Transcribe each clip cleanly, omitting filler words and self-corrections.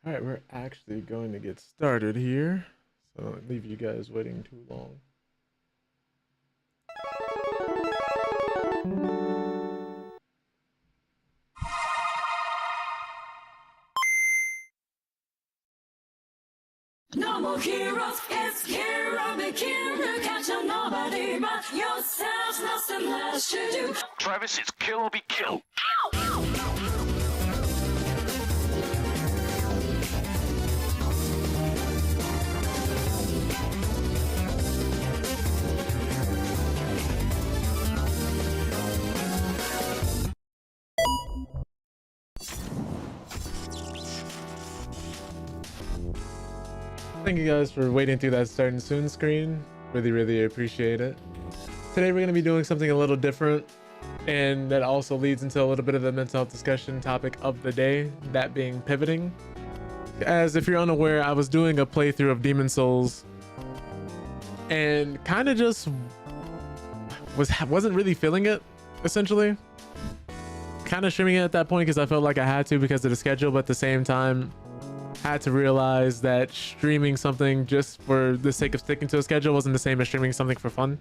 All right, we're actually going to get started here. So don't leave you guys waiting too long. No more heroes, it's Kira the Killer. Catch on nobody but yourself. Nothing less to do. Travis, it's kill or be killed. Thank you guys for waiting through that starting soon screen. Really appreciate it. Today we're going to be doing something a little different, and that also leads into a little bit of the mental health discussion topic of the day, that being pivoting. As if you're unaware, I was doing a playthrough of Demon Souls and kind of just wasn't really feeling it, essentially. Kind of streaming it at that point because I felt like I had to because of the schedule, but at the same time had to realize that streaming something just for the sake of sticking to a schedule wasn't the same as streaming something for fun.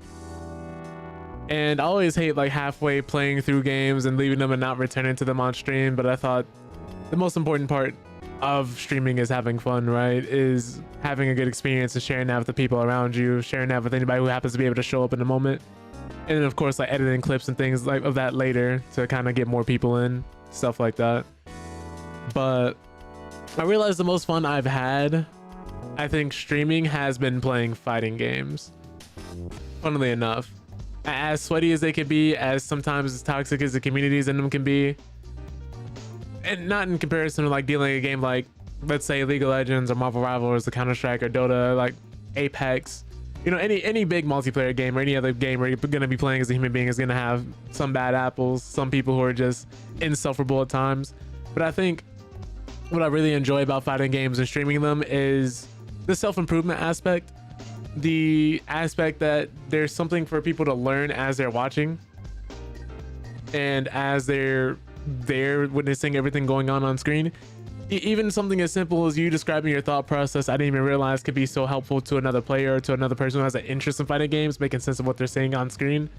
And I always hate like halfway playing through games and leaving them and not returning to them on stream, but I thought the most important part of streaming is having fun, right? Is having a good experience and sharing that with the people around you, sharing that with anybody who happens to be able to show up in the moment. And then of course like editing clips and things like of that later to kind of get more people in, stuff like that. But I realized the most fun I've had, I think streaming, has been playing fighting games. Funnily enough, as sweaty as they can be, as sometimes as toxic as the communities in them can be, and not in comparison to like dealing a game like, let's say, League of Legends or Marvel Rivals or Counter-Strike or Dota, like Apex, you know, any big multiplayer game or any other game where you're gonna be playing as a human being is gonna have some bad apples, some people who are just insufferable at times. But I think what I really enjoy about fighting games and streaming them is the self-improvement aspect, the aspect that there's something for people to learn as they're watching and as they're witnessing everything going on screen. Even something as simple as you describing your thought process, I didn't even realize could be so helpful to another player or to another person who has an interest in fighting games, making sense of what they're saying on screen.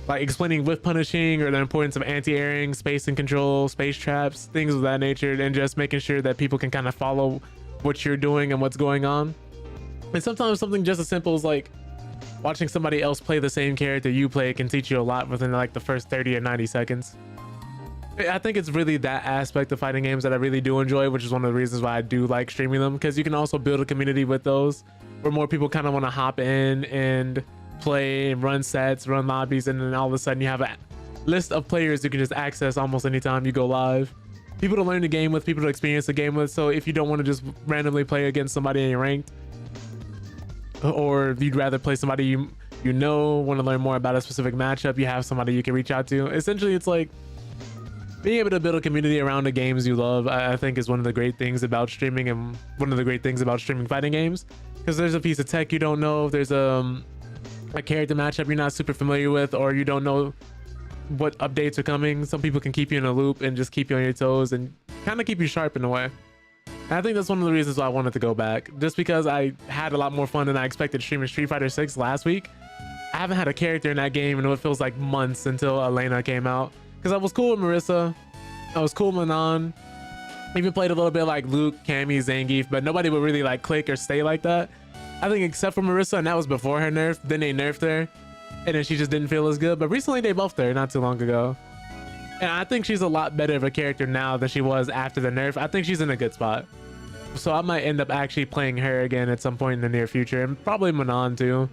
Like explaining whiff punishing or the importance of anti-airing, space and control, space traps, things of that nature, and just making sure that people can kind of follow what you're doing and what's going on. And sometimes something just as simple as like watching somebody else play the same character you play can teach you a lot within like the first 30 or 90 seconds. I think it's really that aspect of fighting games that I really do enjoy, which is one of the reasons why I do like streaming them, because you can also build a community with those where more people kind of want to hop in and play and run sets, run lobbies, and then all of a sudden you have a list of players you can just access almost anytime you go live. People to learn the game with, people to experience the game with. So if you don't want to just randomly play against somebody in your ranked, or if you'd rather play somebody you know, want to learn more about a specific matchup, you have somebody you can reach out to. Essentially, it's like being able to build a community around the games you love. I think is one of the great things about streaming, and one of the great things about streaming fighting games, because there's a piece of tech you don't know, if there's a character matchup you're not super familiar with, or you don't know what updates are coming. Some people can keep you in a loop and just keep you on your toes and kind of keep you sharp in a way. And I think that's one of the reasons why I wanted to go back, just because I had a lot more fun than I expected streaming Street Fighter 6 last week. I haven't had a character in that game in what feels like months until Elena came out, because I was cool with Marissa, I was cool with Manon, even played a little bit like Luke, Cammy, Zangief, but nobody would really like click or stay like that. I think except for Marissa, and that was before her nerf. Then they nerfed her, and then she just didn't feel as good. But recently they buffed her not too long ago, and I think she's a lot better of a character now than she was after the nerf. I think she's in a good spot, so I might end up actually playing her again at some point in the near future, and probably Manon too.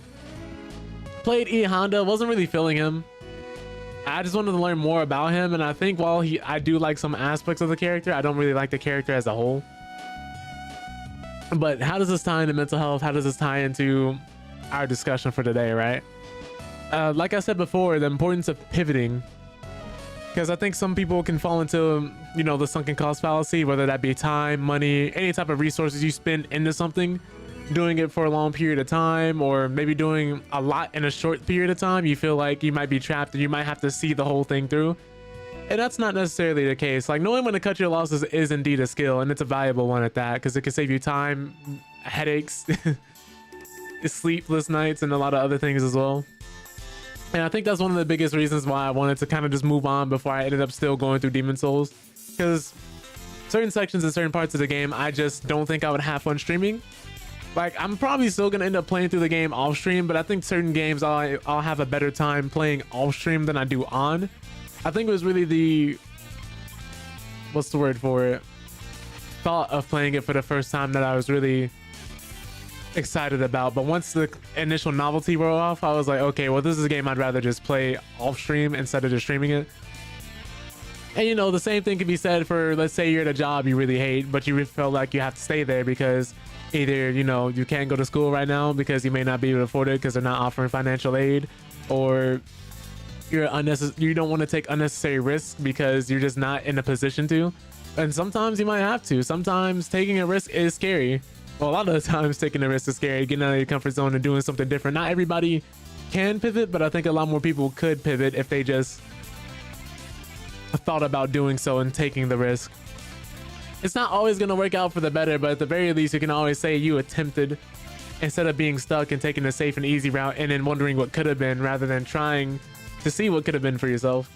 Played E Honda, wasn't really feeling him. I just wanted to learn more about him, and I think while I do like some aspects of the character, I don't really like the character as a whole. But how does this tie into mental health? How does this tie into our discussion for today, right? Like I said before, the importance of pivoting, because I think some people can fall into, you know, the sunken cost fallacy, whether that be time, money, any type of resources you spend into something, doing it for a long period of time, or maybe doing a lot in a short period of time. You feel like you might be trapped and you might have to see the whole thing through. And that's not necessarily the case. Like, knowing when to cut your losses is indeed a skill, and it's a valuable one at that, because it can save you time, headaches, sleepless nights, and a lot of other things as well. And I think that's one of the biggest reasons why I wanted to kind of just move on before I ended up still going through Demon Souls, because certain sections and certain parts of the game I just don't think I would have fun streaming. Like, I'm probably still gonna end up playing through the game off stream, but I think certain games I'll have a better time playing off stream than I do on. I think it was really the, what's the word for it, thought of playing it for the first time that I was really excited about. But once the initial novelty wore off, I was like, okay, well, this is a game I'd rather just play off stream instead of just streaming it. And you know, the same thing can be said for, let's say you're at a job you really hate, but you feel like you have to stay there because either, you know, you can't go to school right now because you may not be able to afford it because they're not offering financial aid, or you don't want to take unnecessary risks because you're just not in a position to. And sometimes you might have to. Sometimes taking a risk is scary. Well, a lot of the times taking a risk is scary, getting out of your comfort zone and doing something different. Not everybody can pivot, but I think a lot more people could pivot if they just thought about doing so and taking the risk. It's not always going to work out for the better, but at the very least you can always say you attempted, instead of being stuck and taking a safe and easy route and then wondering what could have been, rather than trying to see what could have been for yourself.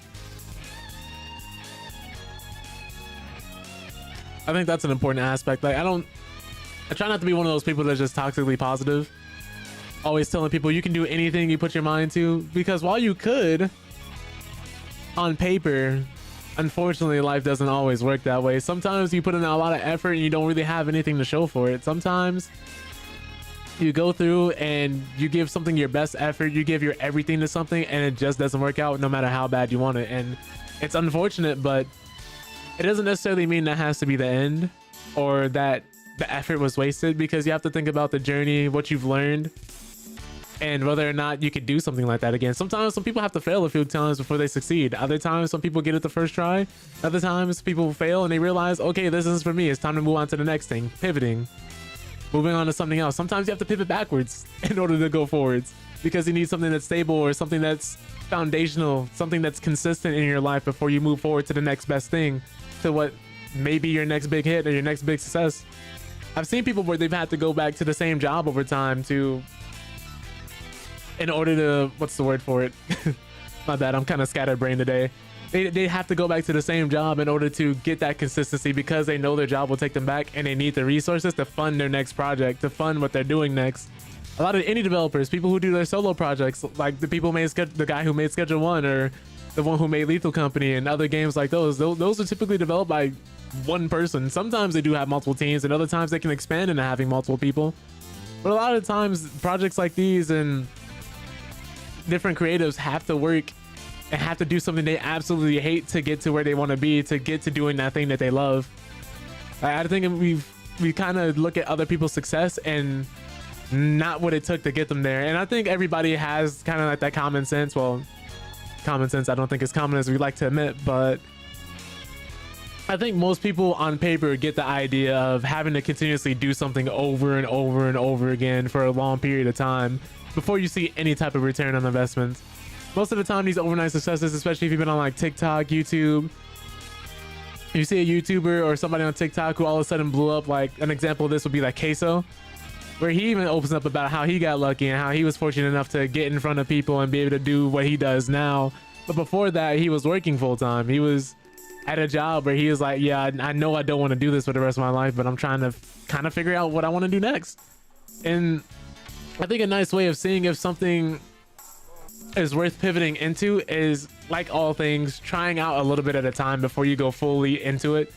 I think that's an important aspect. Like, I try not to be one of those people that's just toxically positive, always telling people you can do anything you put your mind to, because while you could on paper, unfortunately life doesn't always work that way. Sometimes you put in a lot of effort and you don't really have anything to show for it. Sometimes you go through and you give something your best effort, you give your everything to something, and it just doesn't work out no matter how bad you want it. And it's unfortunate, but it doesn't necessarily mean that has to be the end or that the effort was wasted, because you have to think about the journey, what you've learned, and whether or not you could do something like that again. Sometimes some people have to fail a few times before they succeed. Other times some people get it the first try. Other times people fail and they realize, okay, this is for me, it's time to move on to the next thing. Pivoting, moving on to something else. Sometimes you have to pivot backwards in order to go forwards, because you need something that's stable or something that's foundational, something that's consistent in your life before you move forward to the next best thing, to what may be your next big hit or your next big success. I've seen people where they've had to go back to the same job over time in order to, what's the word for it? My bad, I'm kind of scatterbrained today. They have to go back to the same job in order to get that consistency, because they know their job will take them back and they need the resources to fund their next project, to fund what they're doing next. A lot of indie developers, people who do their solo projects, like the guy who made Schedule 1 or the one who made Lethal Company and other games like those are typically developed by one person. Sometimes they do have multiple teams, and other times they can expand into having multiple people. But a lot of times projects like these and different creatives have to work and have to do something they absolutely hate to get to where they want to be, to get to doing that thing that they love. I think we kind of look at other people's success and not what it took to get them there. And I think everybody has kind of like that common sense. Well, common sense I don't think it's common as we like to admit, but I think most people on paper get the idea of having to continuously do something over and over and over again for a long period of time before you see any type of return on investment. Most of the time, these overnight successes, especially if you've been on like TikTok, YouTube, you see a YouTuber or somebody on TikTok who all of a sudden blew up. Like an example of this would be like Queso, where he even opens up about how he got lucky and how he was fortunate enough to get in front of people and be able to do what he does now. But before that, he was working full time. He was at a job where he was like, yeah, I know I don't want to do this for the rest of my life, but I'm trying to kind of figure out what I want to do next. And I think a nice way of seeing if something is worth pivoting into is, like all things, trying out a little bit at a time before you go fully into it.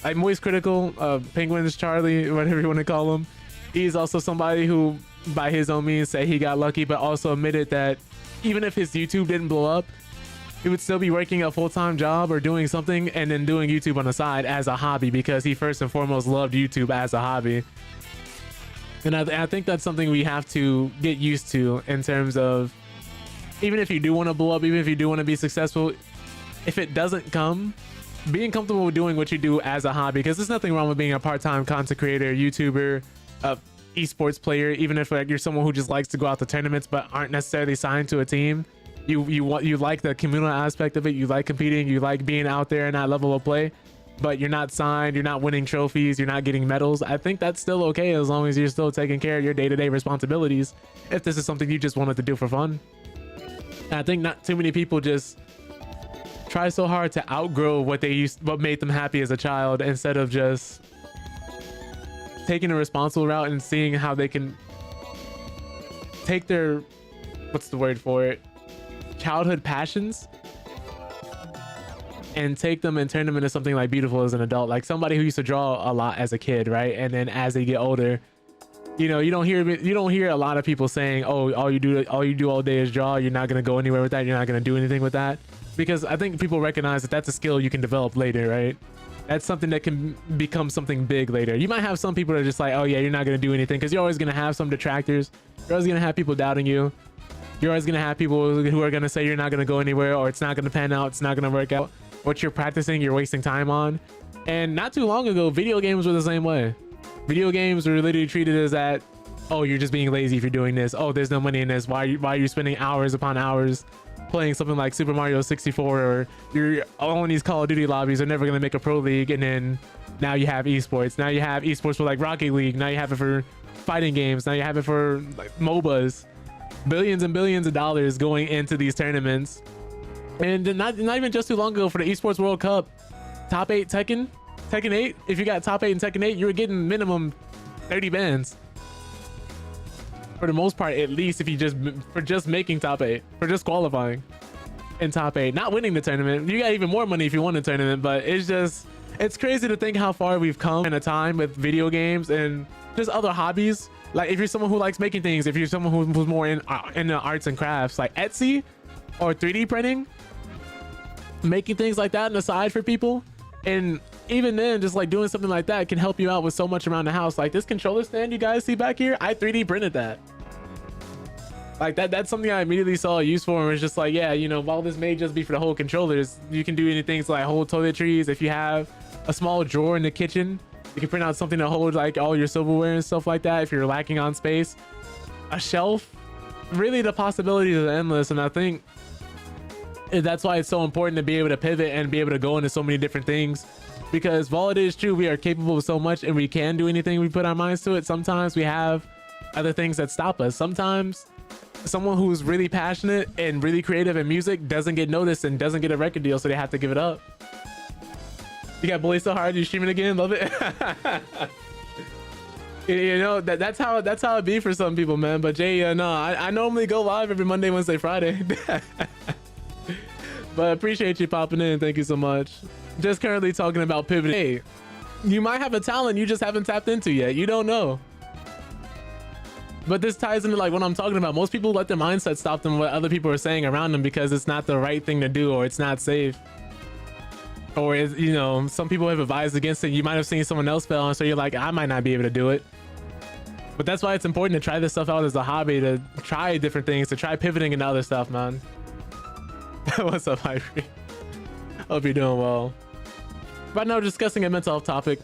Like Moist Critical, Penguins Charlie, whatever you want to call him, he's also somebody who by his own means say he got lucky, but also admitted that even if his YouTube didn't blow up, he would still be working a full-time job or doing something and then doing YouTube on the side as a hobby, because he first and foremost loved YouTube as a hobby. And I think that's something we have to get used to, in terms of, even if you do want to blow up, even if you do want to be successful, if it doesn't come, being comfortable with doing what you do as a hobby, because there's nothing wrong with being a part-time content creator, YouTuber, esports player, even if like you're someone who just likes to go out to tournaments but aren't necessarily signed to a team. You like the communal aspect of it, you like competing, you like being out there in that level of play, but you're not signed, you're not winning trophies, you're not getting medals, I think that's still okay as long as you're still taking care of your day-to-day responsibilities, if this is something you just wanted to do for fun. And I think not too many people just try so hard to outgrow what made them happy as a child, instead of just taking a responsible route and seeing how they can take their, what's the word for it, childhood passions, and take them and turn them into something like beautiful as an adult. Like somebody who used to draw a lot as a kid, right? And then as they get older, you know, you don't hear a lot of people saying, oh, all you do all day is draw, you're not going to go anywhere with that, you're not going to do anything with that. Because I think people recognize that that's a skill you can develop later, right? That's something that can become something big later. You might have some people that are just like, oh yeah, you're not going to do anything, because you're always going to have some detractors. You're always going to have people doubting you. You're always going to have people who are going to say you're not going to go anywhere, or it's not going to pan out, it's not going to work out. What you're practicing, you're wasting time on. And not too long ago, video games were the same way. Video games were literally treated as that, oh, you're just being lazy if you're doing this. Oh, there's no money in this. Why are you spending hours upon hours playing something like Super Mario 64, or you're all in these Call of Duty lobbies, are never going to make a pro league. And then now you have esports. Now you have esports for like Rocket League. Now you have it for fighting games. Now you have it for like MOBAs. Billions and billions of dollars going into these tournaments. And not even just too long ago, for the esports World Cup, top 8 Tekken 8, if you got top 8 in Tekken 8, you were getting minimum 30 bans. For the most part, at least, if you just making top 8, for just qualifying in top 8, not winning the tournament. You got even more money if you won the tournament, but it's crazy to think how far we've come in a time with video games and just other hobbies. Like if you're someone who likes making things, if you're someone who's more in the arts and crafts, like Etsy or 3D printing, making things like that on the side for people. And even then, just like doing something like that can help you out with so much around the house. Like this controller stand you guys see back here, I 3D printed that. Like that's something I immediately saw a use for, and was just like, yeah, you know, while this may just be for the whole controllers, you can do anything like hold toiletries. If you have a small drawer in the kitchen, you can print out something to hold like all your silverware and stuff like that. If you're lacking on space, a shelf, really the possibilities are endless. And I think that's why it's so important to be able to pivot and be able to go into so many different things, because while it is true we are capable of so much and we can do anything we put our minds to it, sometimes we have other things that stop us. Sometimes someone who's really passionate and really creative in music doesn't get noticed and doesn't get a record deal, so they have to give it up. You got Bully So Hard, you streaming again? Love it. You know, that's how it be for some people, man. But Jay, no, I normally go live every Monday, Wednesday, Friday. But appreciate you popping in. Thank you so much. Just currently talking about pivoting. Hey, you might have a talent you just haven't tapped into yet. You don't know. But this ties into like what I'm talking about. Most people let their mindset stop them what other people are saying around them, because it's not the right thing to do, or it's not safe, or it's, you know, some people have advised against it. You might have seen someone else fail, and so you're like, I might not be able to do it. But that's why it's important to try this stuff out as a hobby, to try different things, to try pivoting into other stuff, man. What's up, Ivory? Hope you're doing well. Right now, discussing a mental health topic.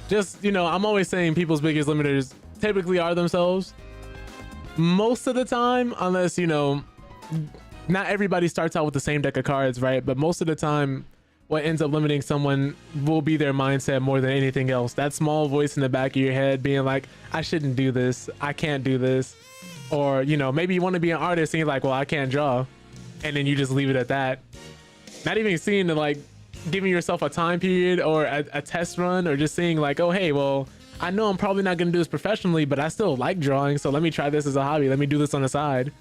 Just, you know, I'm always saying people's biggest limiters typically are themselves. Most of the time, unless, you know, not everybody starts out with the same deck of cards, right? But most of the time, what ends up limiting someone will be their mindset more than anything else. That small voice in the back of your head being like, I shouldn't do this, I can't do this. Or, you know, maybe you want to be an artist and you're like, well, I can't draw. And then you just leave it at that. Not even seeing the like giving yourself a time period or a test run, or just seeing like, oh, hey, well, I know I'm probably not going to do this professionally, but I still like drawing. So let me try this as a hobby. Let me do this on the side.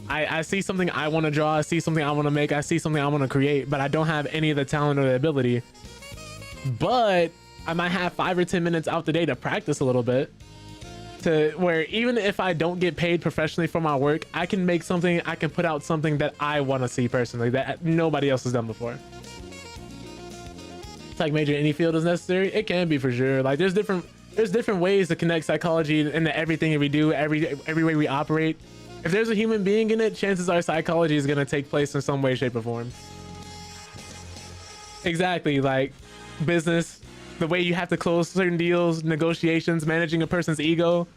I see something I want to draw. I see something I want to make. I see something I want to create, but I don't have any of the talent or the ability. But I might have 5 or 10 minutes out the day to practice a little bit, to where even if I don't get paid professionally for my work, I can make something, I can put out something that I want to see personally, that nobody else has done before. It's like major any field is necessary. It can be, for sure. Like there's different ways to connect psychology into everything that we do, every way we operate. If there's a human being in it, chances are psychology is going to take place in some way, shape, or form. Exactly. Like business, the way you have to close certain deals, negotiations, managing a person's ego.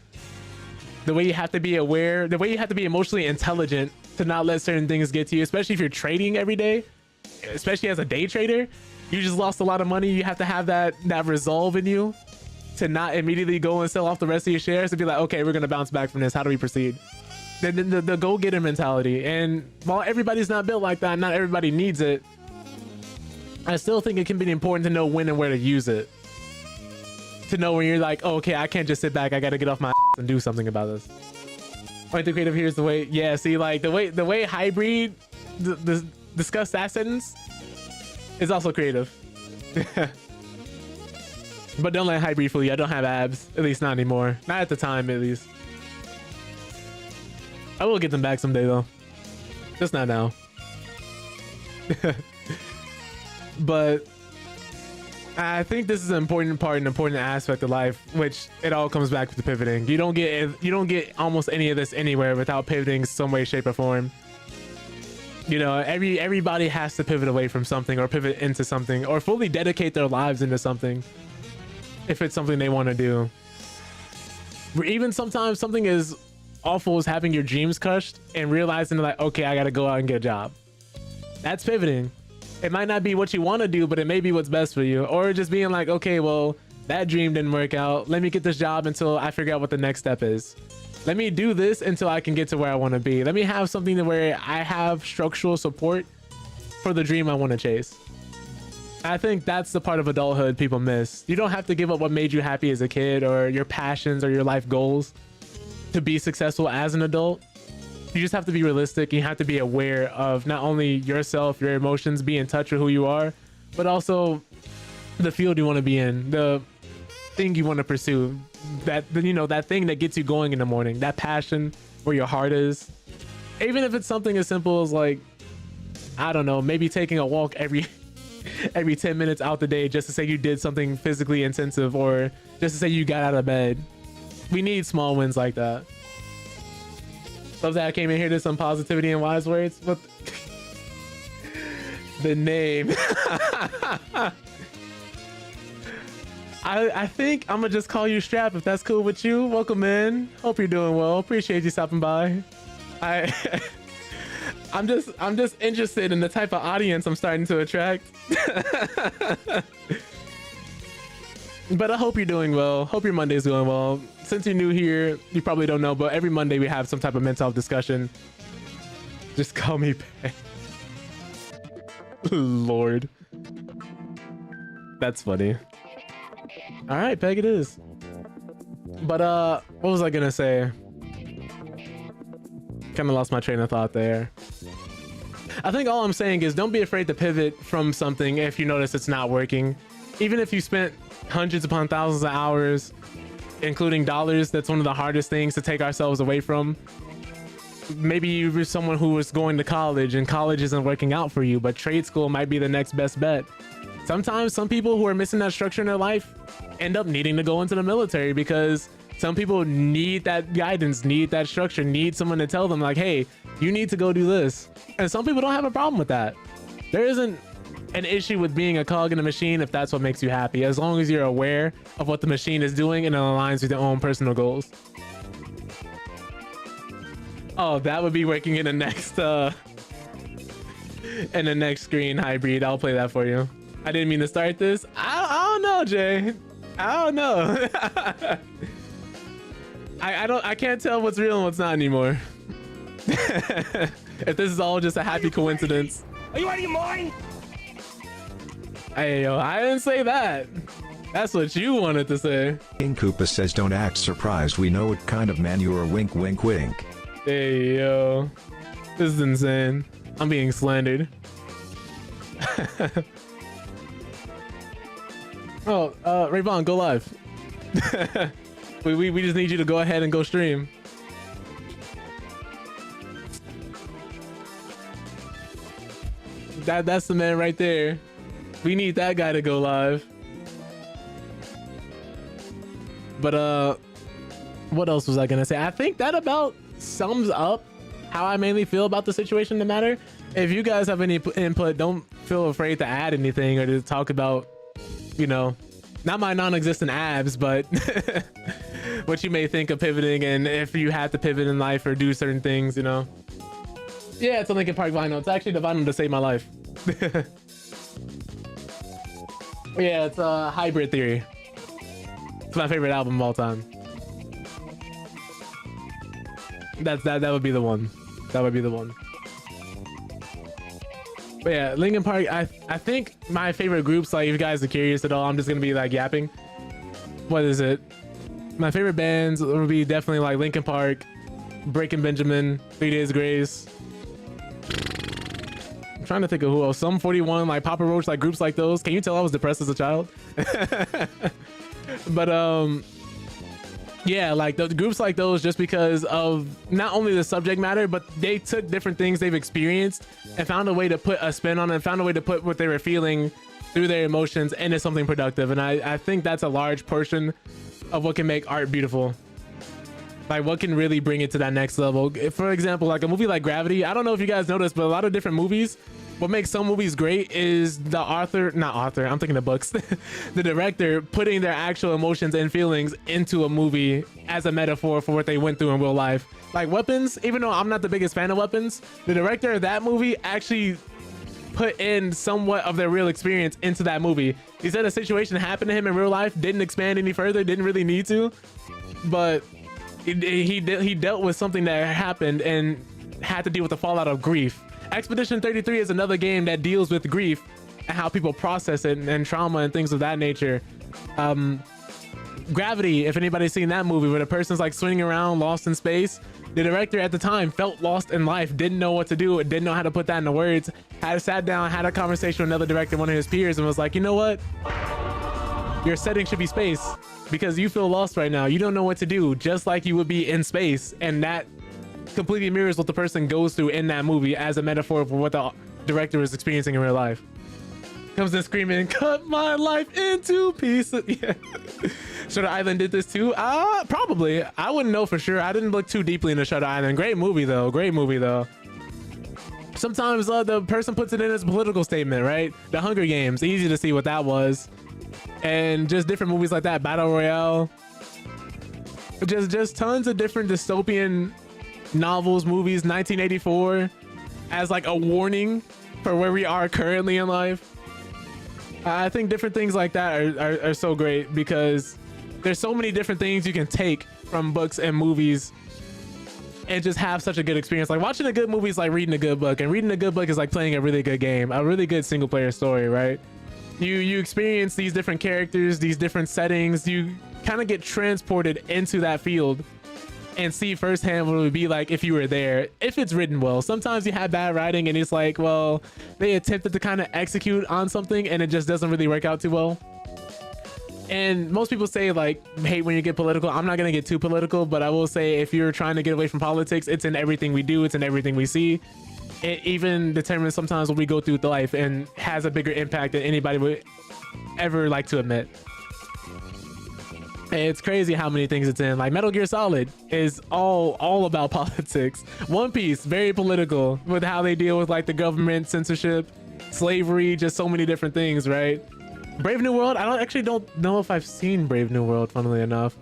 the way you have to be aware, the way you have to be emotionally intelligent to not let certain things get to you, especially if you're trading every day, especially as a day trader. You just lost a lot of money. You have to have that resolve in you to not immediately go and sell off the rest of your shares and be like, okay, we're gonna bounce back from this. How do we proceed? The go-getter mentality. And while everybody's not built like that, not everybody needs it, I still think it can be important to know when and where to use it. To know when you're like, oh, okay, I can't just sit back. I got to get off my ass and do something about this. Point the creative, here's the way. Yeah, see, like the way Hybrid discussed that sentence is also creative. But don't let Hybrid fool you. I don't have abs, at least not anymore. Not at the time, at least. I will get them back someday though. Just not now. But I think this is an important part, an important aspect of life, which it all comes back to pivoting. You don't get almost any of this anywhere without pivoting some way, shape, or form. You know, everybody has to pivot away from something, or pivot into something, or fully dedicate their lives into something if it's something they want to do. Or even sometimes something as awful as having your dreams crushed and realizing like, okay, I gotta go out and get a job. That's pivoting. It might not be what you want to do, but it may be what's best for you. Or just being like, okay, well, that dream didn't work out. Let me get this job until I figure out what the next step is. Let me do this until I can get to where I want to be. Let me have something to where I have structural support for the dream I want to chase. I think that's the part of adulthood people miss. You don't have to give up what made you happy as a kid, or your passions or your life goals, to be successful as an adult. You just have to be realistic. You have to be aware of not only yourself, your emotions, be in touch with who you are, but also the field you want to be in, the thing you want to pursue, that, you know, that thing that gets you going in the morning, that passion where your heart is. Even if it's something as simple as like, I don't know, maybe taking a walk every 10 minutes out the day just to say you did something physically intensive, or just to say you got out of bed. We need small wins like that. Love that I came in here to some positivity and wise words. What the name? I think I'm gonna just call you Strap if that's cool with you. Welcome in. Hope you're doing well. Appreciate you stopping by. I'm just interested in the type of audience I'm starting to attract. But I hope you're doing well. Hope your Monday's going well. Since you're new here, you probably don't know, but every Monday we have some type of mental health discussion. Just call me Peg. Lord. That's funny. All right, Peg it is. But what was I gonna say? Kind of lost my train of thought there. I think all I'm saying is don't be afraid to pivot from something if you notice it's not working. Even if you spent hundreds upon thousands of hours, including dollars, that's one of the hardest things to take ourselves away from. Maybe you were someone who was going to college and college isn't working out for you, but trade school might be the next best bet. Sometimes some people who are missing that structure in their life end up needing to go into the military, because some people need that guidance, need that structure, need someone to tell them like, hey, you need to go do this. And some people don't have a problem with that. There isn't an issue with being a cog in a machine if that's what makes you happy, as long as you're aware of what the machine is doing and it aligns with your own personal goals. Oh, that would be working in the next screen, Hybrid. I'll play that for you. I didn't mean to start this. I don't know, Jay. I don't know. I can't tell what's real and what's not anymore. If this is all just a happy coincidence. Are you out of your mind? Hey, yo, I didn't say that. That's what you wanted to say. King Koopa says don't act surprised, we know what kind of man you are, wink wink wink. Hey, yo. This is insane. I'm being slandered. Oh, Rayvon, go live. we just need you to go ahead and go stream. That's the man right there. We need that guy to go live. But what else was I gonna say? I think that about sums up how I mainly feel about the situation in the matter. If you guys have any input, don't feel afraid to add anything or to talk about, you know, not my non-existent abs, but what you may think of pivoting, and if you had to pivot in life or do certain things, you know. Yeah, it's a Linkin Park vinyl. It's actually the vinyl to save my life. Yeah, it's a Hybrid Theory. It's my favorite album of all time. That would be the one. That would be the one. But yeah, Linkin Park, I think my favorite groups, like if you guys are curious at all, I'm just gonna be like yapping. What is it? My favorite bands would be definitely like Linkin Park, Breaking Benjamin, 3 Days Grace. I'm trying to think of who else. Sum 41, like Papa Roach, like groups like those. Can you tell I was depressed as a child? But yeah, like the groups like those, just because of not only the subject matter, but they took different things they've experienced and found a way to put a spin on it, and found a way to put what they were feeling through their emotions into something productive. And I think that's a large portion of what can make art beautiful. Like what can really bring it to that next level. For example, like a movie like Gravity, I don't know if you guys noticed, but a lot of different movies, what makes some movies great is the I'm thinking of books, the director putting their actual emotions and feelings into a movie as a metaphor for what they went through in real life. Like Weapons, even though I'm not the biggest fan of Weapons, the director of that movie actually put in somewhat of their real experience into that movie. He said a situation happened to him in real life, didn't expand any further, didn't really need to, but he dealt with something that happened and had to deal with the fallout of grief. Expedition 33 is another game that deals with grief and how people process it, and trauma and things of that nature. Gravity, if anybody's seen that movie where the person's like swinging around lost in space, the director at the time felt lost in life, didn't know what to do, didn't know how to put that into words, sat down, had a conversation with another director, one of his peers, and was like, you know what, your setting should be space, because you feel lost right now, you don't know what to do, just like you would be in space. And that completely mirrors what the person goes through in that movie as a metaphor for what the director is experiencing in real life. Comes in screaming, cut my life into pieces. Yeah. Shutter Island did this too? Probably. I wouldn't know for sure. I didn't look too deeply into Shutter Island. Great movie though. Great movie though. Sometimes the person puts it in as a political statement, right? The Hunger Games, easy to see what that was. And just different movies like that. Battle Royale. Just tons of different dystopian novels, movies. 1984 as like a warning for where we are currently in life. I think different things like that are so great, because there's so many different things you can take from books and movies and just have such a good experience. Like watching a good movie is like reading a good book, and reading a good book is like playing a really good game, a really good single player story, right? You experience these different characters, these different settings, you kind of get transported into that field and see firsthand what it would be like if you were there, if it's written well. Sometimes you have bad writing and it's like, well, they attempted to kind of execute on something and it just doesn't really work out too well. And most people say like, hate when you get political. I'm not gonna get too political, but I will say if you're trying to get away from politics, it's in everything we do, it's in everything we see. It even determines sometimes what we go through with life, and has a bigger impact than anybody would ever like to admit. It's crazy how many things it's in. Like Metal Gear Solid is all about politics. One Piece, very political with how they deal with like the government, censorship, slavery, just so many different things, right? Brave New World, I don't know if I've seen Brave New World, funnily enough.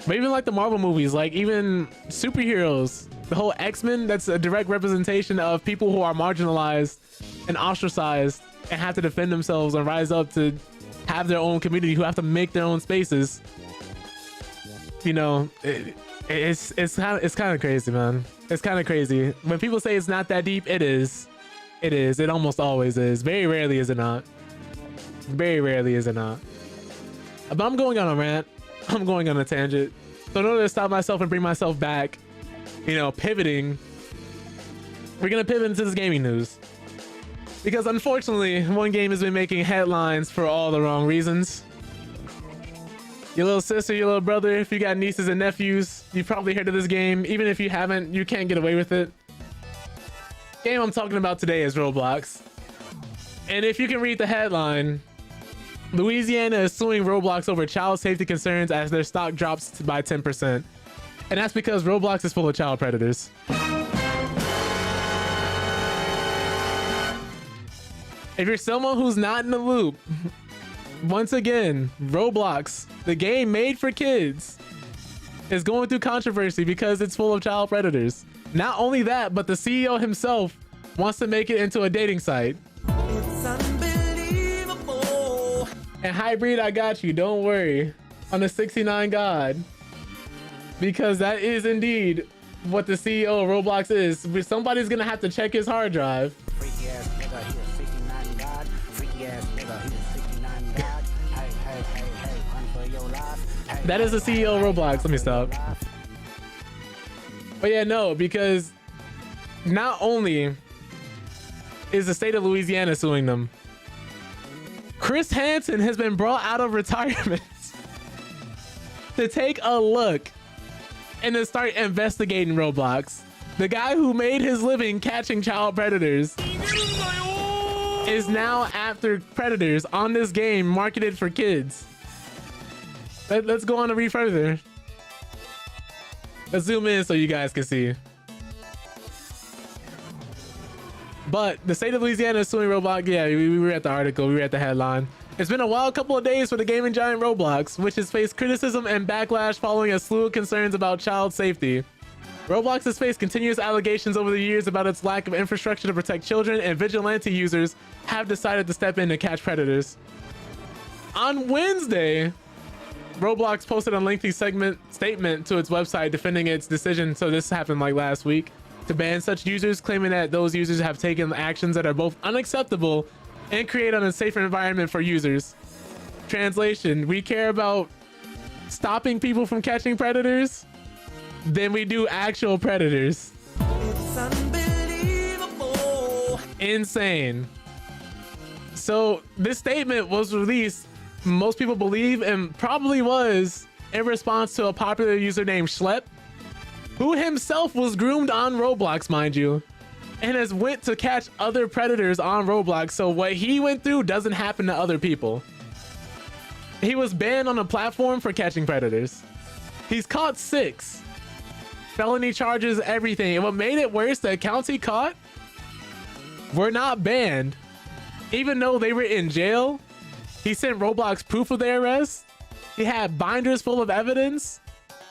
But even like the Marvel movies, like even superheroes, the whole X-Men, that's a direct representation of people who are marginalized and ostracized and have to defend themselves and rise up to have their own community, who have to make their own spaces. You know, it's kind of crazy, man. It's kind of crazy. When people say it's not that deep, it is. It is. It almost always is. Very rarely is it not. Very rarely is it not. But I'm going on a rant. I'm going on a tangent. So in order to stop myself and bring myself back, you know, pivoting, we're gonna pivot into this gaming news. Because unfortunately, one game has been making headlines for all the wrong reasons. Your little sister, your little brother, if you got nieces and nephews, you've probably heard of this game. Even if you haven't, you can't get away with it. The game I'm talking about today is Roblox. And if you can read the headline, Louisiana is suing Roblox over child safety concerns as their stock drops by 10%. And that's because Roblox is full of child predators. If you're someone who's not in the loop, Once again, Roblox, the game made for kids, is going through controversy because it's full of child predators. Not only that, but the CEO himself wants to make it into a dating site. It's unbelievable. And Hybrid, I got you. Don't worry. On the 69 God. Because that is indeed what the CEO of Roblox is. Somebody's going to have to check his hard drive. Freaky ass nigga, he a 69 God. Freaky ass nigga, he a 69 God. Hey, hey, hey, hey, run for your life. Hey, That is the CEO of Roblox. Let me stop. But yeah, no, because not only is the state of Louisiana suing them, Chris Hansen has been brought out of retirement to take a look and to start investigating Roblox. The guy who made his living catching child predators is now after predators on this game marketed for kids. Let's go on to read further. Let's zoom in so you guys can see. But the state of Louisiana is suing Roblox. Yeah, we were at the article. We were at the headline. It's been a wild couple of days for the gaming giant Roblox, which has faced criticism and backlash following a slew of concerns about child safety. Roblox has faced continuous allegations over the years about its lack of infrastructure to protect children, and vigilante users have decided to step in to catch predators. On Wednesday, Roblox posted a lengthy statement to its website defending its decision, so this happened like last week, to ban such users, claiming that those users have taken actions that are both unacceptable and create an unsafe environment for users. Translation: we care about stopping people from catching predators than we do actual predators. It's unbelievable. Insane. So this statement was released, most people believe, and probably was in response to a popular user named Schlep, who himself was groomed on Roblox, mind you, and has went to catch other predators on Roblox. So what he went through doesn't happen to other people. He was banned on a platform for catching predators. He's caught 6 felony charges, everything. And what made it worse, the accounts he caught were not banned. Even though they were in jail, he sent Roblox proof of their arrest. He had binders full of evidence.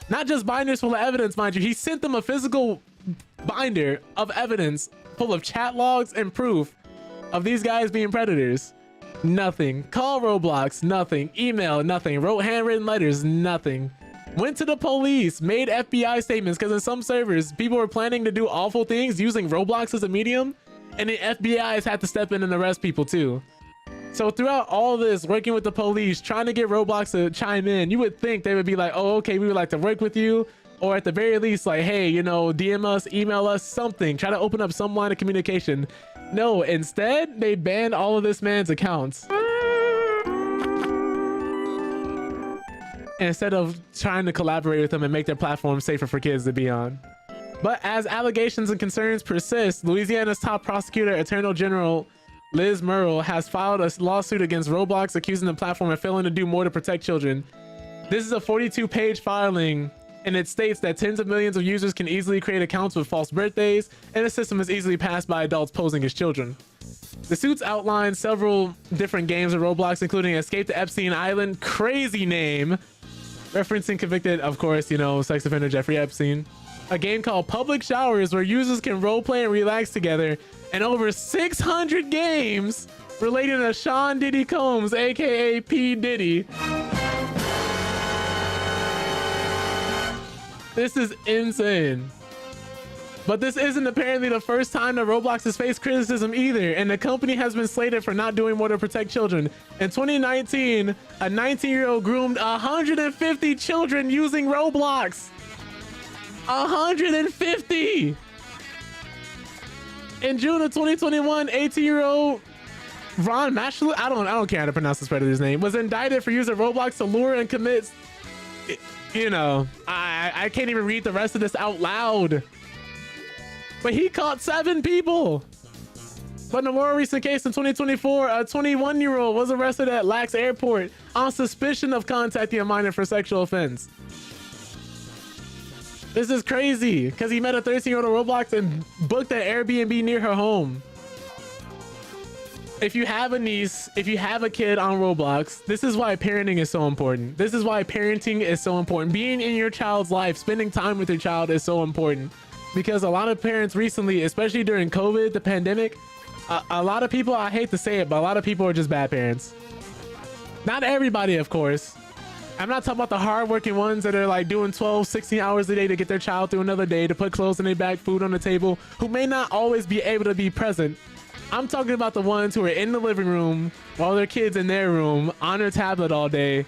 Not just binders full of evidence, mind you. He sent them a physical binder of evidence full of chat logs and proof of these guys being predators. Nothing. Call Roblox, nothing. Email, nothing. Wrote handwritten letters, nothing. Went to the police, made FBI statements, because in some servers, people were planning to do awful things using Roblox as a medium, and the FBI has had to step in and arrest people too. So throughout all this, working with the police, trying to get Roblox to chime in, you would think they would be like, oh, okay, we would like to work with you. Or at the very least, like, hey, you know, DM us, email us, something. Try to open up some line of communication. No, instead, they banned all of this man's accounts. Instead of trying to collaborate with them and make their platform safer for kids to be on. But as allegations and concerns persist, Louisiana's top prosecutor, Attorney General Liz Murrill, has filed a lawsuit against Roblox, accusing the platform of failing to do more to protect children. This is a 42-page filing, and it states that tens of millions of users can easily create accounts with false birthdays, and the system is easily passed by adults posing as children. The suits outline several different games of Roblox, including Escape to Epstein Island, crazy name, referencing convicted, of course, you know, sex offender Jeffrey Epstein. A game called Public Showers, where users can roleplay and relax together, and over 600 games relating to Sean Diddy Combs, aka P. Diddy. This is insane. But this isn't apparently the first time that Roblox has faced criticism either, and the company has been slated for not doing more to protect children. In 2019, a 19-year-old groomed 150 children using Roblox. 150! In June of 2021, 18-year-old Ron Mashlu, I don't care how to pronounce this predator's name, was indicted for using Roblox to lure and commit, you know, I can't even read the rest of this out loud. But he caught 7 people. But in a more recent case in 2024, a 21-year-old was arrested at Lax Airport on suspicion of contacting a minor for sexual offense. This is crazy, because he met a 13-year-old on Roblox and booked an Airbnb near her home. if you have a niece, if you have a kid on Roblox, this is why parenting is so important. This is why parenting is so important. Being in your child's life, spending time with your child is so important, because a lot of parents recently, especially during COVID, the pandemic, a lot of people, I hate to say it, but a lot of people are just bad parents. Not everybody, of course. I'm not talking about the hardworking ones that are like doing 12, 16 hours a day to get their child through another day, to put clothes in their bag, food on the table, who may not always be able to be present. I'm talking about the ones who are in the living room while their kids in their room on their tablet all day,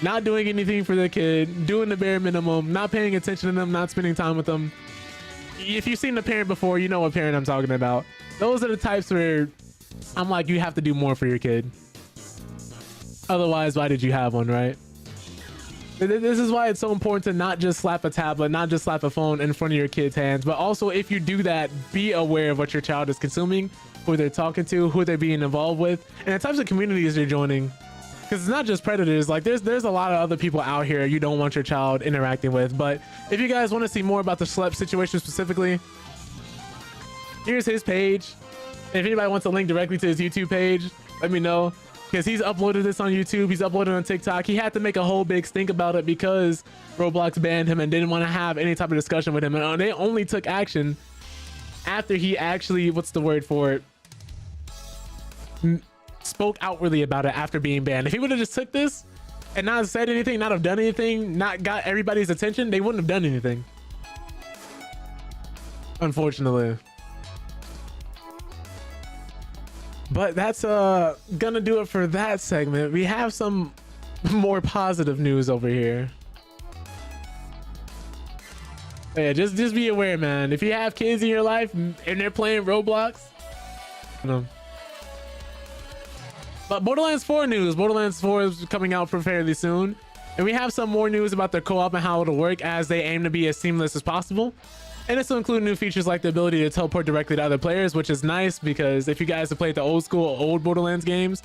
not doing anything for their kid, doing the bare minimum, not paying attention to them, not spending time with them. If you've seen a parent before, you know what parent I'm talking about. Those are the types where I'm like, you have to do more for your kid. Otherwise, why did you have one, right? This is why it's so important to not just slap a tablet, not just slap a phone in front of your kid's hands, but also if you do that, be aware of what your child is consuming, who they're talking to, who they're being involved with, and the types of communities they're joining. Because it's not just predators. Like there's a lot of other people out here you don't want your child interacting with. But if you guys want to see more about the Schlep situation specifically, here's his page. If anybody wants a link directly to his YouTube page, let me know. Because he's uploaded this on YouTube, he's uploaded on TikTok. He had to make a whole big stink about it because Roblox banned him and didn't want to have any type of discussion with him. And they only took action after he actually, what's the word for it? Spoke outwardly about it after being banned. If he would have just took this and not said anything, not have done anything, not got everybody's attention, they wouldn't have done anything. Unfortunately. But that's gonna do it for that segment. We have some more positive news over here. Yeah, just be aware, man. If you have kids in your life and they're playing Roblox, you know. But Borderlands 4 news. Borderlands 4 is coming out fairly soon. And we have some more news about their co-op and how it'll work as they aim to be as seamless as possible. And this will include new features like the ability to teleport directly to other players, which is nice because if you guys have played the old Borderlands games,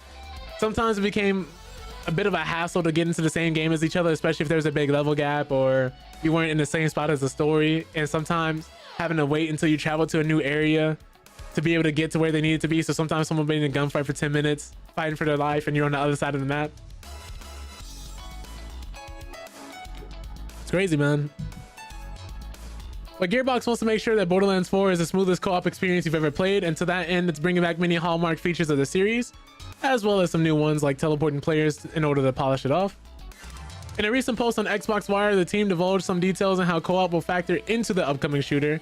sometimes it became a bit of a hassle to get into the same game as each other, especially if there's a big level gap or you weren't in the same spot as the story. And sometimes having to wait until you travel to a new area to be able to get to where they needed to be. So sometimes someone will be in a gunfight for 10 minutes, fighting for their life, and you're on the other side of the map. It's crazy, man. But Gearbox wants to make sure that Borderlands 4 is the smoothest co-op experience you've ever played, and to that end, it's bringing back many hallmark features of the series, as well as some new ones like teleporting players in order to polish it off. In a recent post on Xbox Wire, the team divulged some details on how co-op will factor into the upcoming shooter.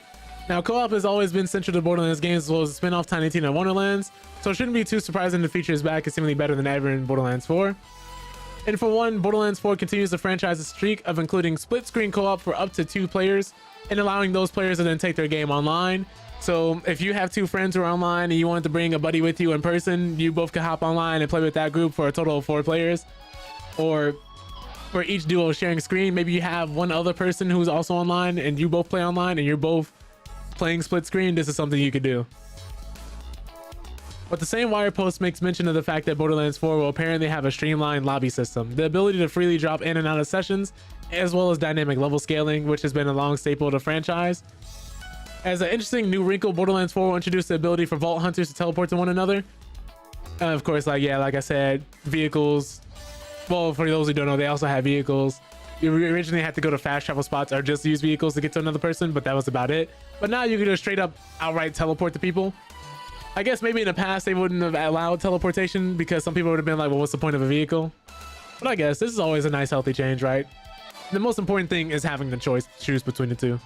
Now, co-op has always been central to Borderlands games as well as the spin-off Tiny Tina Wonderlands, so it shouldn't be too surprising the feature is back and seemingly better than ever in Borderlands 4. And for one, Borderlands 4 continues the franchise's streak of including split-screen co-op for up to 2 players and allowing those players to then take their game online. So if you have 2 friends who are online and you wanted to bring a buddy with you in person, you both could hop online and play with that group for a total of 4 players. Or for each duo sharing screen, maybe you have one other person who's also online and you both play online and you're both playing split screen. This is something you could do. But the same Wire post makes mention of the fact that Borderlands 4 will apparently have a streamlined lobby system, the ability to freely drop in and out of sessions, as well as dynamic level scaling, which has been a long staple of the franchise. As an interesting new wrinkle, Borderlands 4 will introduce the ability for vault hunters to teleport to one another. Of course, like I said, vehicles. Well, for those who don't know, they also have vehicles. You originally had to go to fast travel spots or just use vehicles to get to another person, but that was about it. But now you can just straight up outright teleport to people. I guess maybe in the past they wouldn't have allowed teleportation because some people would have been like, well, what's the point of a vehicle? But I guess this is always a nice healthy change, right? The most important thing is having the choice to choose between the two.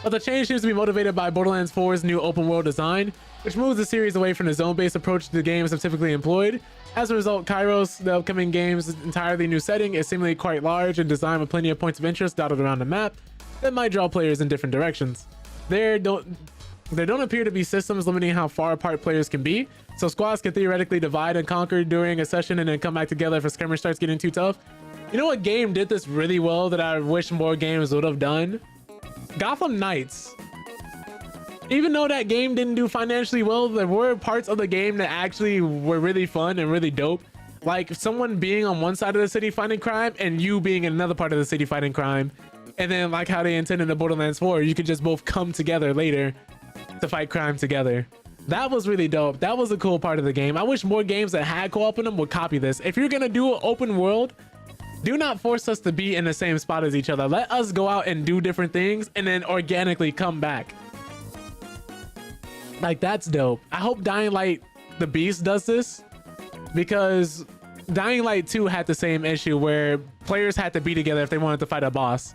But the change seems to be motivated by Borderlands 4's new open world design, which moves the series away from the zone-based approach the games have typically employed. As a result, Kairos, the upcoming game's entirely new setting, is seemingly quite large and designed with plenty of points of interest dotted around the map that might draw players in different directions. There don't appear to be systems limiting how far apart players can be, so squads can theoretically divide and conquer during a session and then come back together if a skirmish starts getting too tough. You know what game did this really well that I wish more games would have done? Gotham Knights. Even though that game didn't do financially well, there were parts of the game that actually were really fun and really dope. Like someone being on one side of the city fighting crime and you being in another part of the city fighting crime. And then like how they intended in Borderlands 4, you could just both come together later to fight crime together. That was really dope. That was a cool part of the game. I wish more games that had co-op in them would copy this. If you're gonna do an open world, do not force us to be in the same spot as each other. Let us go out and do different things and then organically come back. Like, that's dope. I hope Dying Light the Beast does this, because Dying Light 2 had the same issue where players had to be together if they wanted to fight a boss.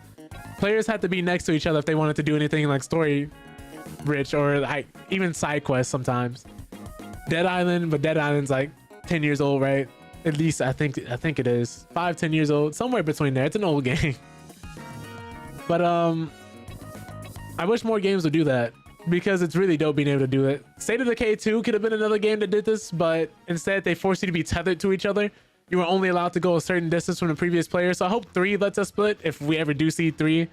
Players had to be next to each other if they wanted to do anything like story rich or like even side quests sometimes. Dead Island, but Dead Island's like 10 years old, right? At least I think it is 5-10 years old, somewhere between there. It's an old game. But I wish more games would do that, because it's really dope being able to do it. State of Decay 2 could have been another game that did this, but instead they forced you to be tethered to each other. You were only allowed to go a certain distance from the previous player. So I hope 3 lets us split if we ever do see 3.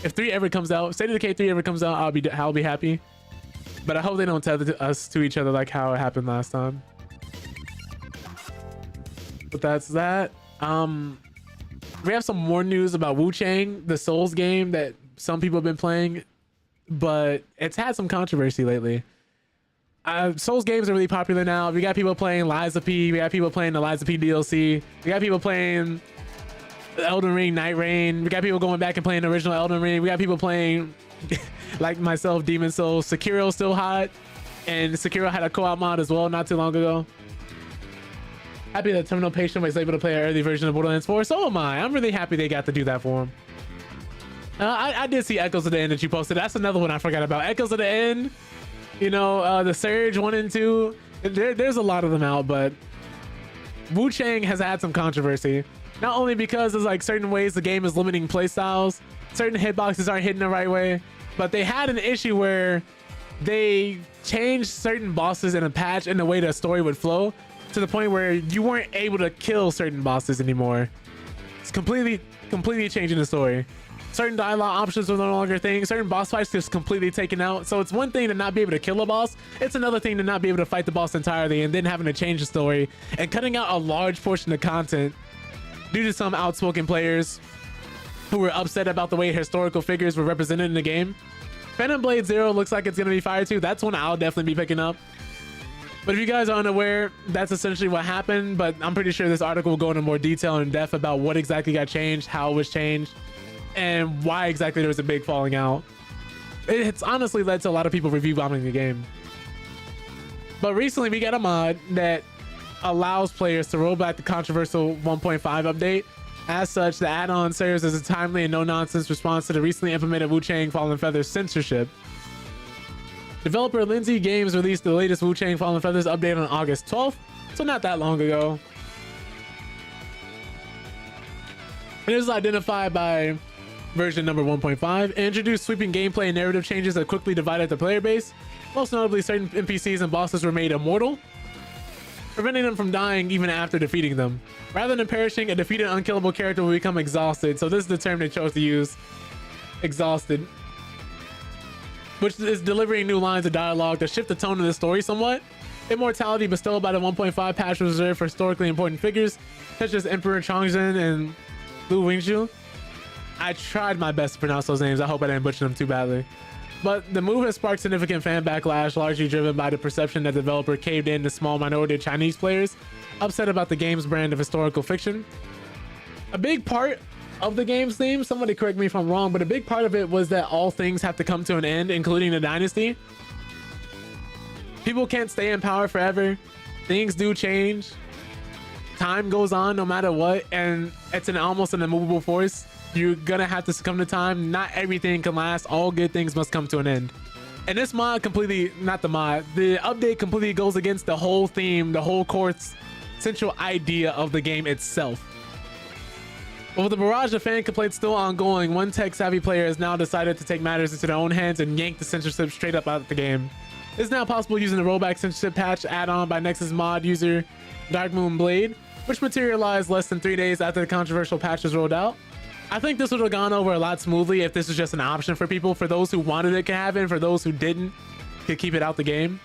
If 3 ever comes out, State of Decay 3 ever comes out, I'll be happy. But I hope they don't tether us to each other like how it happened last time. But that's that. We have some more news about Wu Chang, the Souls game that some people have been playing, but it's had some controversy lately. Souls games are really popular now. We got people playing Liza P. We got people playing the Liza P DLC. We got people playing Elden Ring, Night Rain. We got people going back and playing the original Elden Ring. We got people playing, like myself, Demon Souls. Sekiro's still hot, and Sekiro had a co-op mod as well not too long ago. Happy that Terminal Patient was able to play an early version of Borderlands 4. So am I. I'm really happy they got to do that for him. I did see Echoes of the End that you posted. That's another one I forgot about. Echoes of the End. You know, the Surge 1 and 2. There's a lot of them out, but Wu Chang has had some controversy. Not only because there's like certain ways the game is limiting playstyles, certain hitboxes aren't hitting the right way, but they had an issue where they changed certain bosses in a patch and the way the story would flow to the point where you weren't able to kill certain bosses anymore. It's completely changing the story. Certain dialogue options were no longer a thing. Certain boss fights just completely taken out. So it's one thing to not be able to kill a boss. It's another thing to not be able to fight the boss entirely and then having to change the story and cutting out a large portion of content due to some outspoken players who were upset about the way historical figures were represented in the game. Phantom Blade Zero looks like it's going to be fire too. That's one I'll definitely be picking up. But if you guys are unaware, that's essentially what happened. But I'm pretty sure this article will go into more detail and depth about what exactly got changed, how it was changed, and why exactly there was a big falling out. It's honestly led to a lot of people review bombing the game. But recently we got a mod that allows players to roll back the controversial 1.5 update. As such, the add-on serves as a timely and no-nonsense response to the recently implemented Wu Chang Fallen Feathers censorship. Developer Lindsay Games released the latest Wu Chang Fallen Feathers update on August 12th, so not that long ago. It is identified by version number 1.5. It introduced sweeping gameplay and narrative changes that quickly divided the player base. Most notably, certain NPCs and bosses were made immortal, preventing them from dying even after defeating them. Rather than perishing, a defeated unkillable character will become exhausted. So this is the term they chose to use, exhausted, which is delivering new lines of dialogue to shift the tone of the story somewhat. Immortality bestowed by the 1.5 patch was reserved for historically important figures such as Emperor Chongzhen and Lu Wingzhu. I tried my best to pronounce those names. I hope I didn't butcher them too badly. But the move has sparked significant fan backlash, largely driven by the perception that the developer caved in to small minority of Chinese players upset about the game's brand of historical fiction. A big part of the game's theme, somebody correct me if I'm wrong, but a big part of it was that all things have to come to an end, including the dynasty. People can't stay in power forever. Things do change. Time goes on no matter what, and it's almost an immovable force. You're gonna have to succumb to time. Not everything can last. All good things must come to an end. And this mod completely, not the mod, the update completely goes against the whole theme, the whole court's central idea of the game itself. But with the barrage of fan complaints still ongoing, one tech-savvy player has now decided to take matters into their own hands and yank the censorship straight up out of the game. It's now possible using the rollback censorship patch add-on by Nexus mod user Darkmoon Blade, which materialized less than 3 days after the controversial patch was rolled out. I think this would have gone over a lot smoothly if this was just an option for people. For those who wanted it, could have it, and for those who didn't, could keep it out the game.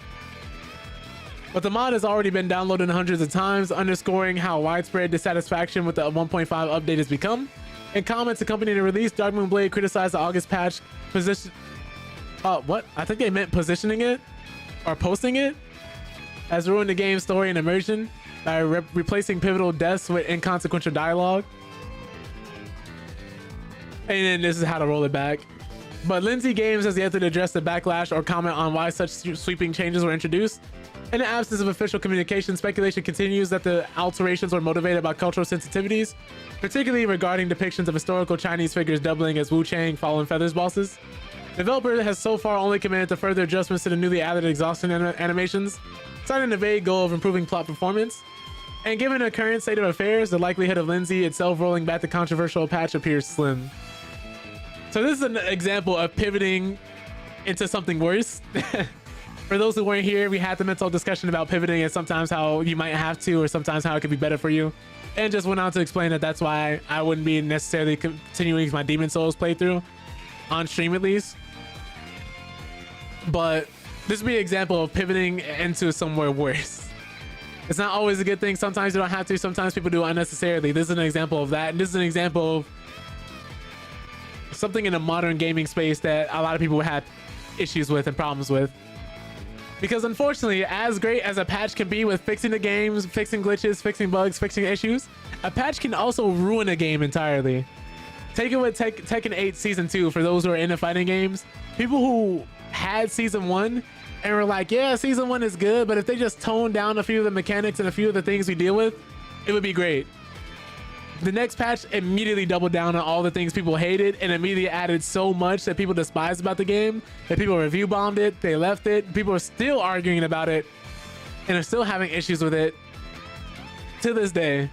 But the mod has already been downloaded hundreds of times, underscoring how widespread dissatisfaction with the 1.5 update has become. In comments accompanying the release, Darkmoon Blade criticized the August patch position. What? I think they meant positioning it. or posting it has ruined the game's story and immersion by replacing pivotal deaths with inconsequential dialogue. And then this is how to roll it back. But Lindsay Games has yet to address the backlash or comment on why such sweeping changes were introduced. In the absence of official communication, speculation continues that the alterations were motivated by cultural sensitivities, particularly regarding depictions of historical Chinese figures doubling as Wu Chang Fallen Feathers bosses. The developer has so far only committed to further adjustments to the newly added exhaustion animations, citing the vague goal of improving plot performance. And given the current state of affairs, the likelihood of Lindsay itself rolling back the controversial patch appears slim. So this is an example of pivoting into something worse. For those who weren't here, we had the mental discussion about pivoting and sometimes how you might have to, or sometimes how it could be better for you. And just went on to explain that that's why I wouldn't be necessarily continuing my Demon Souls playthrough on stream, at least. But this would be an example of pivoting into somewhere worse. It's not always a good thing. Sometimes you don't have to. Sometimes people do it unnecessarily. This is an example of that. And this is an example of something in the modern gaming space that a lot of people had issues with and problems with. Because unfortunately, as great as a patch can be with fixing the games, fixing glitches, fixing bugs, fixing issues, a patch can also ruin a game entirely. Take it with Tekken 8 Season 2 for those who are into fighting games. People who had Season 1 and were like, yeah, Season 1 is good, but if they just tone down a few of the mechanics and a few of the things we deal with, it would be great. The next patch immediately doubled down on all the things people hated and immediately added so much that people despised about the game, that people review bombed it, they left it, people are still arguing about it and are still having issues with it to this day.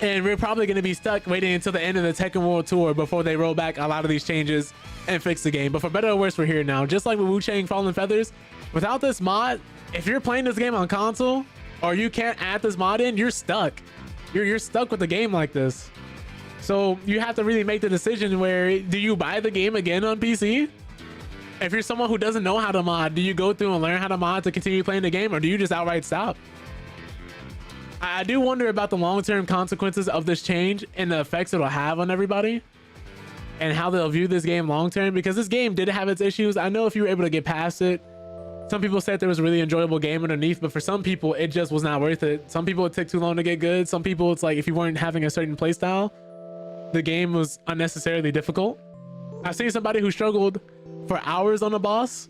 And we're probably going to be stuck waiting until the end of the Tekken World Tour before they roll back a lot of these changes and fix the game. But for better or worse, we're here now. Just like with Wu Chang Fallen Feathers, without this mod, if you're playing this game on console or you can't add this mod in, you're stuck. You're stuck with the game like this. So you have to really make the decision where, do you buy the game again on PC? If you're someone who doesn't know how to mod, do you go through and learn how to mod to continue playing the game, or do you just outright stop? I do wonder about the long-term consequences of this change and the effects it'll have on everybody and how they'll view this game long-term, because this game did have its issues. I know if you were able to get past it, some people said there was a really enjoyable game underneath, but for some people, it just was not worth it. Some people, it took too long to get good. Some people, it's like if you weren't having a certain playstyle, the game was unnecessarily difficult. I've seen somebody who struggled for hours on a boss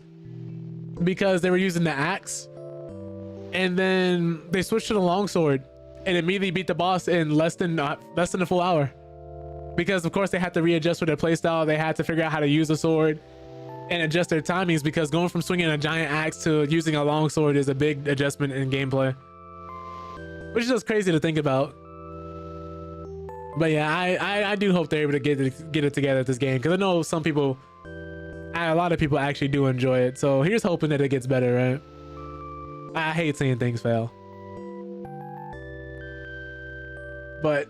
because they were using the axe, and then they switched to the longsword and immediately beat the boss in less than a full hour. Because of course they had to readjust for their playstyle. They had to figure out how to use the sword and adjust their timings, because going from swinging a giant axe to using a longsword is a big adjustment in gameplay, which is just crazy to think about. But yeah, I do hope they're able to get it together at this game, because I know some people, a lot of people actually do enjoy it. So here's hoping that it gets better, right? I hate seeing things fail. But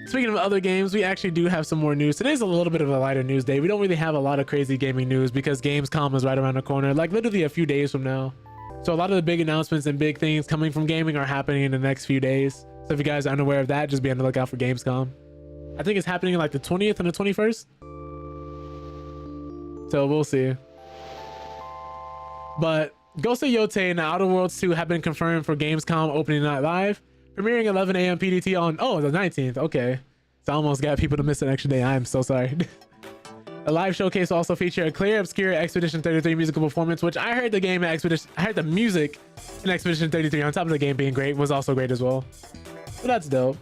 speaking of other games, we actually do have some more news. Today's a little bit of a lighter news day. We don't really have a lot of crazy gaming news because Gamescom is right around the corner, like literally a few days from now. So a lot of the big announcements and big things coming from gaming are happening in the next few days. So if you guys are unaware of that, just be on the lookout for Gamescom. I think it's happening like the 20th and the 21st. So we'll see. But Ghost of Yotei and The Outer Worlds 2 have been confirmed for Gamescom opening night live, premiering 11 a.m. PDT on, the 19th. Okay. So I almost got people to miss an extra day. I'm so sorry. A live showcase will also feature a clear, obscure Expedition 33 musical performance, which I heard the music in Expedition 33 on top of the game being great was also great as well. So that's dope.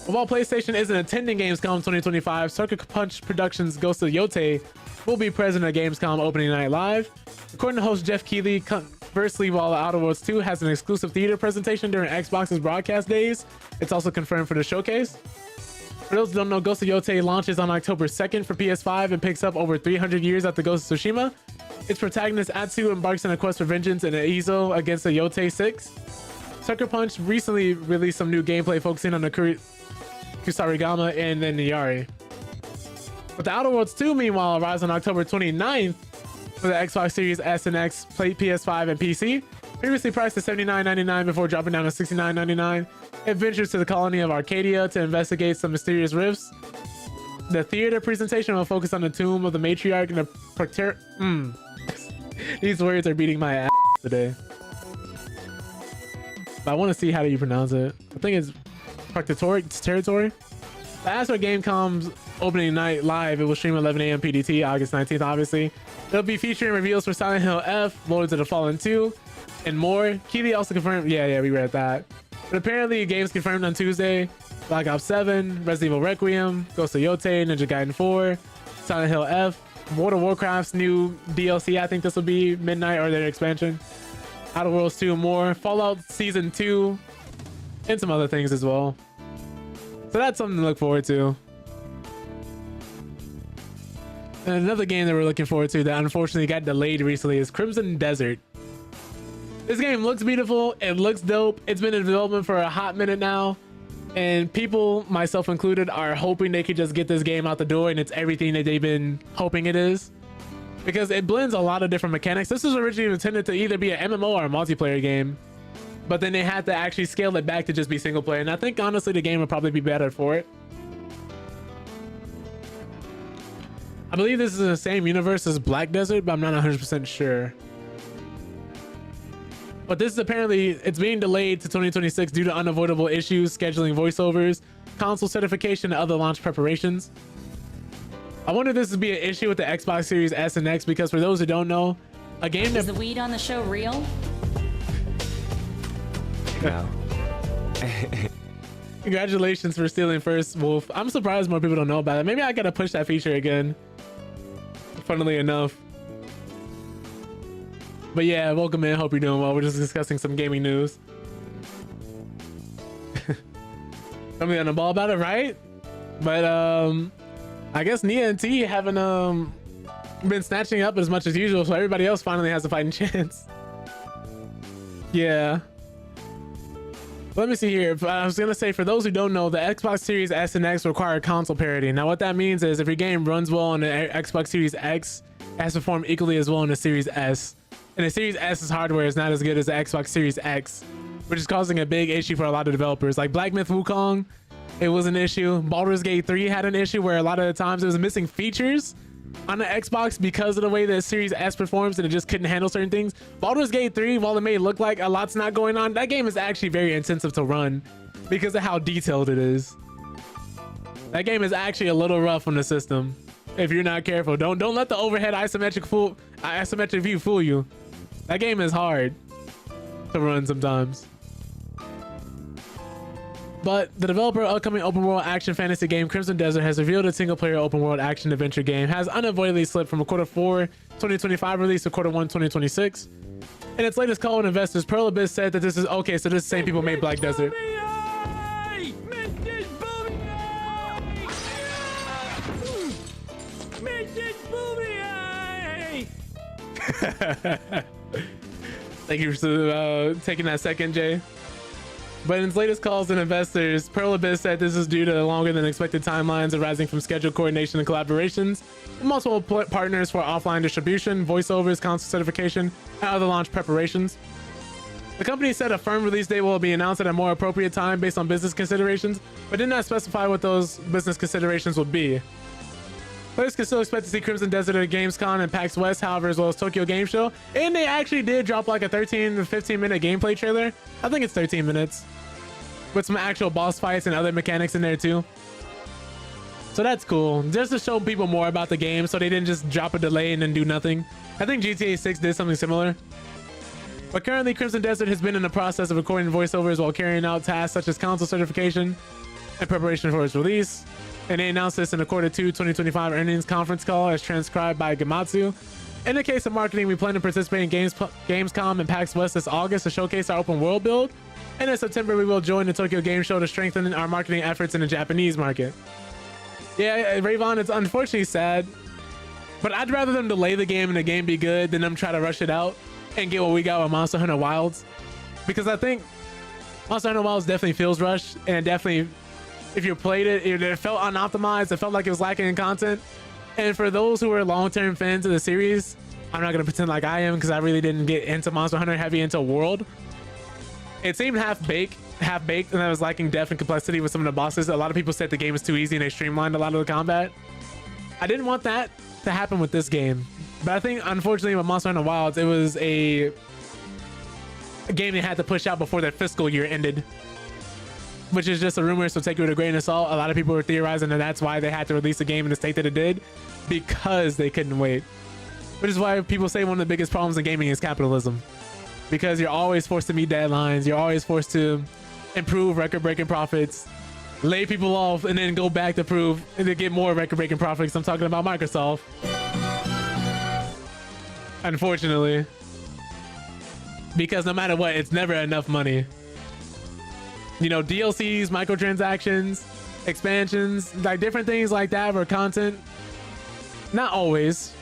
While PlayStation isn't attending Gamescom 2025, Sucker Punch Productions' Ghost of Yotei will be present at Gamescom opening night live. According to host Jeff Keighley, conversely, while The Outer Worlds 2 has an exclusive theater presentation during Xbox's broadcast days, it's also confirmed for the showcase. For those who don't know, Ghost of Yotei launches on October 2nd for PS5 and picks up over 300 years after Ghost of Tsushima. Its protagonist Atsu embarks on a quest for vengeance in Eizo against the Yotei 6. Sucker Punch recently released some new gameplay focusing on the Kusarigama and then Niyari. But The Outer Worlds 2, meanwhile, arrives on October 29th for the Xbox Series S and X, PS5, and PC. Previously priced at $79.99 before dropping down to $69.99. It ventures to the colony of Arcadia to investigate some mysterious rifts. The theater presentation will focus on the tomb of the matriarch and the These words are beating my ass. today. But I want to see how do you pronounce it. I think it's Territory. The Astro Gamecom's opening night live. It will stream 11 a.m. PDT, August 19th, obviously. They'll be featuring reveals for Silent Hill F, Lords of the Fallen 2, and more. Keeley also confirmed. Yeah, we read that. But apparently, games confirmed on Tuesday. Black Ops 7, Resident Evil Requiem, Ghost of Yotei, Ninja Gaiden 4, Silent Hill F, World of Warcraft's new DLC. I think this will be Midnight or their expansion. Outer Worlds 2 and more. Fallout Season 2, and some other things as well. So that's something to look forward to. And another game that we're looking forward to that unfortunately got delayed recently is Crimson Desert. This game looks beautiful. It looks dope. It's been in development for a hot minute now. And people, myself included, are hoping they could just get this game out the door and it's everything that they've been hoping it is. Because it blends a lot of different mechanics. This was originally intended to either be an MMO or a multiplayer game. But then they had to actually scale it back to just be single player. And I think honestly the game would probably be better for it. I believe this is in the same universe as Black Desert, but I'm not 100% sure. But this is apparently, it's being delayed to 2026 due to unavoidable issues, scheduling voiceovers, console certification, and other launch preparations. I wonder if this would be an issue with the Xbox Series S and X, because for those who don't know, a game that... Is the weed on the show real? No. Congratulations for stealing first, Wolf. I'm surprised more people don't know about it. Maybe I gotta push that feature again. Funnily enough. But yeah, welcome in. Hope you're doing well. We're just discussing some gaming news. Something on the ball about it, right? But I guess Nia and T haven't been snatching up as much as usual, so everybody else finally has a fighting chance. Yeah. Let me see here. I was gonna say, for those who don't know, the Xbox Series S and X require console parity. Now what that means is if your game runs well on the Xbox Series X, it has to perform equally as well on the Series S. And the Series S's hardware is not as good as the Xbox Series X, which is causing a big issue for a lot of developers. Like Black Myth Wukong, it was an issue. Baldur's Gate 3 had an issue where a lot of the times it was missing features on the Xbox because of the way the Series S performs, and it just couldn't handle certain things. Baldur's Gate 3, while it may look like a lot's not going on, that game is actually very intensive to run because of how detailed it is. That game is actually a little rough on the system if you're not careful. Don't let the overhead isometric view fool you. That game is hard to run sometimes. But the developer of upcoming open world action fantasy game Crimson Desert has revealed its single player open world action adventure game has unavoidably slipped from a Q4 2025 release to Q1 2026. In its latest call with investors, Pearl Abyss said that this is okay, so this is the same people made Black Desert. Thank you for taking that second, Jay. But in its latest calls to investors, Pearl Abyss said this is due to longer than expected timelines arising from scheduled coordination and collaborations with multiple partners for offline distribution, voiceovers, console certification, and other launch preparations. The company said a firm release date will be announced at a more appropriate time based on business considerations, but did not specify what those business considerations would be. Players can still expect to see Crimson Desert at Gamescom and PAX West, however, as well as Tokyo Game Show. And they actually did drop like a 13 to 15 minute gameplay trailer. I think it's 13 minutes. With some actual boss fights and other mechanics in there too. So that's cool. Just to show people more about the game so they didn't just drop a delay and then do nothing. I think GTA 6 did something similar. But currently, Crimson Desert has been in the process of recording voiceovers while carrying out tasks such as console certification and preparation for its release. And they announced this in the Q2 2025 earnings conference call as transcribed by Gamatsu. In the case of marketing, we plan to participate in Gamescom and PAX West this August to showcase our open world build. And in September, we will join the Tokyo Game Show to strengthen our marketing efforts in the Japanese market. Yeah, Rayvon, it's unfortunately sad, but I'd rather them delay the game and the game be good than them try to rush it out and get what we got with Monster Hunter Wilds. Because I think Monster Hunter Wilds definitely feels rushed, and it definitely, if you played it, it felt unoptimized. It felt like it was lacking in content. And for those who are long-term fans of the series, I'm not going to pretend like I am because I really didn't get into Monster Hunter heavy into World. It seemed half-baked, and that was lacking depth and complexity with some of the bosses. A lot of people said the game was too easy and they streamlined a lot of the combat. I didn't want that to happen with this game. But I think, unfortunately, with Monster Hunter Wilds, it was a game they had to push out before their fiscal year ended, which is just a rumor, so take it with a grain of salt. A lot of people were theorizing that that's why they had to release a game in the state that it did, because they couldn't wait. Which is why people say one of the biggest problems in gaming is capitalism, because you're always forced to meet deadlines, you're always forced to improve record-breaking profits, lay people off, and then go back to prove and to get more record-breaking profits. I'm talking about Microsoft, unfortunately, because no matter what, it's never enough money. You know, DLCs, microtransactions, expansions, like different things like that, or content. Not always,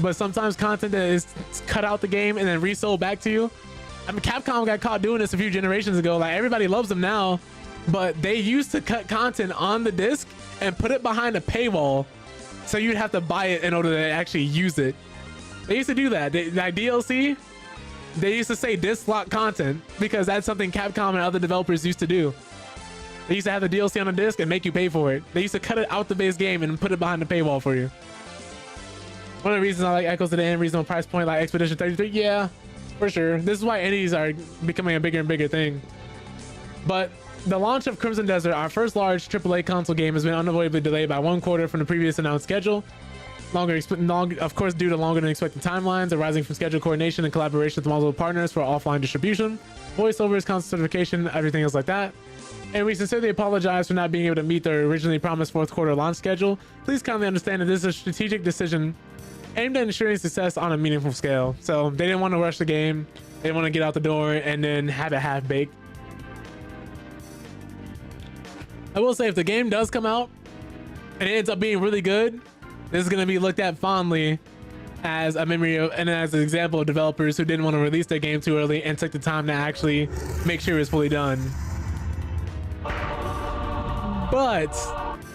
but sometimes content that is cut out the game and then resold back to you. I mean, Capcom got caught doing this a few generations ago. Like, everybody loves them now, but they used to cut content on the disc and put it behind a paywall, so you'd have to buy it in order to actually use it. They used to do that. Like DLC, they used to say disc lock content because that's something Capcom and other developers used to do. They used to have the DLC on a disc and make you pay for it. They used to cut it out the base game and put it behind the paywall for you. One of the reasons I like Echoes of the End, reasonable price point like Expedition 33, yeah, for sure. This is why indies are becoming a bigger and bigger thing. But the launch of Crimson Desert, our first large AAA console game, has been unavoidably delayed by 1 quarter from the previous announced schedule. Of course, due to longer than expected timelines arising from schedule coordination and collaboration with multiple partners for offline distribution, voiceovers, console certification, everything else like that. And we sincerely apologize for not being able to meet the originally promised 4th quarter launch schedule. Please kindly understand that this is a strategic decision aimed at ensuring success on a meaningful scale. So they didn't want to rush the game. They didn't want to get out the door and then have it half-baked. I will say, if the game does come out and it ends up being really good, this is going to be looked at fondly as a memory of, and as an example of developers who didn't want to release their game too early and took the time to actually make sure it was fully done. But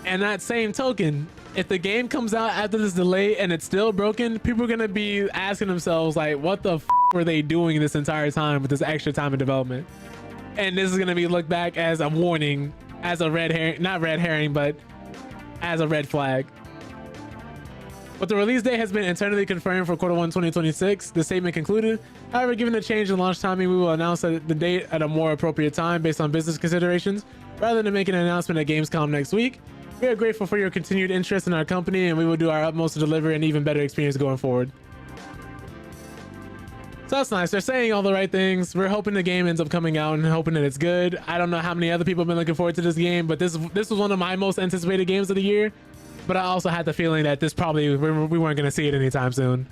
in that same token, if the game comes out after this delay and it's still broken, people are going to be asking themselves, like, what the f were they doing this entire time with this extra time in development? And this is going to be looked back as a warning, as a red herring, not red herring, but as a red flag. But the release date has been internally confirmed for Q1 2026. The statement concluded, however, given the change in launch timing, we will announce the date at a more appropriate time based on business considerations, rather than making an announcement at Gamescom next week. We are grateful for your continued interest in our company, and we will do our utmost to deliver an even better experience going forward. So that's nice. They're saying all the right things. We're hoping the game ends up coming out and hoping that it's good. I don't know how many other people have been looking forward to this game, but this was one of my most anticipated games of the year. But I also had the feeling that this probably, we weren't going to see it anytime soon.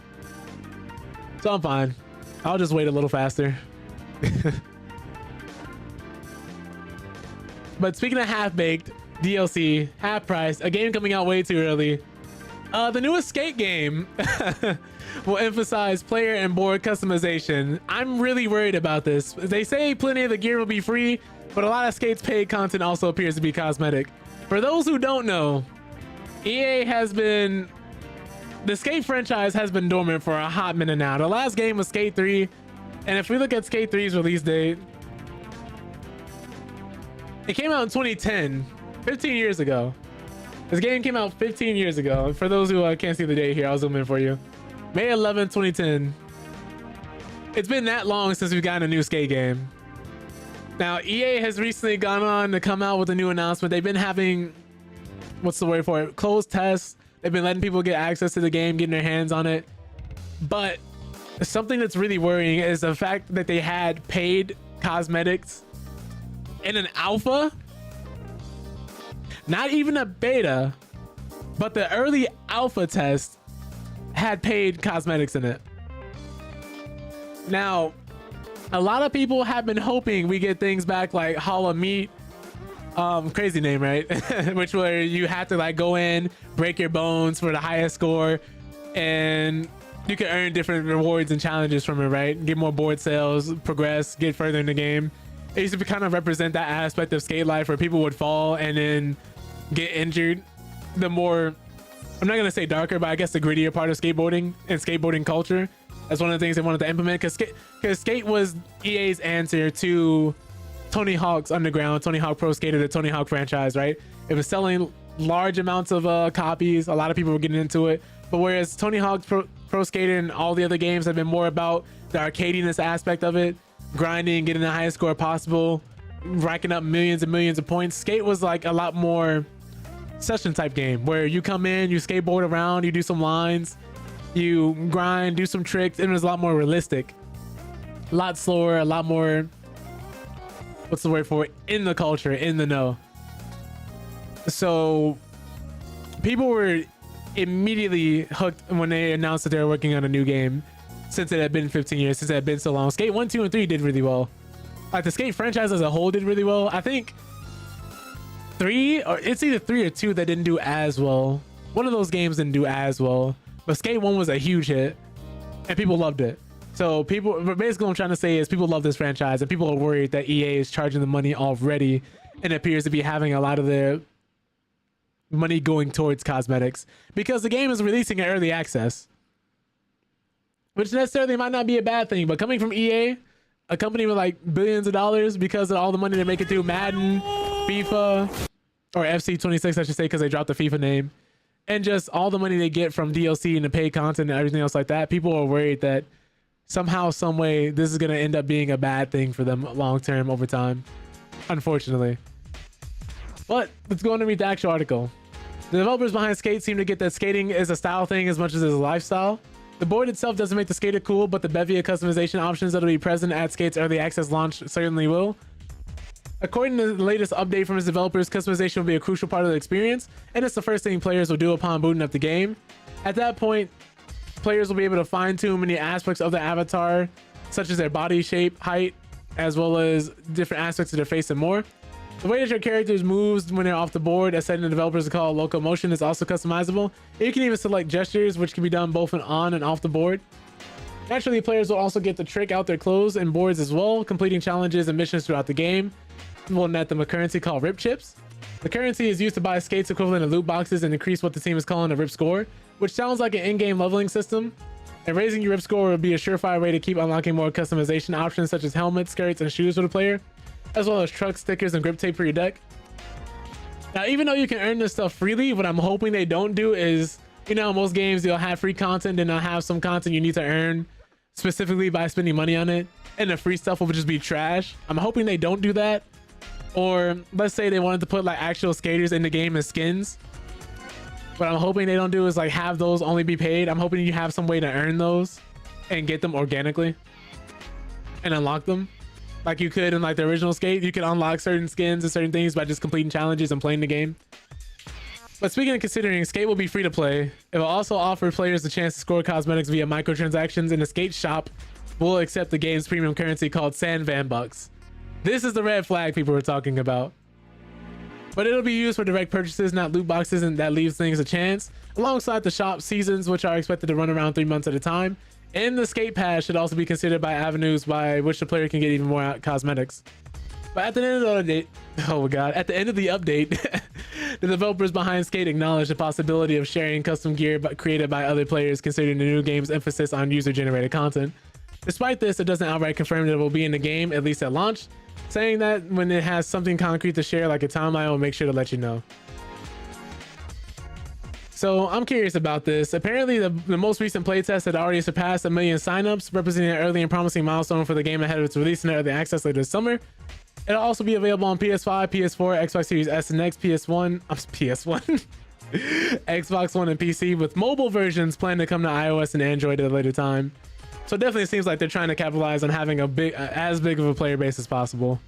So I'm fine. I'll just wait a little faster. But speaking of half-baked, DLC, half price, a game coming out way too early. The newest Skate game will emphasize player and board customization. I'm really worried about this. They say plenty of the gear will be free, but a lot of Skate's paid content also appears to be cosmetic. For those who don't know, EA has been... The Skate franchise has been dormant for a hot minute now. The last game was Skate 3, and if we look at Skate 3's release date, it came out in 2010, 15 years ago. This game came out 15 years ago. For those who can't see the date here, I'll zoom in for you. May 11, 2010. It's been that long since we've gotten a new Skate game. Now, EA has recently gone on to come out with a new announcement. They've been having, what's the word for it? Closed tests. They've been letting people get access to the game, getting their hands on it. But something that's really worrying is the fact that they had paid cosmetics in an alpha. Not even a beta, but the early alpha test had paid cosmetics in it. Now, a lot of people have been hoping we get things back like Hollow Meat, crazy name, right? Which where you have to like go in, break your bones for the highest score, and you can earn different rewards and challenges from it, right? Get more board sales, progress, get further in the game. It used to kind of represent that aspect of skate life where people would fall and then get injured. The more, I'm not gonna say darker, but I guess the grittier part of skateboarding and skateboarding culture. That's one of the things they wanted to implement, because skate was EA's answer to Tony Hawk's Underground, Tony Hawk Pro Skater, the Tony Hawk franchise, right? It was selling large amounts of copies. A lot of people were getting into it. But whereas Tony Hawk's Pro Skater and all the other games have been more about the arcadiness aspect of it, grinding, getting the highest score possible, racking up millions and millions of points. Skate was like a lot more session type game where you come in, you skateboard around, you do some lines, you grind, do some tricks, and it was a lot more realistic, a lot slower, a lot more, what's the word for it, in the culture, in the know. So people were immediately hooked when they announced that they were working on a new game, since it had been 15 years, since it had been so long. Skate 1, 2, and 3 did really well. Like the Skate franchise as a whole did really well. I think 3, or it's either 3 or 2 that didn't do as well. One of those games didn't do as well, but Skate 1 was a huge hit and people loved it. So people, basically what I'm trying to say is people love this franchise and people are worried that EA is charging the money already and appears to be having a lot of their money going towards cosmetics because the game is releasing in early access, which necessarily might not be a bad thing, but coming from EA, a company with like billions of dollars because of all the money they're making through Madden, FIFA, or FC26, I should say, because they dropped the FIFA name, and just all the money they get from DLC and the paid content and everything else like that, people are worried that somehow, some way, this is going to end up being a bad thing for them long term over time, unfortunately. But let's go on and read the actual article. The developers behind Skate seem to get that skating is a style thing as much as it's a lifestyle. The board itself doesn't make the skater cool, but the bevy of customization options that'll be present at Skate's early access launch certainly will. According to the latest update from its developers, customization will be a crucial part of the experience, and it's the first thing players will do upon booting up the game. At that point, players will be able to fine-tune many aspects of the avatar, such as their body shape, height, as well as different aspects of their face and more. The way that your characters moves when they're off the board, as said in the developers call locomotion, is also customizable. You can even select gestures, which can be done both on and off the board. Naturally, players will also get to trick out their clothes and boards as well, completing challenges and missions throughout the game. Will net them a currency called Rip Chips. The currency is used to buy Skate's equivalent of loot boxes and increase what the team is calling a Rip Score, which sounds like an in-game leveling system. And raising your Rip Score would be a surefire way to keep unlocking more customization options such as helmets, skirts, and shoes for the player, as well as truck stickers and grip tape for your deck. Now, even though you can earn this stuff freely, what I'm hoping they don't do is, you know, most games you'll have free content and they'll have some content you need to earn specifically by spending money on it, and the free stuff will just be trash. I'm hoping they don't do that. Or let's say they wanted to put like actual skaters in the game as skins. What I'm hoping they don't do is like have those only be paid. I'm hoping you have some way to earn those and get them organically and unlock them. Like you could in like the original Skate, you could unlock certain skins and certain things by just completing challenges and playing the game. But speaking of considering, Skate will be free to play. It will also offer players the chance to score cosmetics via microtransactions, and the Skate shop will accept the game's premium currency called Sand Van Bucks. This is the red flag people were talking about. But it'll be used for direct purchases, not loot boxes, and that leaves things a chance. Alongside the shop seasons, which are expected to run around 3 months at a time. And the Skate Pass should also be considered by avenues by which the player can get even more cosmetics. But at the end of the update, oh my god, at the end of the update, the developers behind Skate acknowledged the possibility of sharing custom gear created by other players, considering the new game's emphasis on user-generated content. Despite this, it doesn't outright confirm that it will be in the game, at least at launch, saying that when it has something concrete to share, like a timeline, will make sure to let you know. So I'm curious about this. Apparently, the most recent playtest had already surpassed 1 million signups, representing an early and promising milestone for the game ahead of its release in early access later this summer. It'll also be available on PS5, PS4, Xbox Series S and X, PS1, Xbox One, and PC, with mobile versions planned to come to iOS and Android at a later time. So it definitely seems like they're trying to capitalize on having as big of a player base as possible.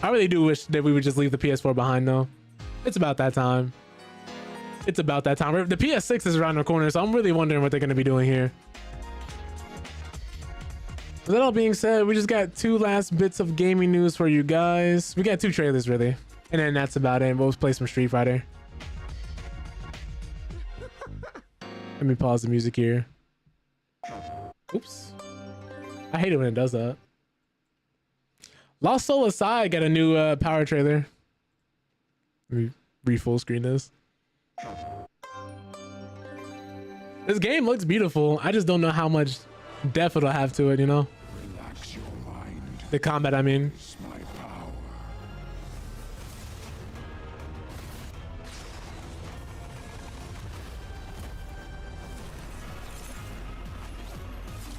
I really do wish that we would just leave the PS4 behind though. It's about that time. It's about that time. The PS6 is around the corner, so I'm really wondering what they're going to be doing here. With that all being said, we just got 2 last bits of gaming news for you guys. We got 2 trailers really, and then that's about it. We'll play some Street Fighter. Let me pause the music here. Oops. I hate it when it does that. Lost Soul Aside got a new power trailer. Let me re-full screen this. This game looks beautiful. I just don't know how much depth it'll have to it, you know? Relax your mind. The combat, I mean. It's my power.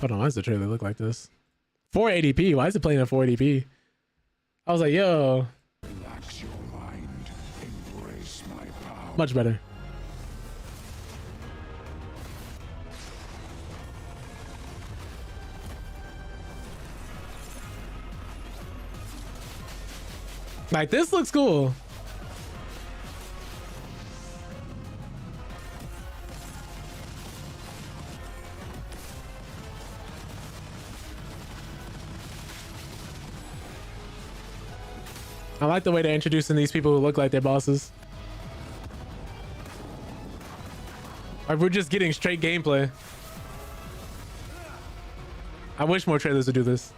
Hold on, why does the trailer look like this? 4 ADP. Why is it playing at 4 ADP? I was like, yo, Relax your mind. Embrace my power. much better. Like, this looks cool. I like the way they're introducing these people who look like their bosses. Like, we're just getting straight gameplay. I wish more trailers would do this.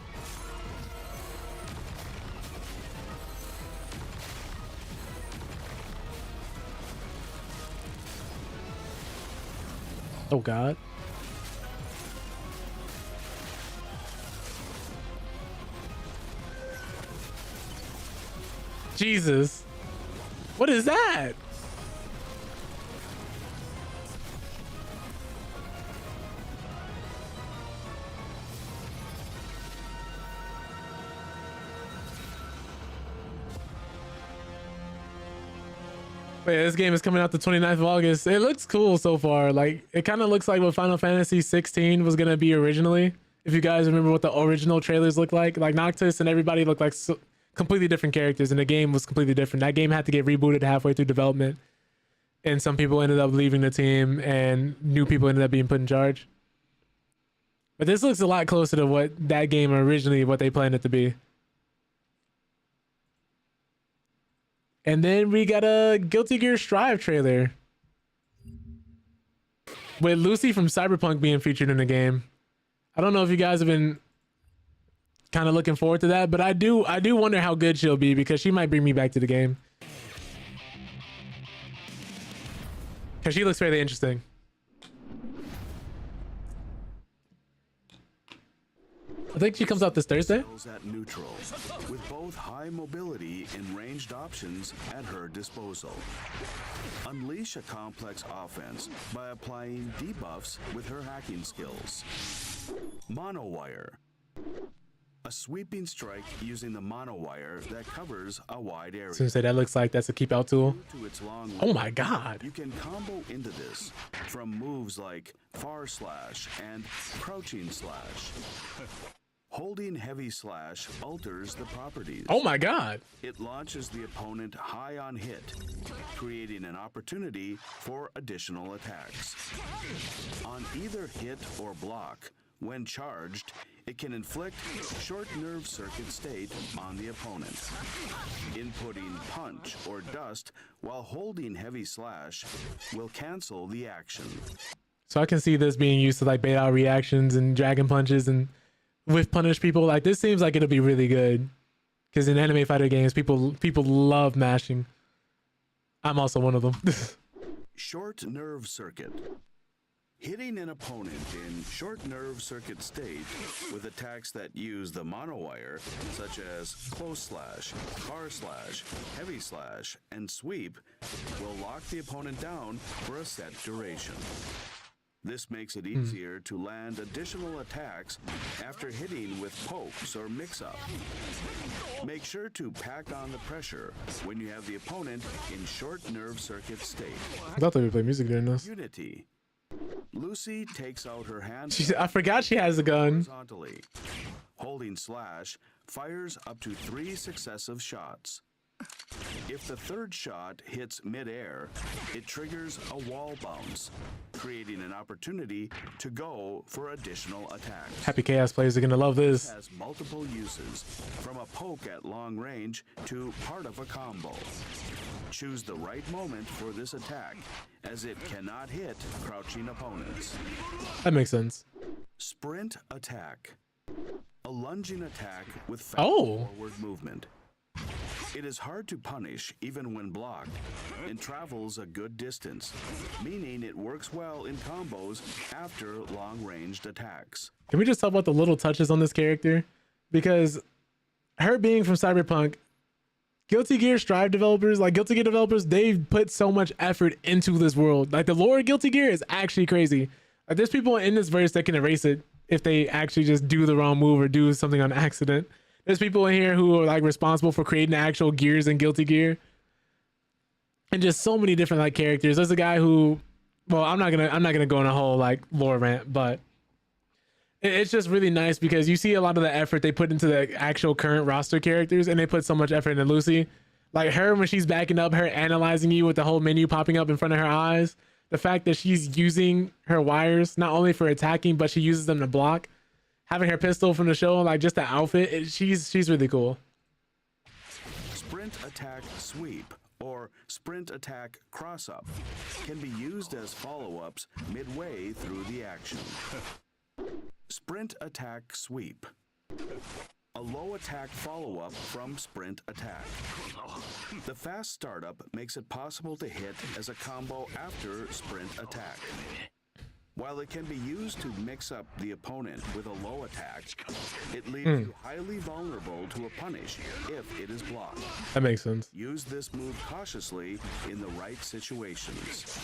Oh God. Jesus. What is that? Wait, this game is coming out the 29th of August. It looks cool so far. Like, it kind of looks like what Final Fantasy 16 was going to be originally. If you guys remember what the original trailers looked like Noctis and everybody looked like completely different characters, and the game was completely different. That game had to get rebooted halfway through development, and some people ended up leaving the team and new people ended up being put in charge. But this looks a lot closer to what that game originally, what they planned it to be. And then we got a Guilty Gear Strive trailer with Lucy from Cyberpunk being featured in the game. I don't know if you guys have been kind of looking forward to that, but I do wonder how good she'll be, because she might bring me back to the game. Because she looks fairly interesting. I think she comes out this Thursday. At neutral, with both high mobility and ranged options at her disposal. Unleash a complex offense by applying debuffs with her hacking skills. Monowire. A sweeping strike using the monowire that covers a wide area. So say that looks like that's a keep out tool. To its long Oh my God. You can combo into this from moves like far slash and crouching slash. Holding heavy slash alters the properties. Oh my God. It launches the opponent high on hit, creating an opportunity for additional attacks. On either hit or block, when charged, it can inflict short nerve circuit state on the opponent. Inputting punch or dust while holding heavy slash will cancel the action. So I can see this being used to like bait out reactions and dragon punches and with punish people. Like, this seems like it'll be really good, because in anime fighter games, people love mashing. I'm also one of them. Short nerve circuit. Hitting an opponent in short nerve circuit state with attacks that use the monowire, such as close slash, far slash, heavy slash, and sweep, will lock the opponent down for a set duration. This makes it easier to land additional attacks after hitting with pokes or mix-up. Make sure to pack on the pressure when you have the opponent in short nerve circuit state. I thought they would play music during this. Unity. Lucy takes out her hand. I forgot she has a gun. Horizontally. Holding slash, fires up to 3 successive shots. If the third shot hits mid-air, it triggers a wall bounce, creating an opportunity to go for additional attacks. Happy Chaos players are gonna love this. It has multiple uses, from a poke at long range to part of a combo. Choose the right moment for this attack, as it cannot hit crouching opponents. That makes sense. Sprint attack. A lunging attack with fast forward movement. It is hard to punish even when blocked, and travels a good distance, meaning it works well in combos after long-ranged attacks. Can we just talk about the little touches on this character? Because her being from Cyberpunk, Guilty Gear Strive developers, like Guilty Gear developers, they've put so much effort into this world. Like, the lore of Guilty Gear is actually crazy. Like, there's people in this verse that can erase it if they actually just do the wrong move or do something on accident. There's people in here who are like responsible for creating actual gears in Guilty Gear, and just so many different like characters. There's a guy who, well, I'm not gonna go on a whole like lore rant, but it's just really nice because you see a lot of the effort they put into the actual current roster characters, and they put so much effort into Lucy. Like her, when she's backing up, her analyzing you with the whole menu popping up in front of her eyes. The fact that she's using her wires not only for attacking, but she uses them to block. Having her pistol from the show, like just the outfit, she's really cool. Sprint attack sweep or sprint attack cross up can be used as follow-ups midway through the action. Sprint attack sweep. A low attack follow-up from sprint attack. The fast startup makes it possible to hit as a combo after sprint attack. While it can be used to mix up the opponent with a low attack, it leaves you highly vulnerable to a punish if it is blocked. That makes sense. Use this move cautiously in the right situations.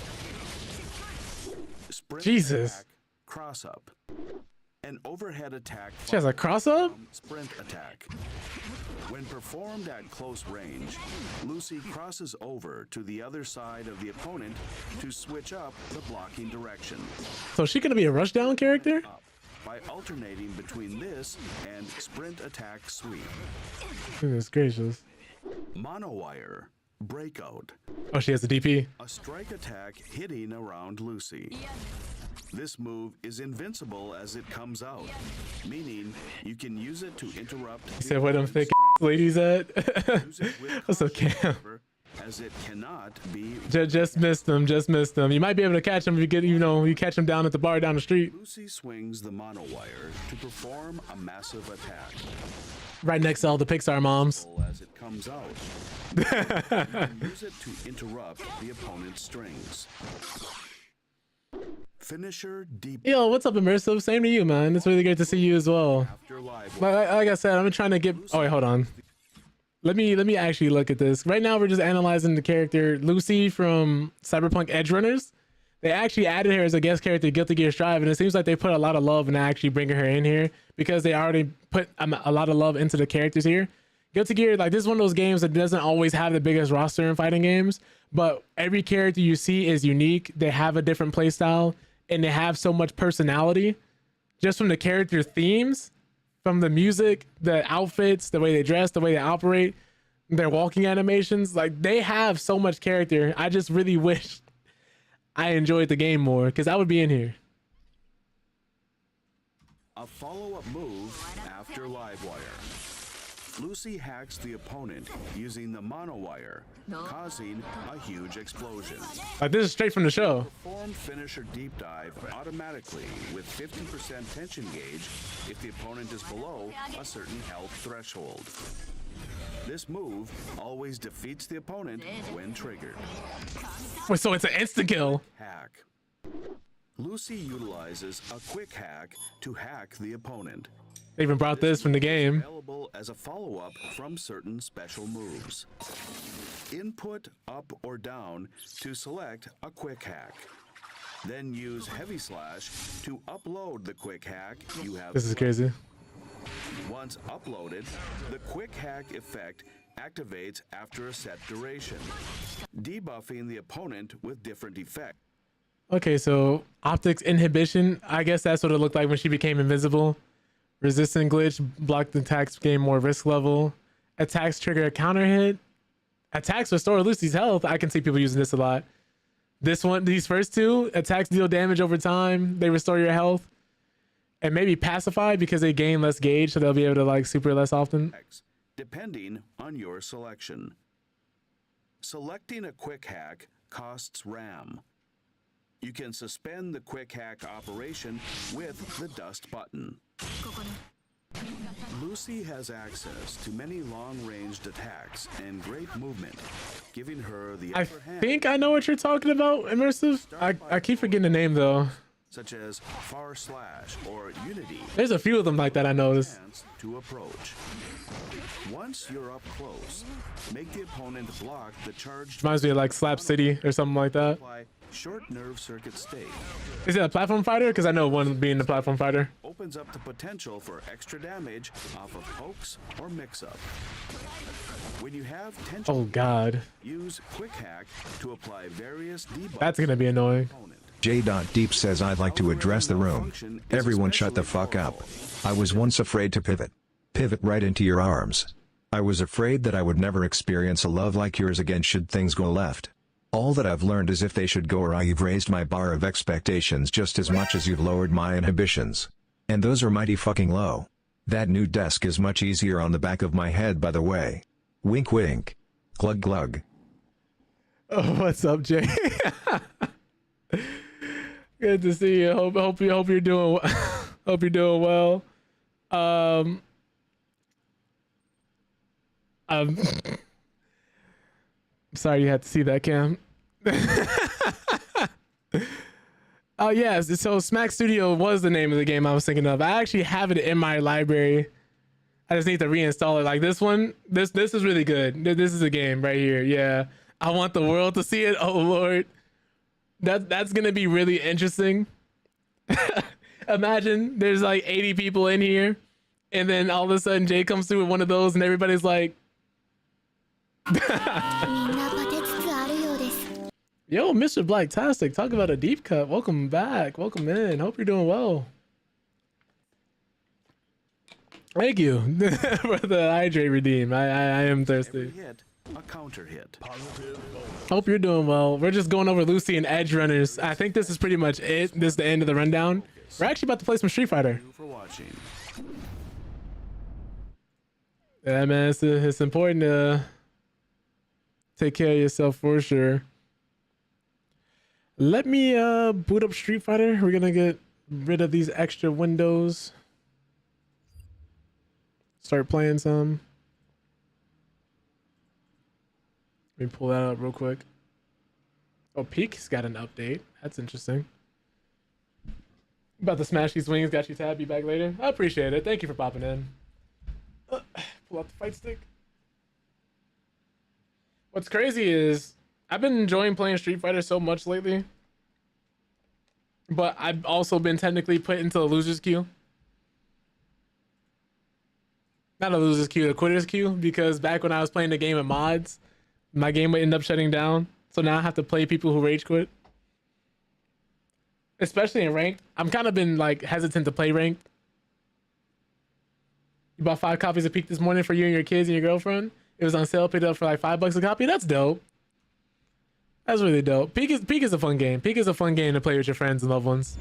Sprint Jesus. attack cross up. An overhead attack. She has a cross up? Sprint attack. When performed at close range, Lucy crosses over to the other side of the opponent to switch up the blocking direction. So is she gonna be a rushdown character? Up by alternating between this and sprint attack sweep. Goodness gracious. Monowire breakout. Oh, she has a DP. A strike attack hitting around Lucy. This move is invincible as it comes out, meaning you can use it to interrupt. He said, "Where them thick ladies at?" That's okay. As it cannot be. Just missed them. Just missed them. You might be able to catch them if you get, you catch them down at the bar down the street. Lucy swings the monowire to perform a massive attack. Right next to all the Pixar moms. As it comes out, you can use it to interrupt the opponent's strings. Finisher deep. Yo, what's up, Immersive? Same to you, man. It's really great to see you as well. After live. Like I said, I'm trying to get. Oh wait, hold on. Let me actually look at this. Right now, we're just analyzing the character Lucy from Cyberpunk Edge Runners. They actually added her as a guest character to Guilty Gear Strive, and it seems like they put a lot of love in actually bringing her in here because they already put a lot of love into the characters here. Guilty Gear, like, this is one of those games that doesn't always have the biggest roster in fighting games, but every character you see is unique. They have a different play style, and they have so much personality just from the character themes, from the music, the outfits, the way they dress, the way they operate, their walking animations. Like, they have so much character. I just really wish I enjoyed the game more, because I would be in here. A follow-up move after Livewire. Lucy hacks the opponent using the monowire, causing a huge explosion. Like, this is straight from the show. Perform finisher deep dive automatically with 50% tension gauge if the opponent is below a certain health threshold. This move always defeats the opponent when triggered. Wait, so it's an instant kill. Hack. Lucy utilizes a quick hack to hack the opponent. They even brought this from the game. Available as a follow-up from certain special moves. Input up or down to select a quick hack. Then use heavy slash to upload the quick hack you have. This is crazy. Once uploaded, the quick hack effect activates after a set duration, debuffing the opponent with different effects. Okay, so optics inhibition. I guess that's what it looked like when she became invisible. Resistant glitch, blocked attacks gain more risk level. Attacks trigger a counter hit. Attacks restore Lucy's health. I can see people using this a lot. This one, these first two, attacks deal damage over time. They restore your health. And maybe pacify because they gain less gauge, so they'll be able to like super less often. Depending on your selection. Selecting a quick hack costs RAM. You can suspend the quick hack operation with the dust button. Lucy has access to many long-ranged attacks and great movement, giving her the upper hand. I think I know what you're talking about, Immersive. I keep forgetting the name though. Such as far slash or unity. There's a few of them like that I noticed. To approach. Once you're up close, make the opponent block the charged. Reminds me of like Slap City or something like that. short nerve circuit state Is it a platform fighter? Because I know one being the platform fighter. opens up the potential for extra damage off of pokes or mix-up. When you have tension, Oh God, use quick hack to apply various debuffs. that's gonna be annoying. Opponent. J.Deep says I'd like to address the room. Everyone shut the fuck up. I was once afraid to pivot. Pivot right into your arms. I was afraid that I would never experience a love like yours again should things go left. All that I've learned is if they should go or you've raised my bar of expectations just as much as you've lowered my inhibitions. And those are mighty fucking low. That new desk is much easier on the back of my head by the way. Wink wink. Glug glug. Oh, what's up, Jay? Good to see you. Hope you're doing hope you're doing well. I'm sorry you had to see that, Cam. Oh yes, so Smack Studio was the name of the game I was thinking of. I actually have it in my library. I just need to reinstall it. Like this one, this is really good. This is a game right here. Yeah, I want the world to see it. Oh Lord, that's gonna be really interesting. Imagine there's like 80 people in here, and then all of a sudden Jay comes through with one of those, and everybody's like, "Yo, Mr. Blacktastic, talk about a deep cut. Welcome back. Welcome in. Hope you're doing well." Thank you for the hydrate redeem. I am thirsty. Every hit, a counter hit. Hope you're doing well. We're just going over Lucy and Edge runners. I think this is pretty much it. This is the end of the rundown. We're actually about to play some Street Fighter. Thank you for watching. Yeah, man, it's important to take care of yourself for sure. Let me boot up Street Fighter. We're gonna get rid of these extra windows. Start playing some. Let me pull that up real quick. Oh, Peak's got an update. That's interesting. About to smash these wings. Got you, Tab. Be back later. I appreciate it. Thank you for popping in. Pull out the fight stick. What's crazy is I've been enjoying playing Street Fighter so much lately, but I've also been technically put into the loser's queue. Not a loser's queue, a quitter's queue, because back when I was playing the game of mods, my game would end up shutting down. So now I have to play people who rage quit. Especially in ranked. I'm kind of been like hesitant to play ranked. You bought 5 copies of Peak this morning for you and your kids and your girlfriend. It was on sale, picked it up for like $5 a copy. That's dope. That's really dope. Peak is a fun game. Peak is a fun game to play with your friends and loved ones.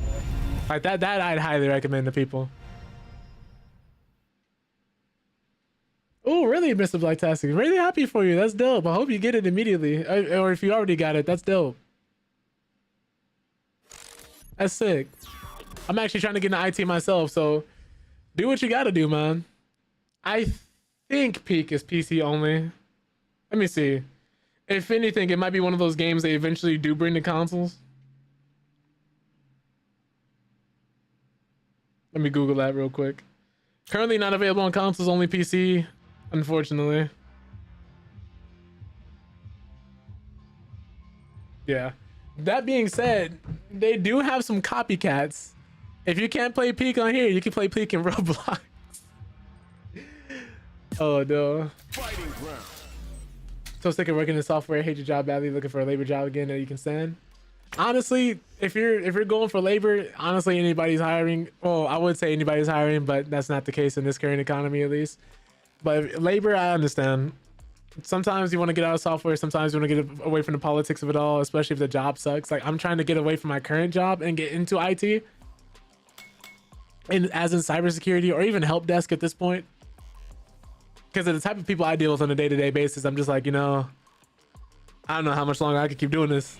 Like that I'd highly recommend to people. Oh, really, Mr. Blacktastic? Really happy for you. That's dope. I hope you get it immediately. Or if you already got it, that's dope. That's sick. I'm actually trying to get into IT myself, so do what you gotta do, man. I think Peak is PC only. Let me see. If anything, it might be one of those games they eventually do bring to consoles. Let me Google that real quick. Currently not available on consoles, only PC, unfortunately. Yeah. That being said, they do have some copycats. If you can't play Peak on here, you can play Peak in Roblox. Oh no. So sick of working in software, hate your job badly, looking for a labor job again that you can stand. Honestly, if you're going for labor, honestly anybody's hiring. Well, I would say anybody's hiring, but that's not the case in this current economy at least. But labor, I understand. Sometimes you want to get out of software, sometimes you want to get away from the politics of it all, especially if the job sucks. Like I'm trying to get away from my current job and get into IT. And as in cybersecurity or even help desk at this point. Because of the type of people I deal with on a day-to-day basis, I'm just like, you know, I don't know how much longer I could keep doing this.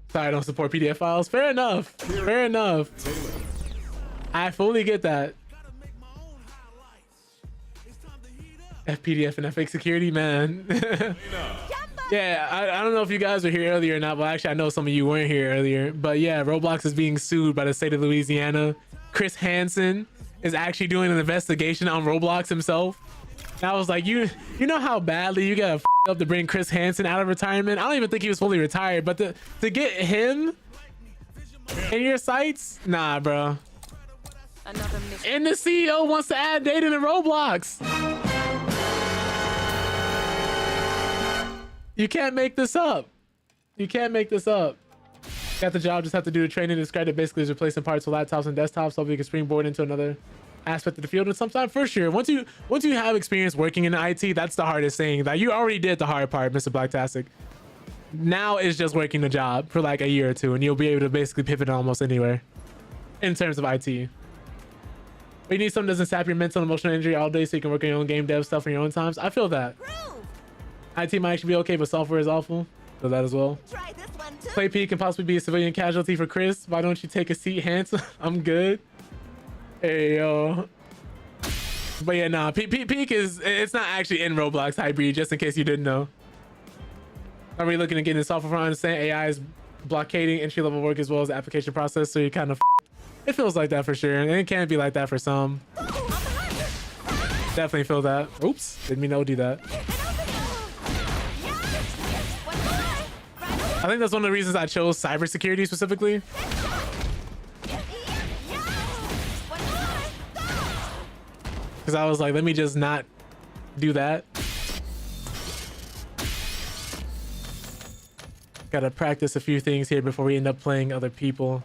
Sorry, I don't support PDF files. Fair enough. Fair enough. I fully get that. FPDF and FX security, man. Yeah, I don't know if you guys were here earlier or not. Well, actually, I know some of you weren't here earlier. But yeah, Roblox is being sued by the state of Louisiana. Chris Hansen is actually doing an investigation on Roblox himself. I was like, you know how badly you gotta up to bring Chris Hansen out of retirement. I don't even think he was fully retired, but to get him in your sights, nah, bro. And the CEO wants to add data to Roblox. You can't make this up. You can't make this up. Got the job, just have to do the training. Described it basically as replacing parts of laptops and desktops, so you can springboard into another aspect of the field. And sometimes, for sure, once you have experience working in IT, that's the hardest thing. Like, you already did the hard part, Mr. Blacktastic. Now it's just working the job for like a year or two, and you'll be able to basically pivot almost anywhere in terms of IT. But you need something that doesn't sap your mental and emotional injury all day, so you can work on your own game dev stuff in your own times. I feel that. IT might actually be okay, but software is awful. Feel that as well. Try this one too. Play P can possibly be a civilian casualty for Chris. Why don't you take a seat, Hanson? I'm good. Hey, yo. But yeah, nah, Peak is, it's not actually in Roblox Hybrid, just in case you didn't know. Are we looking to get into software? I understand AI is blockading entry-level work as well as the application process, so you kind of, it feels like that for sure. And it can be like that for some. Definitely feel that. Oops, didn't mean to do that. I think that's one of the reasons I chose cybersecurity specifically. Because I was like, let me just not do that. Gotta practice a few things here before we end up playing other people.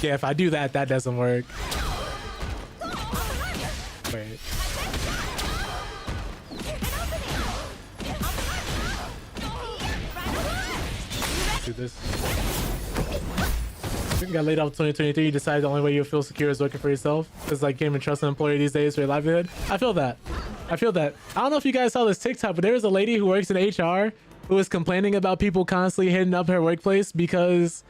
Yeah, if I do that, that doesn't work. Wait. Do this. You got laid off in 2023. You decided the only way you'll feel secure is working for yourself. It's like can't even trust an employer these days for your livelihood. I feel that. I feel that. I don't know if you guys saw this TikTok, but there was a lady who works in HR who was complaining about people constantly hitting up her workplace because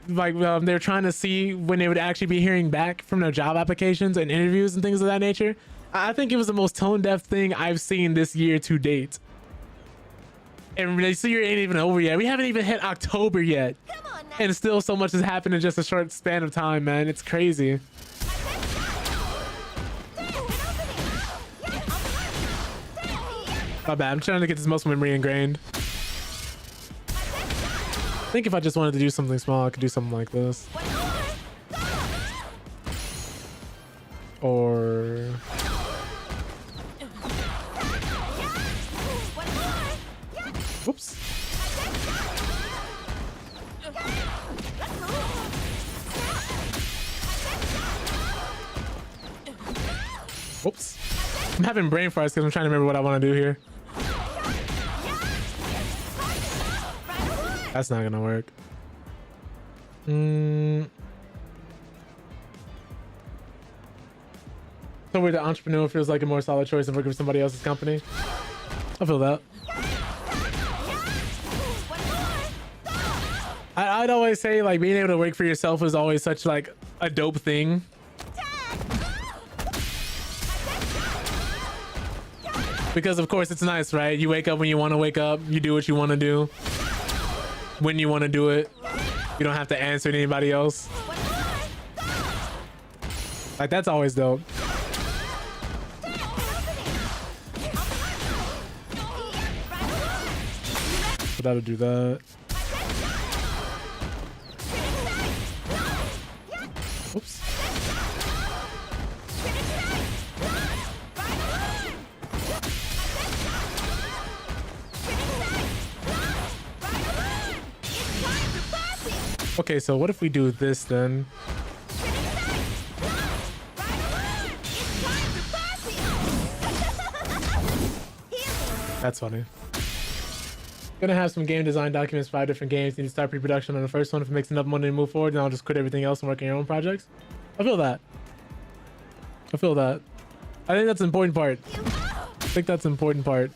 they're trying to see when they would actually be hearing back from their job applications and interviews and things of that nature. I think it was the most tone-deaf thing I've seen this year to date. And this year ain't even over yet. We haven't even hit October yet. And still so much has happened in just a short span of time, man. It's crazy. My bad. I'm trying to get this muscle memory ingrained. I think if I just wanted to do something small, I could do something like this. Or... Whoops. Whoops. I'm having brain farts because I'm trying to remember what I want to do here. That's not gonna work. So where the entrepreneur feels like a more solid choice than working for somebody else's company. I feel that. I'd always say like being able to work for yourself is always such like a dope thing. Because of course it's nice, right? You wake up when you want to wake up, you do what you want to do when you want to do it. You don't have to answer to anybody else. Like that's always dope. So that'll do that. Oops. Okay, so what if we do this then? That's funny. Gonna have some game design documents, 5 different games. Need to start pre-production on the first one. If it makes enough money to move forward, then I'll just quit everything else and work on your own projects. I feel that. I feel that. I think that's an important part. I think that's an important part.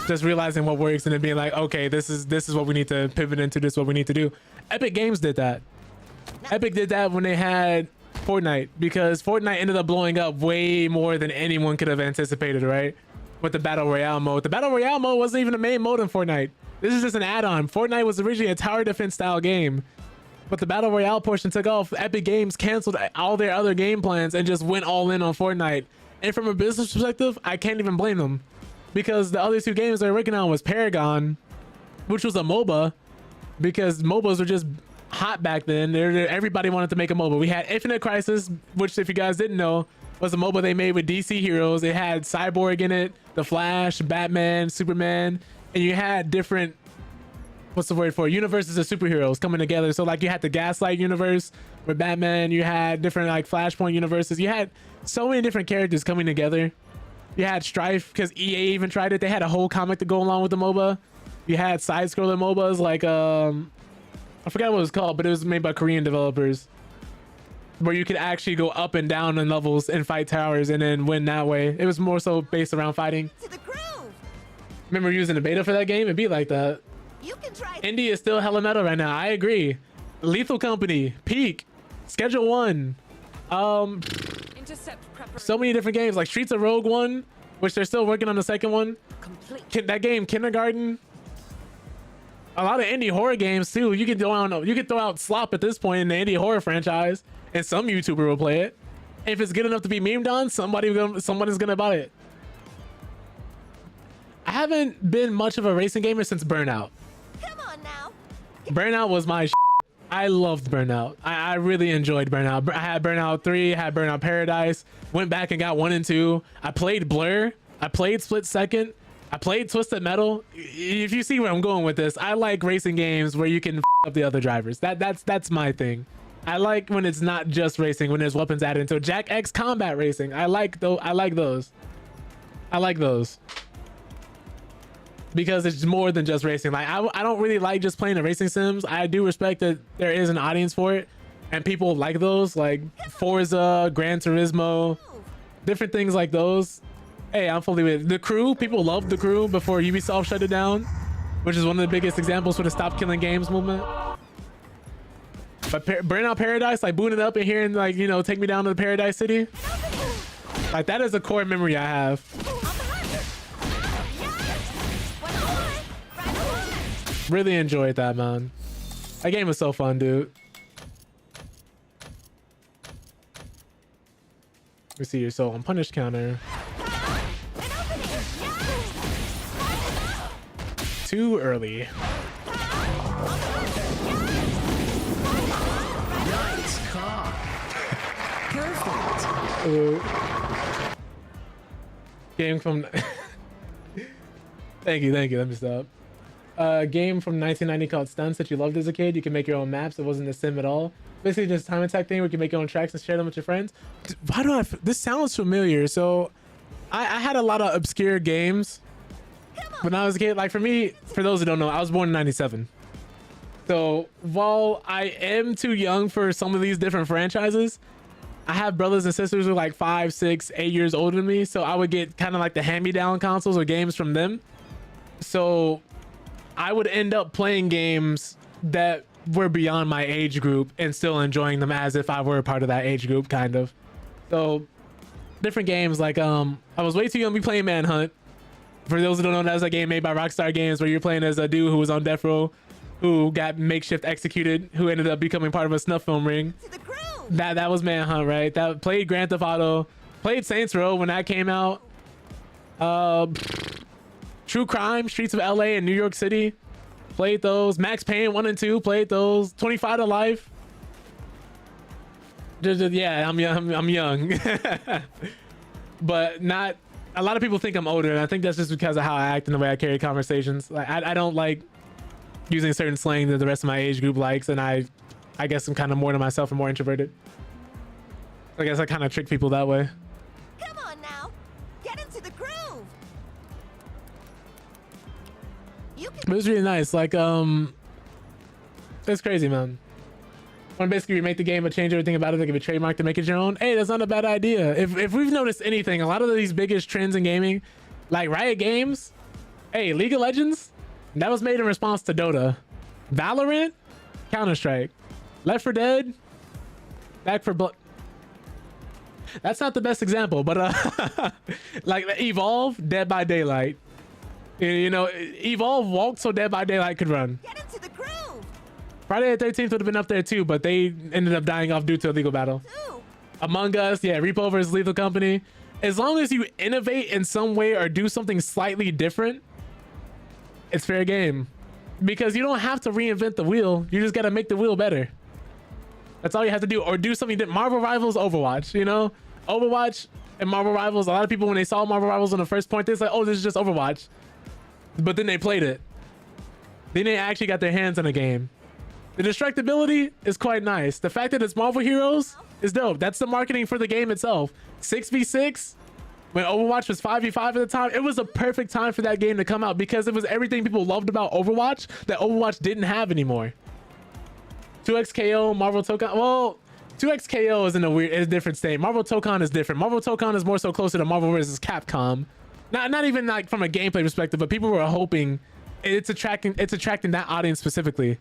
Just realizing what works and then being like, okay, this is what we need to pivot into. This is what we need to do. Epic Games did that. Epic did that when they had Fortnite, because Fortnite ended up blowing up way more than anyone could have anticipated, right? with the battle royale mode. The battle royale mode wasn't even a main mode in Fortnite. This is just an add-on. Fortnite was originally a tower defense style game, but the battle royale portion took off. Epic Games canceled all their other game plans and just went all in on Fortnite. And from a business perspective, I can't even blame them, because the other two games they were working on was Paragon, which was a MOBA, because MOBAs were just hot back then. Everybody wanted to make a MOBA. We had Infinite Crisis, which, if you guys didn't know, was a MOBA they made with DC heroes. It had Cyborg in it, The Flash, Batman, Superman, and you had different, what's the word for it? Universes of superheroes coming together. So like you had the Gaslight universe with Batman, you had different like Flashpoint universes. You had so many different characters coming together. You had Strife, because EA even tried it. They had a whole comic to go along with the MOBA. You had side-scrolling MOBAs like I forgot what it was called, but it was made by Korean developers, where you could actually go up and down in levels and fight towers and then win that way. It was more so based around fighting. To the groove. Remember using the beta for that game? It'd be like that. You can try. Indie is still hella metal right now. I agree. Lethal Company, Peak, Schedule 1. Intercept preparation. So many different games like Streets of Rogue 1, which they're still working on the second one. Complete. That game, Kindergarten. A lot of indie horror games too. You can throw out Slop at this point in the indie horror franchise, and some YouTuber will play it. If it's good enough to be memed on, somebody's gonna buy it. I haven't been much of a racing gamer since Burnout. Come on now. Burnout was my I loved Burnout. I really enjoyed Burnout. I had Burnout 3, had Burnout Paradise, went back and got 1 and 2. I played Blur. I played Split Second. I played Twisted Metal. If you see where I'm going with this, I like racing games where you can up the other drivers. That's my thing. I like when it's not just racing, when there's weapons added into it. Jack X Combat Racing. I like those. I like those. Because it's more than just racing. Like I don't really like just playing the racing sims. I do respect that there is an audience for it, and people like those, like Forza, Gran Turismo, different things like those. Hey, I'm fully with The Crew. People loved The Crew before Ubisoft shut it down, which is one of the biggest examples for the Stop Killing Games movement. But Burnout Paradise, like booting it up and hearing like, you know, Take Me Down to the Paradise City, like that is a core memory I have. Really enjoyed that, man. That game was so fun, dude. Let me see your soul on punish counter. Too early. Nice car. Perfect. Ooh. Game from thank you, let me stop. Game from 1990 called Stunts that you loved as a kid. You can make your own maps. It wasn't a sim at all. Basically just time attack thing where you can make your own tracks and share them with your friends. Why do this sounds familiar? So I had a lot of obscure games when I was a kid. Like for me, for those who don't know, I was born in 97. So while I am too young for some of these different franchises, I have brothers and sisters who are like 5, 6, 8 years older than me. So I would get kind of like the hand-me-down consoles or games from them. So I would end up playing games that were beyond my age group and still enjoying them as if I were a part of that age group, kind of. So different games like I was way too young to be playing Manhunt. For those who don't know, that was a game made by Rockstar Games where you're playing as a dude who was on death row, who got makeshift executed, who ended up becoming part of a snuff film ring. That was Manhunt, right? That played Grand Theft Auto, played Saints Row when that came out. True Crime, Streets of LA and New York City, played those. Max Payne 1 and 2, played those. 25 to Life. Yeah, I'm young. But not a lot of people think I'm older, and I think that's just because of how I act and the way I carry conversations. Like I don't like using certain slang that the rest of my age group likes, and I guess I'm kind of more to myself and more introverted. I guess I kind of trick people that way. Come on now. Get into the groove. But it was really nice. Like it's crazy, man. When basically remake the game but change everything about it, like give it a trademark to make it your own. Hey, that's not a bad idea. If we've noticed anything, a lot of these biggest trends in gaming, like Riot Games, hey, League of Legends, that was made in response to Dota. Valorant, Counter-Strike, Left 4 Dead, Back 4 Blood. That's not the best example, but like Evolve, Dead by Daylight. You know, Evolve walked so Dead by Daylight could run. Get into the groove. Friday the 13th would have been up there too, but they ended up dying off due to a legal battle. Two. Among Us, yeah, Repo versus Lethal Company. As long as you innovate in some way or do something slightly different, it's fair game. Because you don't have to reinvent the wheel. You just got to make the wheel better. That's all you have to do. Or do something different. Marvel Rivals, Overwatch, you know? Overwatch and Marvel Rivals, a lot of people, when they saw Marvel Rivals on the first point, they was like, oh, this is just Overwatch. But then they played it. Then they actually got their hands on the game. The destructibility is quite nice. The fact that it's Marvel Heroes is dope. That's the marketing for the game itself. 6v6, when Overwatch was 5v5 at the time, it was a perfect time for that game to come out because it was everything people loved about Overwatch that Overwatch didn't have anymore. 2xKO, Marvel Tokon. Well, 2xKO is in a different state. Marvel Tokon is different. Marvel Tokon is more so closer to Marvel vs. Capcom. Not even like from a gameplay perspective, but people were hoping it's attracting that audience specifically.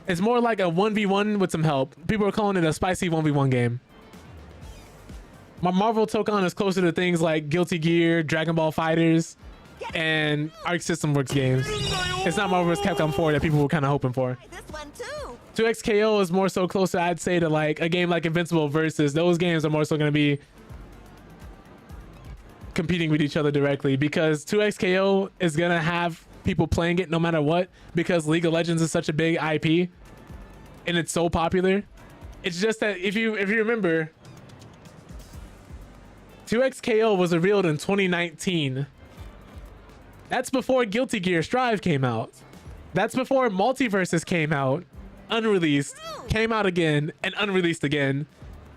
It's more like a 1v1 with some help. People are calling it a spicy 1v1 game. My Marvel Tokon is closer to things like Guilty Gear, Dragon Ball Fighters, and Arc System Works games. It's not Marvel vs. Capcom 4 that people were kind of hoping for. This one too. 2xKO is more so closer, I'd say, to like a game like Invincible versus those games are more so going to be competing with each other directly because 2xKO is going to have people playing it no matter what because League of Legends is such a big IP and it's so popular. It's just that if you remember, 2xKO was revealed in 2019. That's before Guilty Gear Strive came out. That's before Multiverses came out, unreleased, came out again, and unreleased again.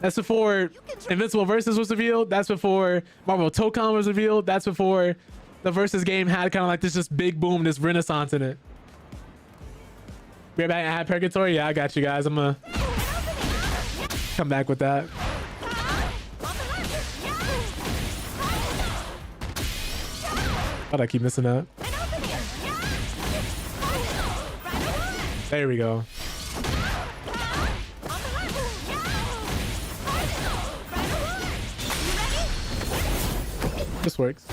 That's before Invincible Versus was revealed. That's before Marvel Tokon was revealed. That's before the Versus game had kind of like this just big boom, this renaissance in it. Be right back. I had Purgatory. Yeah, I got you guys. I'm gonna come back with that. How'd I keep missing that? There we go. This works.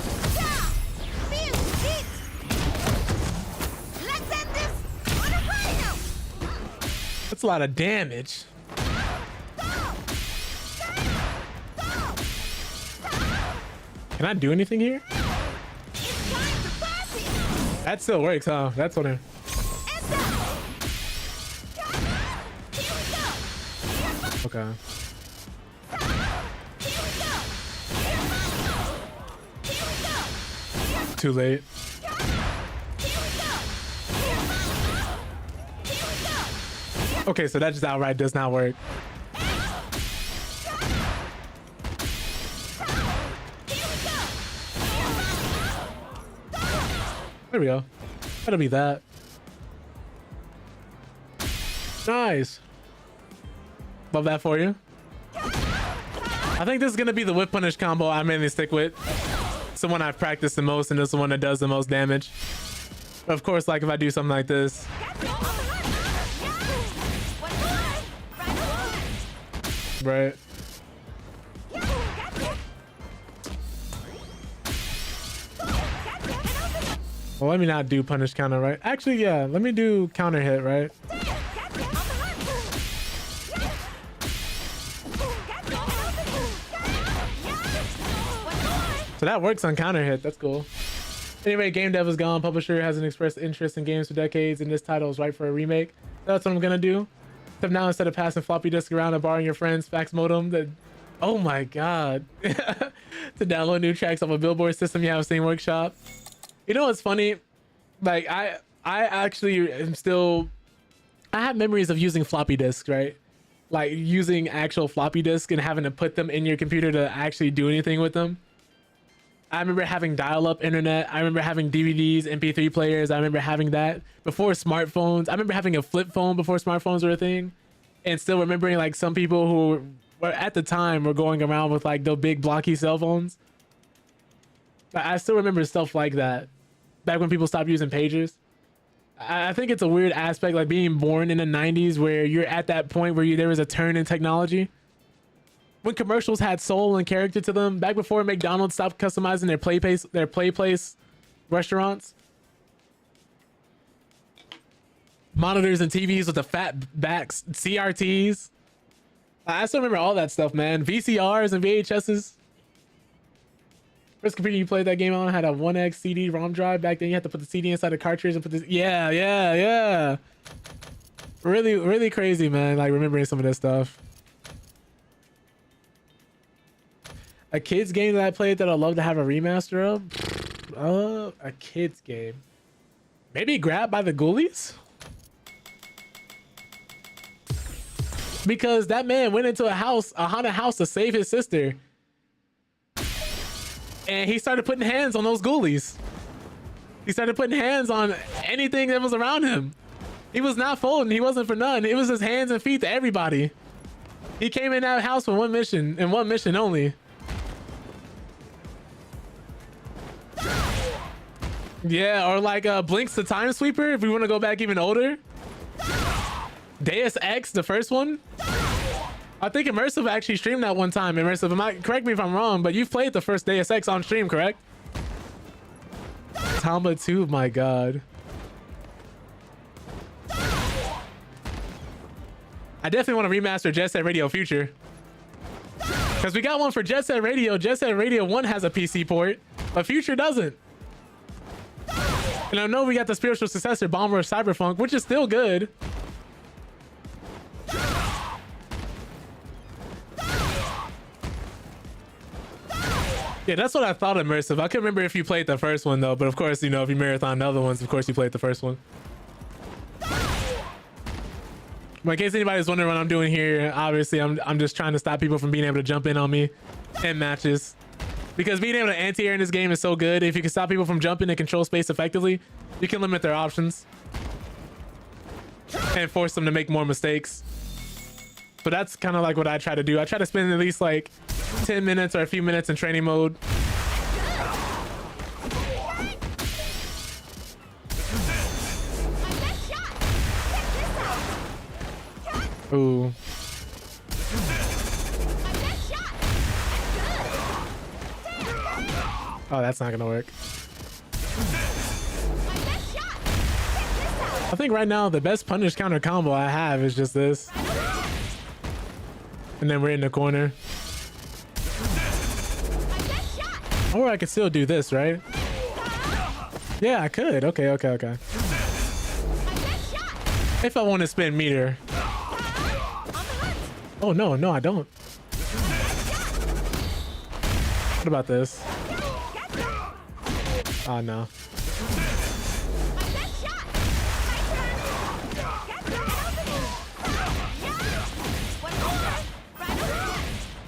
That's a lot of damage. Can I do anything here? That still works, huh? That's what Okay. Too late. Okay, so that just outright does not work. There we go. That'll be that. Nice. Love that for you. I think this is going to be the whip punish combo I mainly stick with. It's the one I've practiced the most, and it's the one that does the most damage. Of course, like if I do something like this. Right. Well, let me not do punish counter, right? Actually, yeah, let me do counter hit, right? So that works on counter hit. That's cool. Anyway, game dev is gone. Publisher hasn't expressed interest in games for decades, and this title is right for a remake. That's what I'm gonna do. Except now, instead of passing floppy disk around and borrowing your friend's fax modem, that, oh my god, to download new tracks off a Billboard system you have a Steam Workshop. You know what's funny? Like I actually am still, I have memories of using floppy disks, right? Like using actual floppy disk and having to put them in your computer to actually do anything with them. I remember having dial-up internet. I remember having DVDs, MP3 players. I remember having that before smartphones. I remember having a flip phone before smartphones were a thing. And still remembering like some people who were at the time were going around with like the big blocky cell phones. But I still remember stuff like that. Back when people stopped using pagers. I think it's a weird aspect, like being born in the 90s where you're at that point where there was a turn in technology. when commercials had soul and character to them, back before McDonald's stopped customizing their play place restaurants. Monitors and TVs with the fat backs, CRTs. I still remember all that stuff, man. VCRs and VHSs. First computer you played that game on had a 1X CD-ROM drive. Back then you had to put the CD inside the cartridge and put this. Yeah. Really, really crazy, man. Like remembering some of this stuff. A kid's game that I played that I'd love to have a remaster of? A kid's game. Maybe Grabbed by the Ghoulies? Because that man went into a haunted house to save his sister. And he started putting hands on those ghoulies. He started putting hands on anything that was around him. He was not folding. He wasn't for none. It was his hands and feet to everybody. He came in that house for one mission and one mission only. Yeah, or like Blink's the Time Sweeper, if we want to go back even older. Deus Ex, the first one. I think Immersive actually streamed that one time. Immersive, correct me if I'm wrong, but you've played the first Deus Ex on stream, correct? Tamba 2, my god. I definitely want to remaster Jet Set Radio Future. Because we got one for Jet Set Radio. Jet Set Radio 1 has a PC port, but Future doesn't. And I know we got the spiritual successor, Bomber Cyberfunk, which is still good. Yeah, that's what I thought of Immersive. I couldn't remember if you played the first one though, but of course, you know, if you marathon the other ones, of course you played the first one. But in case anybody's wondering what I'm doing here, obviously I'm just trying to stop people from being able to jump in on me in matches. Because being able to anti-air in this game is so good. If you can stop people from jumping and control space effectively, you can limit their options and force them to make more mistakes. But that's kind of like what I try to do. I try to spend at least like 10 minutes or a few minutes in training mode. Ooh. Oh, that's not gonna work. I think right now the best punish counter combo I have is just this. And then we're in the corner. Or I could still do this, right? Yeah, I could. Okay. If I want to spin meter. Oh, no, I don't. What about this? Oh, no.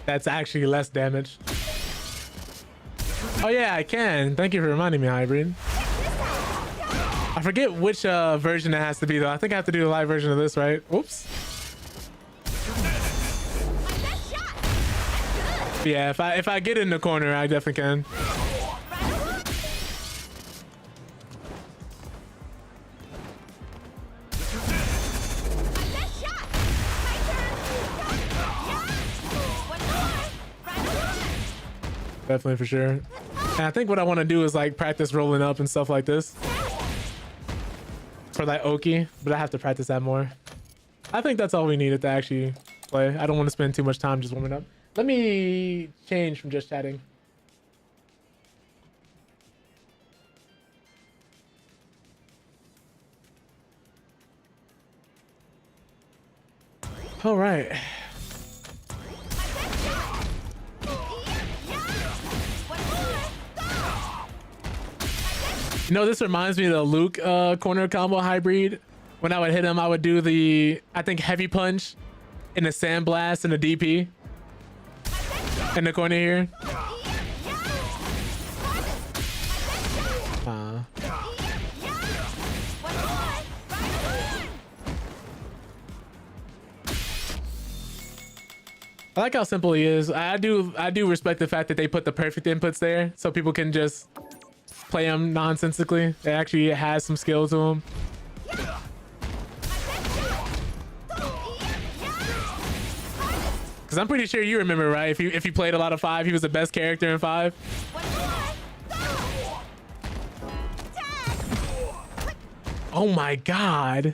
That's actually less damage. Oh yeah, I can. Thank you for reminding me, Hybrid. I forget which version it has to be though. I think I have to do the live version of this, right? Oops. Yeah, if I get in the corner, I definitely can. Definitely, for sure. And I think what I want to do is like practice rolling up and stuff like this for that Oki, but I have to practice that more. I think that's all we needed to actually play. I don't want to spend too much time just warming up. Let me change from just chatting. All right. You know, this reminds me of the Luke corner combo hybrid. When I would hit him, I would do the, I think, heavy punch and the sandblast and the DP in the corner here. I like how simple he is. I do respect the fact that they put the perfect inputs there so people can just play him nonsensically. It actually has some skill to him. Because Because I'm pretty sure you remember, right? If you played a lot of 5, he was the best character in 5. Oh my god.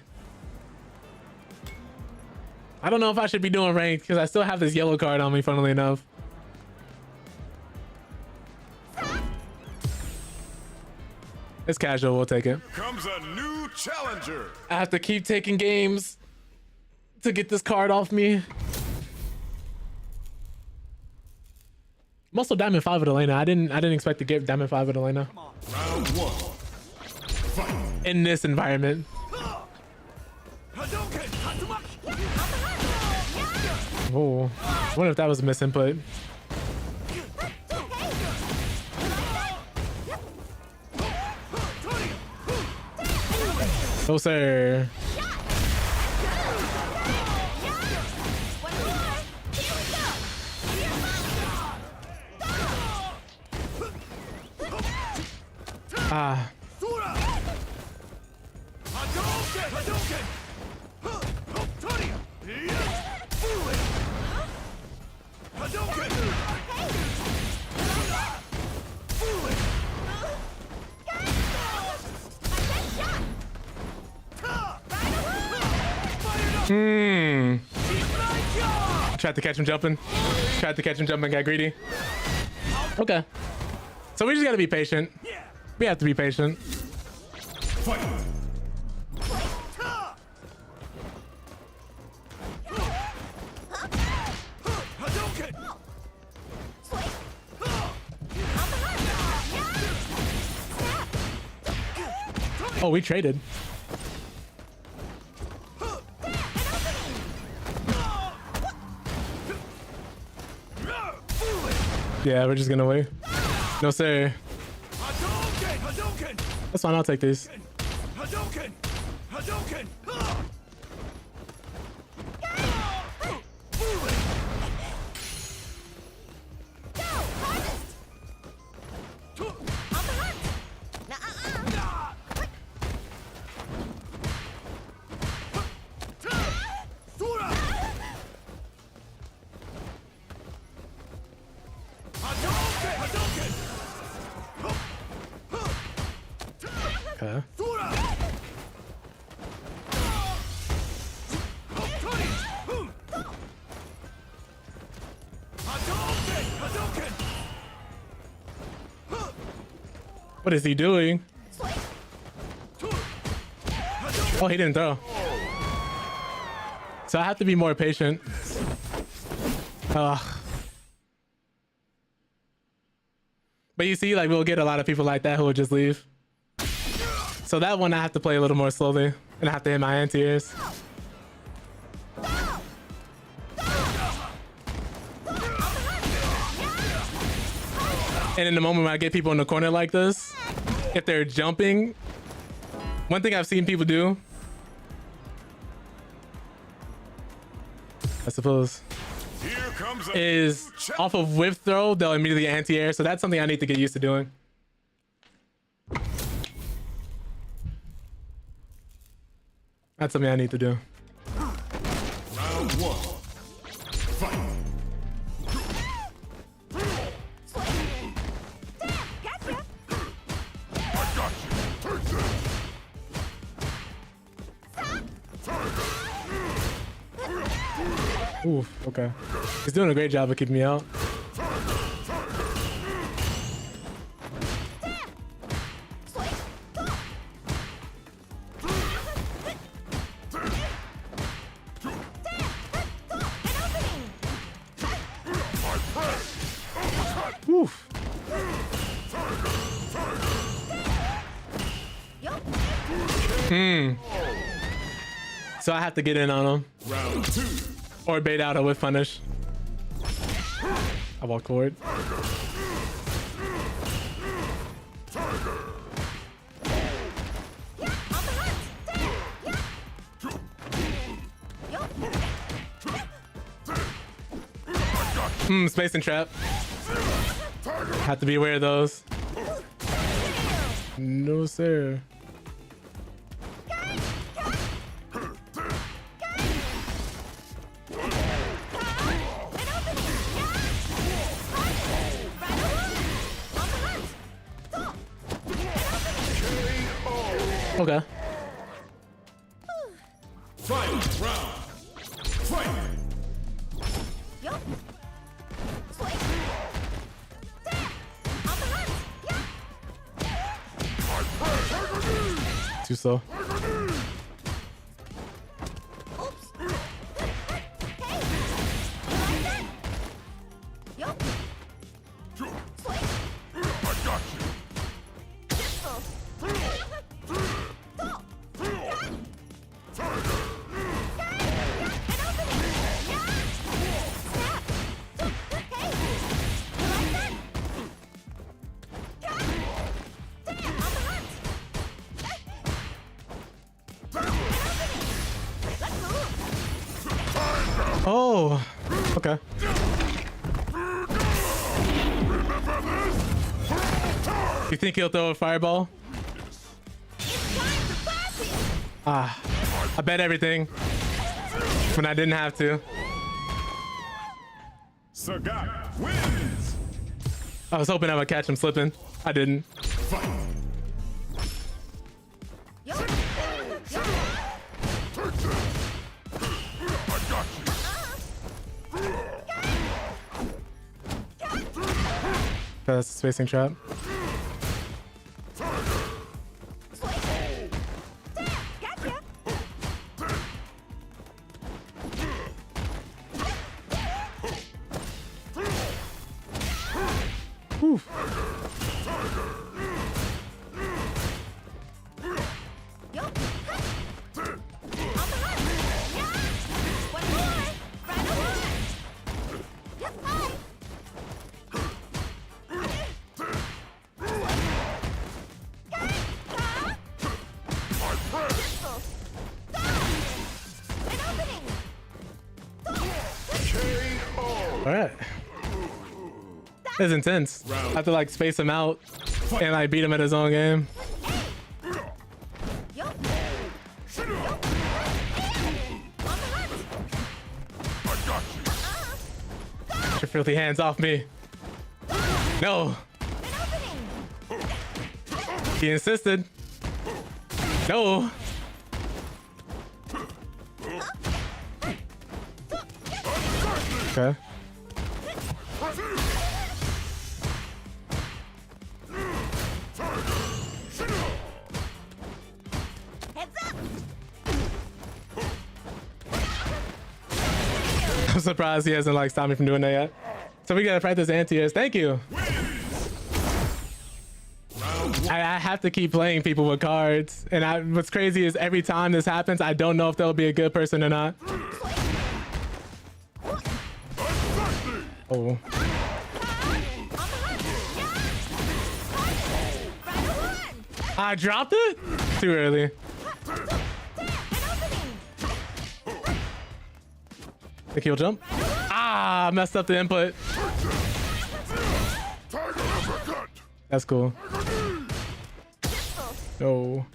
I don't know if I should be doing ranked because I still have this yellow card on me, funnily enough. It's casual, we'll take it. Comes a new challenger. I have to keep taking games to get this card off me. I'm also Diamond 5 with Elena. I didn't expect to get Diamond 5 with Elena. Round 1. Fight. In this environment. Oh, I wonder if that was a misinput. Oh, sir. Ah. Tried to catch him jumping. Got greedy. Okay. So we just gotta be patient. We have to be patient. Fight. Oh, we traded. Yeah, we're just gonna wait. No, sir. That's fine, I'll take these. Okay. What is he doing? Oh, he didn't throw. So I have to be more patient. But you see, like, we'll get a lot of people like that who will just leave. So that one I have to play a little more slowly, and I have to hit my anti-airs. And in the moment when I get people in the corner like this, if they're jumping, one thing I've seen people do, I suppose, is off of whip throw, they'll immediately anti-air. So that's something I need to get used to doing. That's something I need to do. Round 1. Fight. Oof, okay. He's doing a great job of keeping me out. Oof. So I have to get in on him. Round 2. Or bait out a whiff punish. I walk forward. Space and trap. Have to be aware of those. No, sir. Okay. Final round. Fight. Yup. Swing. Damn. On the hunt. Yeah. Too slow. Oops. Hey. You like that? Yup. Swing. I got you. Pistol. Go. Oh, okay. You think he'll throw a fireball? Ah, I bet everything when I didn't have to. Sagat wins. I was hoping I would catch him slipping. I didn't. Fight. That's a spacing trap. Whew. All right. It's intense. I have to like space him out and like beat him at his own game. Get your filthy hands off me. No. He insisted. No. Okay. I'm surprised he hasn't like stopped me from doing that yet. So we gotta practice anti-airs. Thank you. I have to keep playing people with cards, and what's crazy is every time this happens, I don't know if they'll be a good person or not. Oh. I dropped it? Too early. Think he'll jump? Ah, messed up the input. That's cool. No.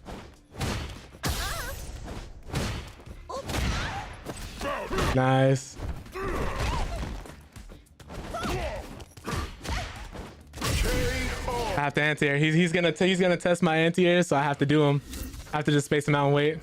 Nice. I have to anti-air. He's gonna test my anti-air, so I have to do him. I have to just space him out and wait.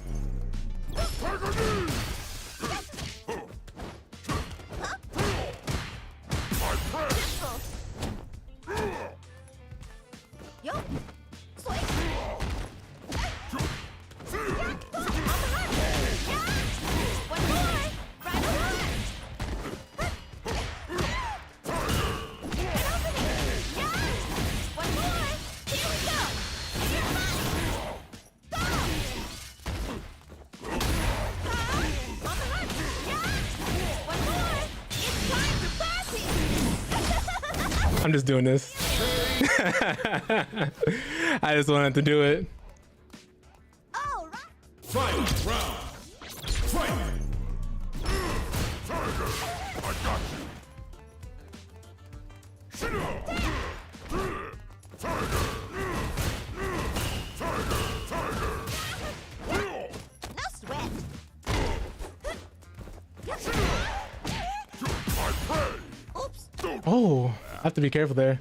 I'm just doing this. I just wanted to do it. All right. Final round. Fight. Tiger, I got you. Tiger. No sweat. Oops. Oh, I have to be careful there.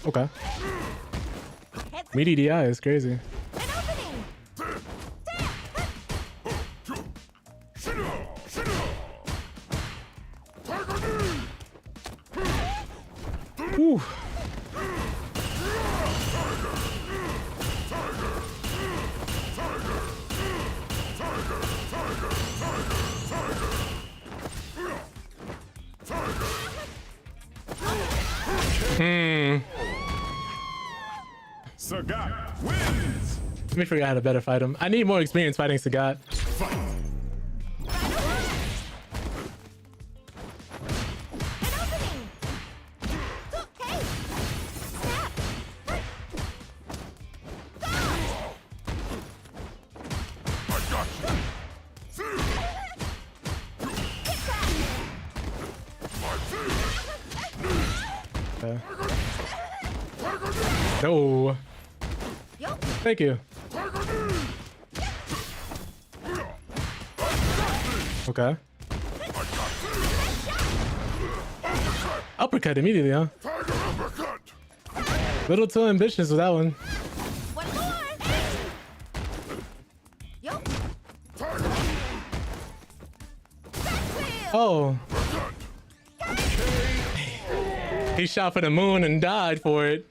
Okay. Heads Meaty DI is crazy. An opening. Ooh. Sagat wins. Let me figure out how to better fight him. I need more experience fighting Sagat. Hey. Snap. No. Yup. Thank you. Okay. Uppercut immediately, huh? Little too ambitious with that one. One more. Yup. Oh. He shot for the moon and died for it.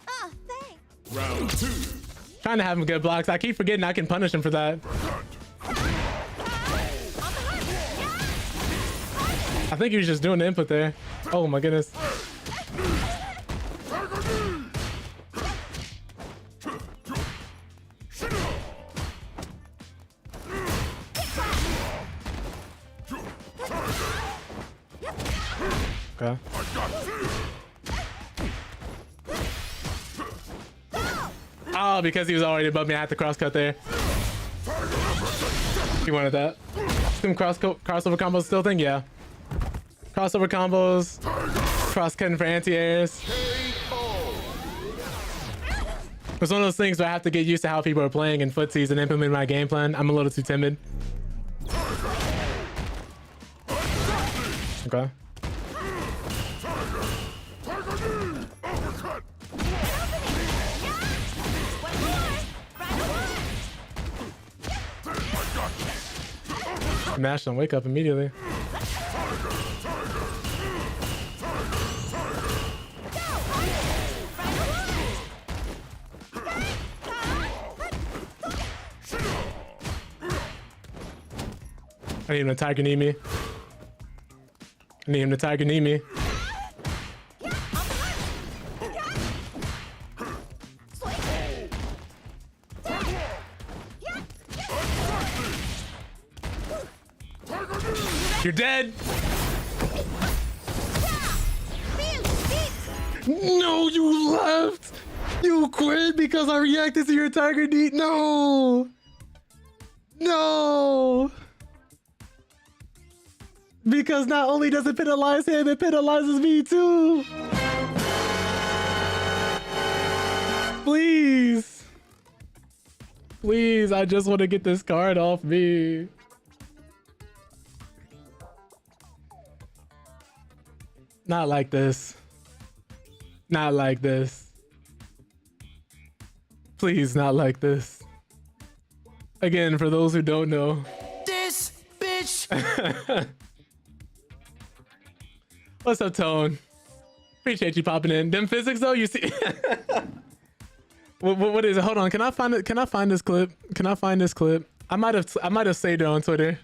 Ah, thanks. Round 2. Trying to have him get blocks. I keep forgetting I can punish him for that. I think he was just doing the input there. Oh my goodness. Okay. Oh, because he was already above me, I had to cross cut there. He wanted that. Some crossover combos still thing? Yeah. Crossover combos. Cross cutting for anti-airs. It's one of those things where I have to get used to how people are playing in footsies and implement my game plan. I'm a little too timid. Okay. Mash and wake up immediately. I need him to tiger knee me. I need him to tiger knee me. You're dead. No, you left. You quit because I reacted to your tiger knee. No. No. Because not only does it penalize him, it penalizes me too. Please. Please, I just want to get this card off me. Not like this. Not like this. Please, not like this. Again, for those who don't know. This bitch. What's up, Tone? Appreciate you popping in. Them physics though, you see. what is it? Hold on. Can I find it? Can I find this clip? Can I find this clip? I might have saved it on Twitter.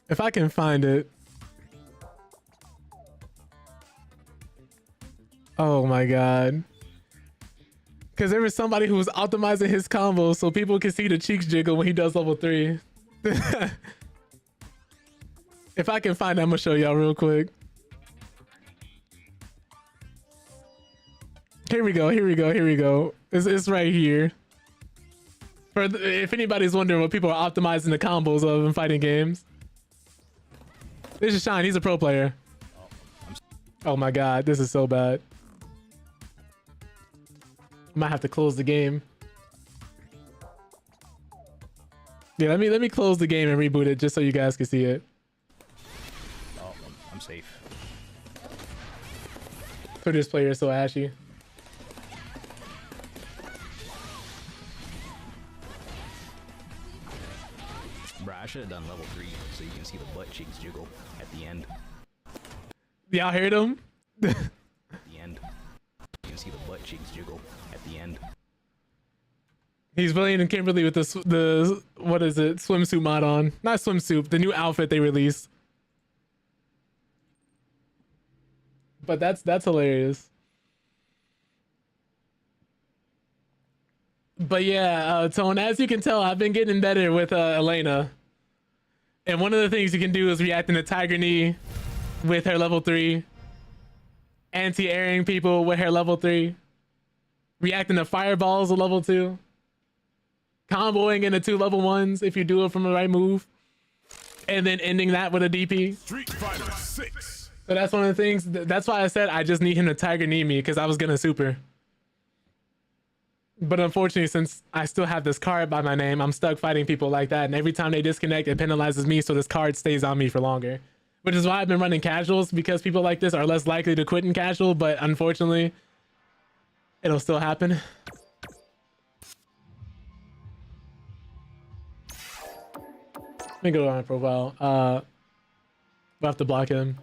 If I can find it. Oh my god. Because there was somebody who was optimizing his combos so people can see the cheeks jiggle when he does level 3. If I can find it, I'm going to show y'all real quick. Here we go, here we go, here we go. It's right here. If anybody's wondering what people are optimizing the combos of in fighting games. This is Shine, he's a pro player. Oh my god, this is so bad. I might have to close the game. Yeah, let me close the game and reboot it just so you guys can see it. I'm safe. Twitter's player is so ashy. Bruh, I should have done level 3 so you can see the butt cheeks jiggle at the end. Y'all heard him? At the end. You can see the butt cheeks jiggle at the end. He's playing in Kimberly with the what is it, swimsuit mod on. Not swimsuit, the new outfit they released. But that's hilarious. But yeah, Tone, as you can tell, I've been getting better with Elena. And one of the things you can do is react in a Tiger Knee with her level 3. Anti-airing people with her level 3. Reacting to fireballs with level 2. Comboing into 2 level 1s if you do it from the right move. And then ending that with a DP. Street Fighter 6. So that's one of the things. That's why I said I just need him to Tiger Knee me, because I was going to super. But unfortunately, since I still have this card by my name, I'm stuck fighting people like that. And every time they disconnect, it penalizes me, so this card stays on me for longer. Which is why I've been running casuals, because people like this are less likely to quit in casual, but unfortunately, it'll still happen. Let me go to my profile. We'll have to block him.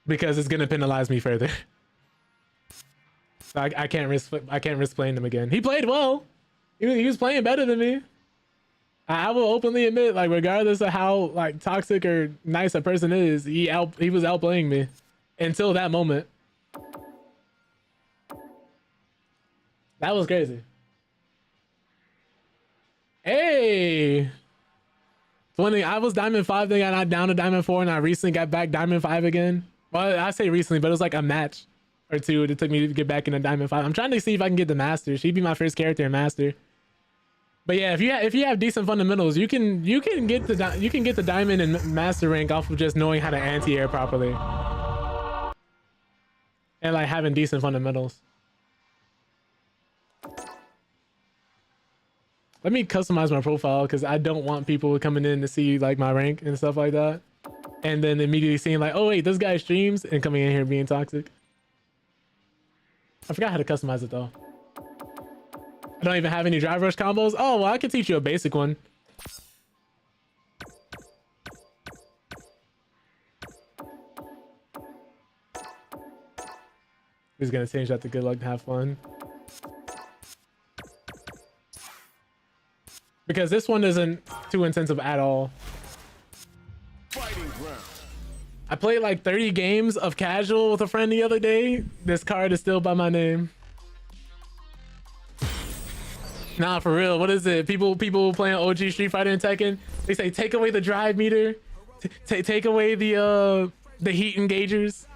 Because it's gonna penalize me further. So I can't risk playing him again. He played well. He was playing better than me. I will openly admit, like, regardless of how like toxic or nice a person is, he was outplaying me until that moment. That was crazy. Hey, 20. I was Diamond 5, then got down to Diamond 4, and I recently got back Diamond 5 again. Well, I say recently, but it was like a match or two. It took me to get back into Diamond 5. I'm trying to see if I can get the Master. She'd be my first character in Master. But yeah, if you have decent fundamentals, you can get the Diamond and Master rank off of just knowing how to anti-air properly and like having decent fundamentals. Let me customize my profile because I don't want people coming in to see like my rank and stuff like that, and then immediately seeing like, oh wait, this guy streams, and coming in here being toxic. I forgot how to customize it though. I don't even have any drive rush combos. Oh, well, I can teach you a basic one. He's gonna change that to good luck and have fun. Because this one isn't too intensive at all. I played like 30 games of casual with a friend the other day. This card is still by my name. Nah, for real. What is it? People playing OG Street Fighter and Tekken, they say take away the drive meter, take away the heat engagers,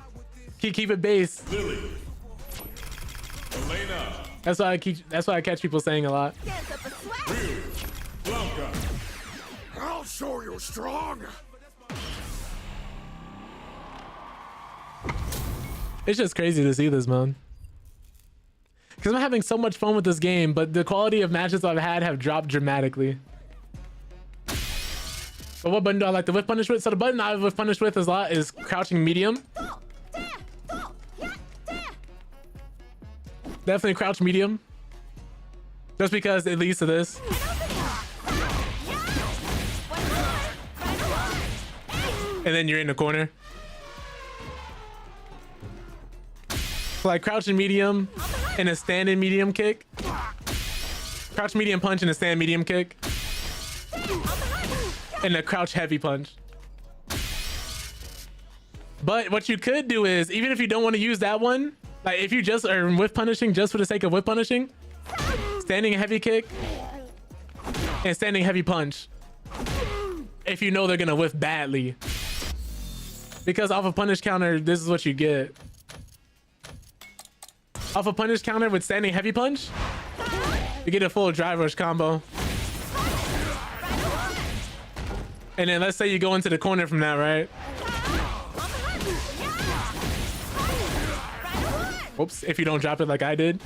keep it base. Lily. Elena. That's why I catch people saying a lot. Dance up a sweat. Blanca. I'll show you strong. It's just crazy to see this, man. Because I'm having so much fun with this game, but the quality of matches I've had have dropped dramatically. But what button do I like to whiff punish with? So the button I whiff punish with is crouching medium. Definitely crouch medium. Just because it leads to this. And then you're in the corner. So like crouching medium and a standing medium kick. Crouch medium punch and a stand medium kick. And a crouch heavy punch. But what you could do is, even if you don't want to use that one, like if you just are whiff punishing just for the sake of whiff punishing, standing heavy kick and standing heavy punch. If you know they're gonna whiff badly. Because off a punish counter, this is what you get. Off a punish counter with standing heavy punch, you get a full drive rush combo. And then let's say you go into the corner from that, right? Oops, if you don't drop it like I did.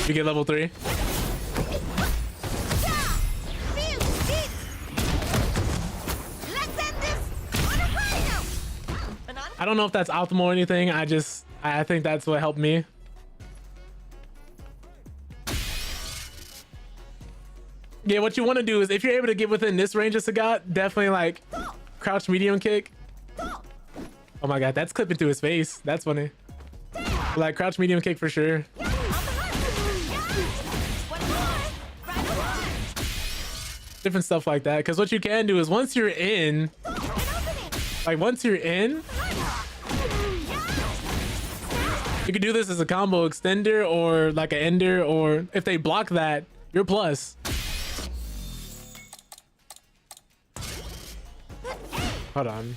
You get level 3. I don't know if that's optimal or anything. I think that's what helped me. Yeah, what you want to do is if you're able to get within this range of Sagat, definitely like crouch medium kick. Oh my god, that's clipping through his face. That's funny. Like crouch medium kick for sure. Different stuff like that. Because what you can do is once you're in, you can do this as a combo extender or like an ender, or if they block that, you're plus. Hold on.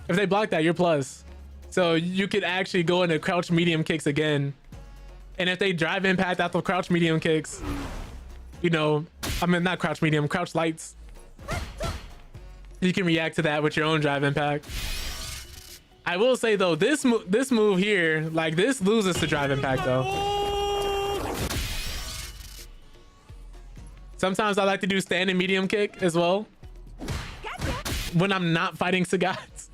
If they block that, you're plus. So you could actually go into crouch medium kicks again. And if they drive impact after crouch medium kicks, you know, I mean, not crouch medium, crouch lights. You can react to that with your own drive impact. I will say though, this move here, like this loses to drive impact though. Sometimes I like to do standing medium kick as well when I'm not fighting Sagats.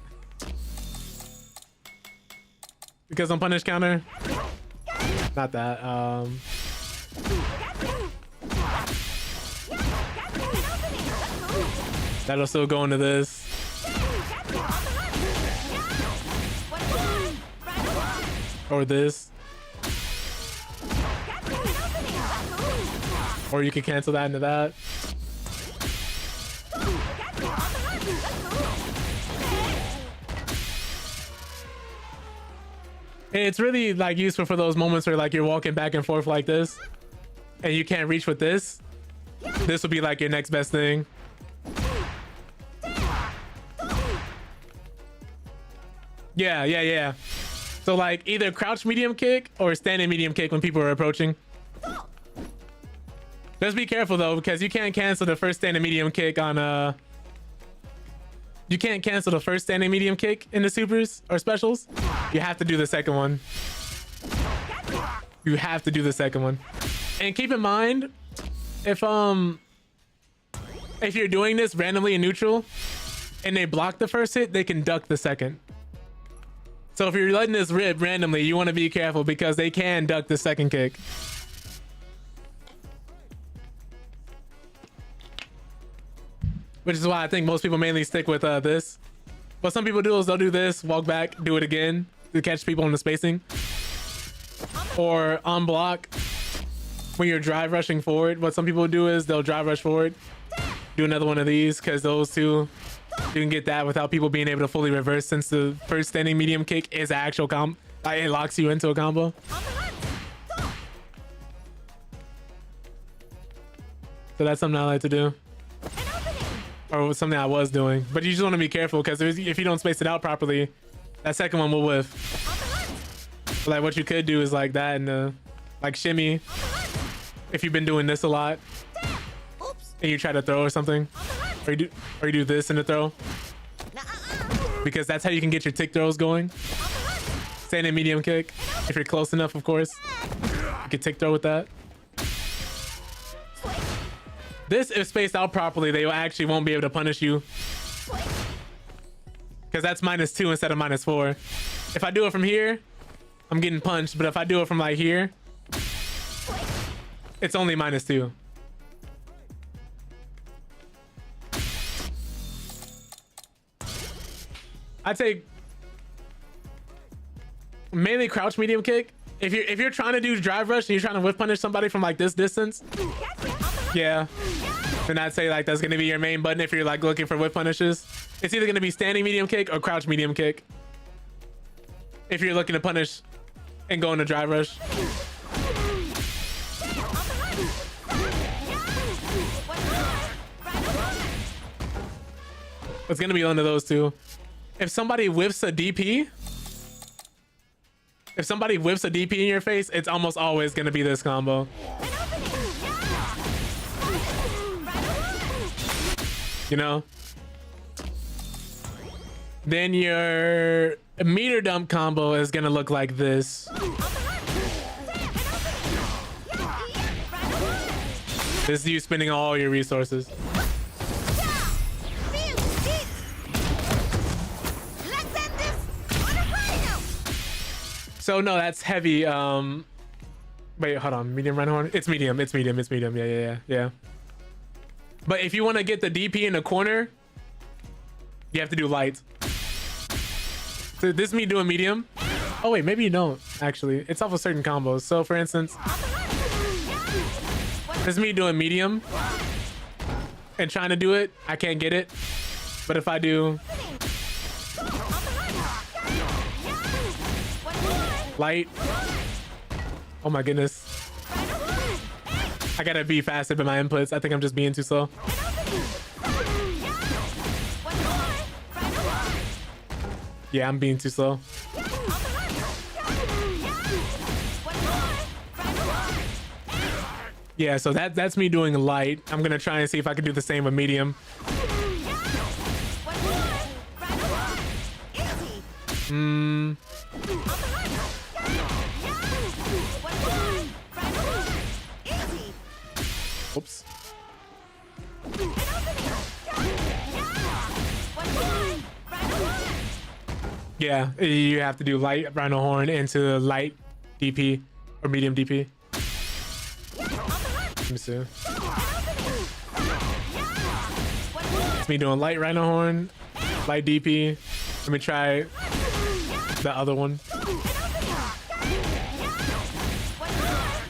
Because on punish counter. Not that. That'll still go into this. Or this. Or you can cancel that into that. And it's really like useful for those moments where like you're walking back and forth like this and you can't reach with this. This will be like your next best thing. Yeah. So like either crouch medium kick or standing medium kick when people are approaching. Just be careful though, because you can't cancel the first standing medium kick on you can't cancel the first standing medium kick in the supers or specials. You have to do the second one. You have to do the second one. And keep in mind, if you're doing this randomly in neutral and they block the first hit, they can duck the second. So if you're letting this rip randomly, you want to be careful because they can duck the second kick. Which is why I think most people mainly stick with this. What some people do is they'll do this, walk back, do it again to catch people in the spacing. Or on block, when you're drive rushing forward, what some people do is they'll drive rush forward, do another one of these, because those two, you can get that without people being able to fully reverse, since the first standing medium kick is actual combo. Like, it locks you into a combo. So that's something I like to do. Or something I was doing. But you just want to be careful, because if you don't space it out properly, that second one will whiff. So like what you could do is like that and like shimmy. If you've been doing this a lot and you try to throw or something, or you do this in the throw, because that's how you can get your tick throws going. Standing medium kick, if you're close enough, of course. You can tick throw with that. This, if spaced out properly, they actually won't be able to punish you, because that's -2 instead of -4. If I do it from here, I'm getting punched, but if I do it from like here, it's only -2. I take mainly crouch medium kick. If you're trying to do drive rush and you're trying to whiff punish somebody from like this distance, yeah, then I'd say like that's gonna be your main button. If you're like looking for whiff punishes, it's either gonna be standing medium kick or crouch medium kick. If you're looking to punish and go into drive rush. It's gonna be one of those two. If somebody whiffs a DP, in your face, it's almost always gonna be this combo. You know? Then your meter dump combo is gonna look like this. This is you spending all your resources. So no, that's heavy. Wait, hold on. Medium rhino horn? It's medium. It's medium. It's medium. Yeah. But if you want to get the DP in the corner, you have to do light. So this is me doing medium. Oh wait, maybe you don't actually. It's off of certain combos. So for instance, this is me doing medium and trying to do it. I can't get it. But if I do light, oh my goodness. I gotta be faster with my inputs. I think I'm just being too slow. Yeah, I'm being too slow. Yeah, so that's me doing light. I'm gonna try and see if I can do the same with medium. Oops. Yeah, you have to do light rhino horn into light DP or medium DP. Let me see. It's me doing light rhino horn, light DP. Let me try the other one.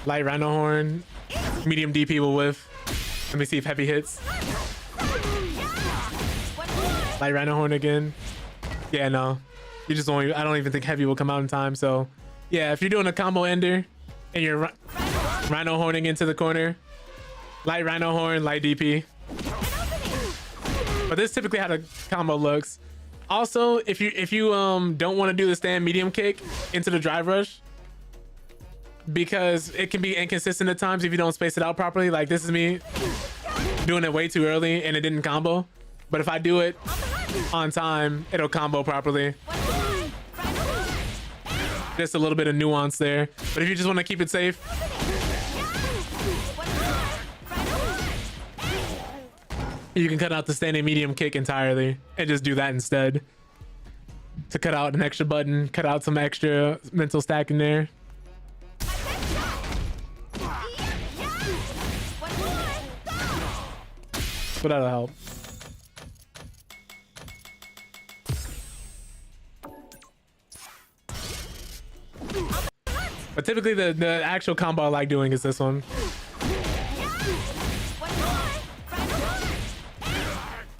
Light rhino horn, medium DP will whiff. Let me see if heavy hits. Light rhino horn again. Yeah, no. You just won't. I don't even think heavy will come out in time. So, yeah, if you're doing a combo ender and you're rhino horning into the corner, light rhino horn, light DP. But this is typically how the combo looks. Also, if you don't want to do the stand medium kick into the drive rush, because it can be inconsistent at times if you don't space it out properly. Like this is me doing it way too early and it didn't combo. But if I do it on time, it'll combo properly. Just a little bit of nuance there. But if you just want to keep it safe, you can cut out the standing medium kick entirely and just do that instead. To cut out an extra button, cut out some extra mental stack in there. But that'll help. But typically the actual combo I like doing is this one.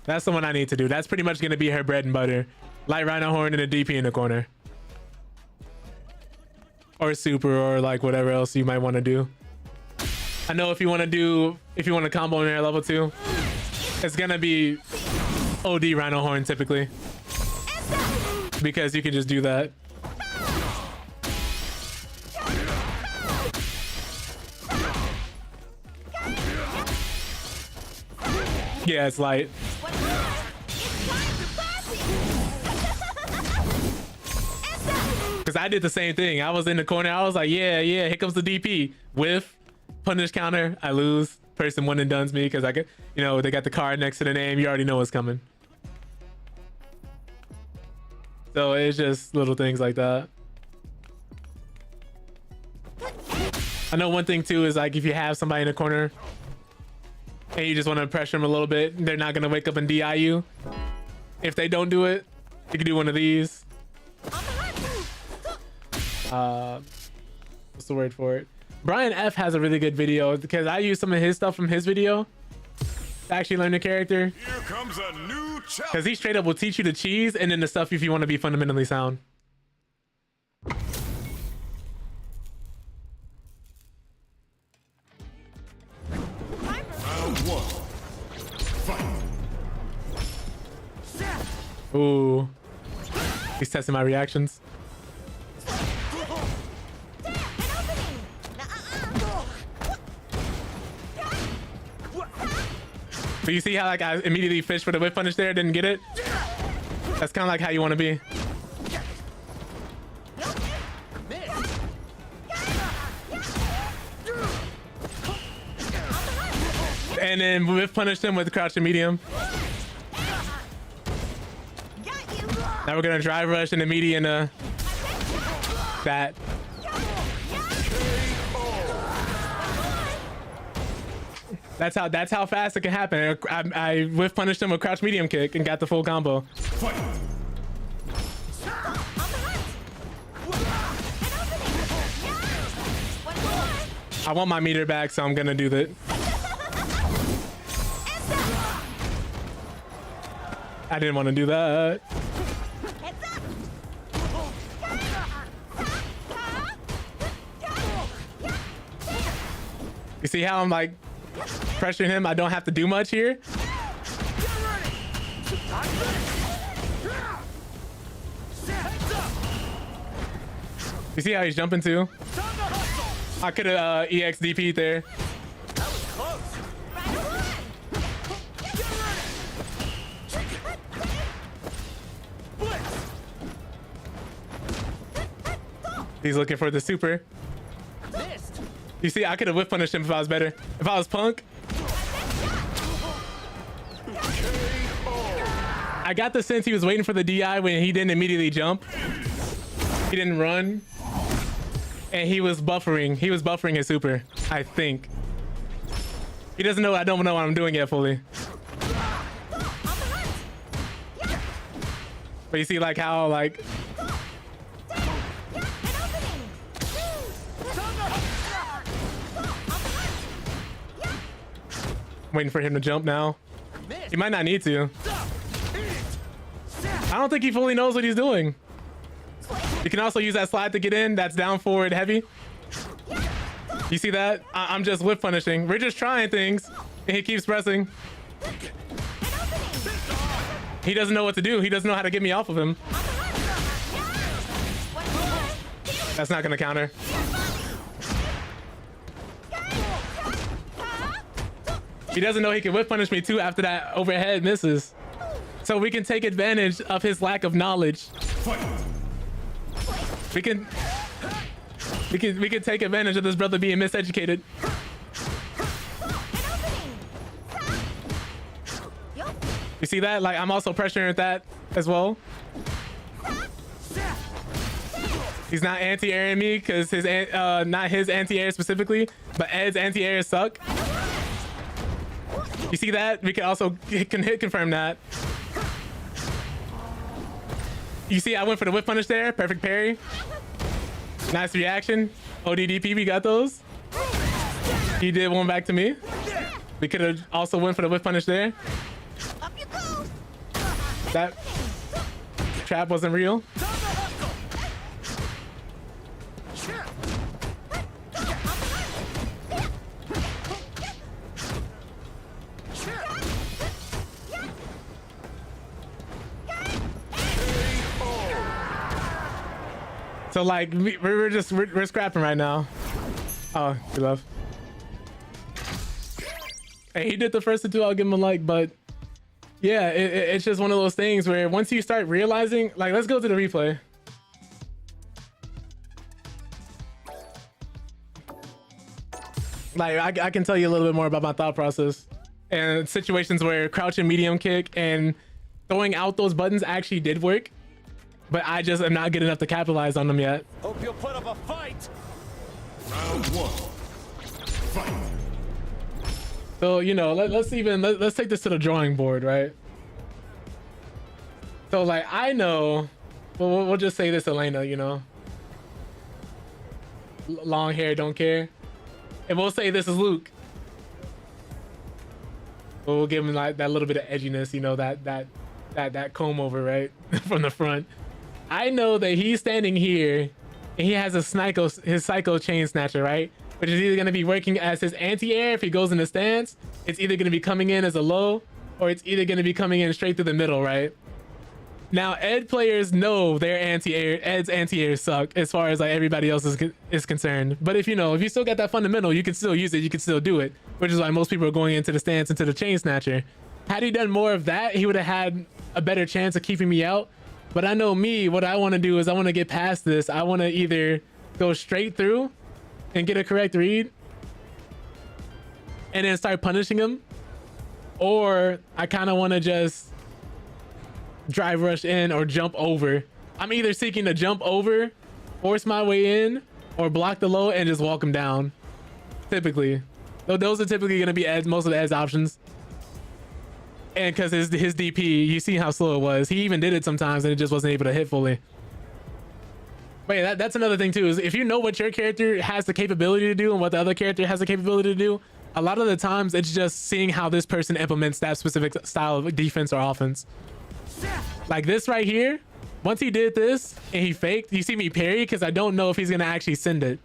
That's the one I need to do. That's pretty much going to be her bread and butter. Light rhino horn and a DP in the corner. Or super or like whatever else you might want to do. I know if you want to combo in there level 2, it's going to be OD rhino horn typically. Because you can just do that. Yeah, it's light. Because I did the same thing. I was in the corner. I was like, yeah, here comes the DP. Whiff, punish counter. I lose. Person one and done's me because I get, they got the card next to the name. You already know what's coming. So it's just little things like that. I know one thing too is like if you have somebody in the corner and you just want to pressure them a little bit, they're not going to wake up and DI you. If they don't do it, you can do one of these. What's the word for it? Brian F has a really good video because I use some of his stuff from his video to actually learn the character. Here comes a new challenge. Because he straight up will teach you the cheese and then the stuff if you want to be fundamentally sound. Round 1. Fight. Ooh. He's testing my reactions. So you see how like I immediately fished for the whip punish there, didn't get it? That's kind of like how you want to be. And then whiff punished him with crouching medium. Got you. Now we're gonna drive rush and immediate that. That's how fast it can happen. I whiff punished him with crouch medium kick and got the full combo. I want my meter back, so I'm gonna do that. I didn't want to do that. You see how I'm like pressuring him? I don't have to do much here. You see how he's jumping too? I could have EXDP'd there. He's looking for the super. You see, I could have whip punished him if I was better. If I was Punk. I got the sense he was waiting for the DI when he didn't immediately jump. He didn't run. And he was buffering. He was buffering his super, I think. He doesn't know. I don't know what I'm doing yet fully. But you see like how like... Waiting for him to jump now. He might not need to. I don't think he fully knows what he's doing. You can also use that slide to get in. That's down forward heavy. You see that? I'm just whip punishing. We're just trying things. And he keeps pressing. He doesn't know what to do. He doesn't know how to get me off of him. That's not gonna counter. He doesn't know he can whip punish me too after that overhead misses. So we can take advantage of his lack of knowledge. We can take advantage of this brother being miseducated. You see that? Like I'm also pressuring at that as well. He's not anti-airing me because his not his anti-air specifically, but Ed's anti-air suck. You see that? We can also hit confirm that. You see I went for the whip punish there. Perfect parry. Nice reaction. ODDP, we got those. He did one back to me. We could have also went for the whip punish there. That trap wasn't real. So like we're scrapping right now. Oh, good love. Hey, he did the first two. I'll give him a like, but yeah, it's just one of those things where once you start realizing, like, let's go to the replay. Like I can tell you a little bit more about my thought process and situations where crouching medium kick and throwing out those buttons actually did work. But I just am not good enough to capitalize on them yet. Hope you'll put up a fight. Round one. Fight. So, you know, let's take this to the drawing board, right? So like I know, well, we'll just say this, Elena, you know, long hair, don't care. And we'll say this is Luke. But we'll give him like that little bit of edginess, you know, that comb over, right? From the front. I know that he's standing here and he has his psycho chain snatcher, right? Which is either going to be working as his anti-air if he goes in the stance. It's either going to be coming in as a low, or it's either going to be coming in straight through the middle, right? Now, Ed players know their anti-air, Ed's anti-airs suck as far as like everybody else is concerned. But if you still got that fundamental, you can still use it, you can still do it, which is why most people are going into the stance, into the chain snatcher. Had he done more of that, he would have had a better chance of keeping me out. But I know me, what I want to do is I want to get past this. I want to either go straight through and get a correct read and then start punishing him or I kind of want to just drive rush in or jump over. I'm either seeking to jump over, force my way in, or block the low and just walk him down. Typically, those are typically going to be most of the edge options. And because his DP, you see how slow it was. He even did it sometimes and it just wasn't able to hit fully. But yeah, that's another thing too, is if you know what your character has the capability to do and what the other character has the capability to do, a lot of the times it's just seeing how this person implements that specific style of defense or offense. Like this right here, once he did this and he faked, you see me parry because I don't know if he's going to actually send it.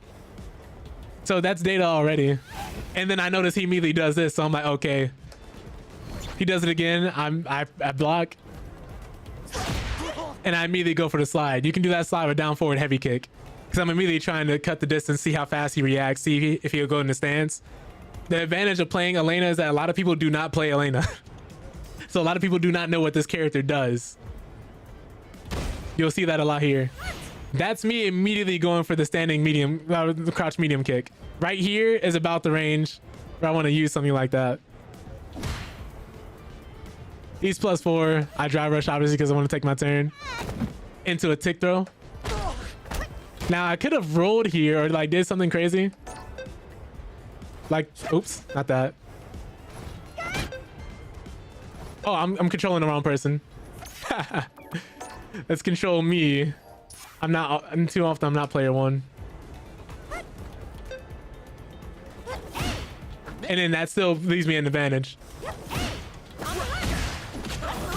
So that's data already. And then I notice he immediately does this. So I'm like, okay. He does it again. I block. And I immediately go for the slide. You can do that slide with down forward heavy kick. Because I'm immediately trying to cut the distance, see how fast he reacts, see if he'll go in the stance. The advantage of playing Elena is that a lot of people do not play Elena. So a lot of people do not know what this character does. You'll see that a lot here. That's me immediately going for the standing medium, the crouch medium kick. Right here is about the range where I want to use something like that. He's +4. I drive rush obviously because I want to take my turn into a tick throw. Now I could have rolled here or like did something crazy. Like, oops, not that. Oh, I'm controlling the wrong person. Let's control me. I'm too often I'm not player one. And then that still leaves me an advantage.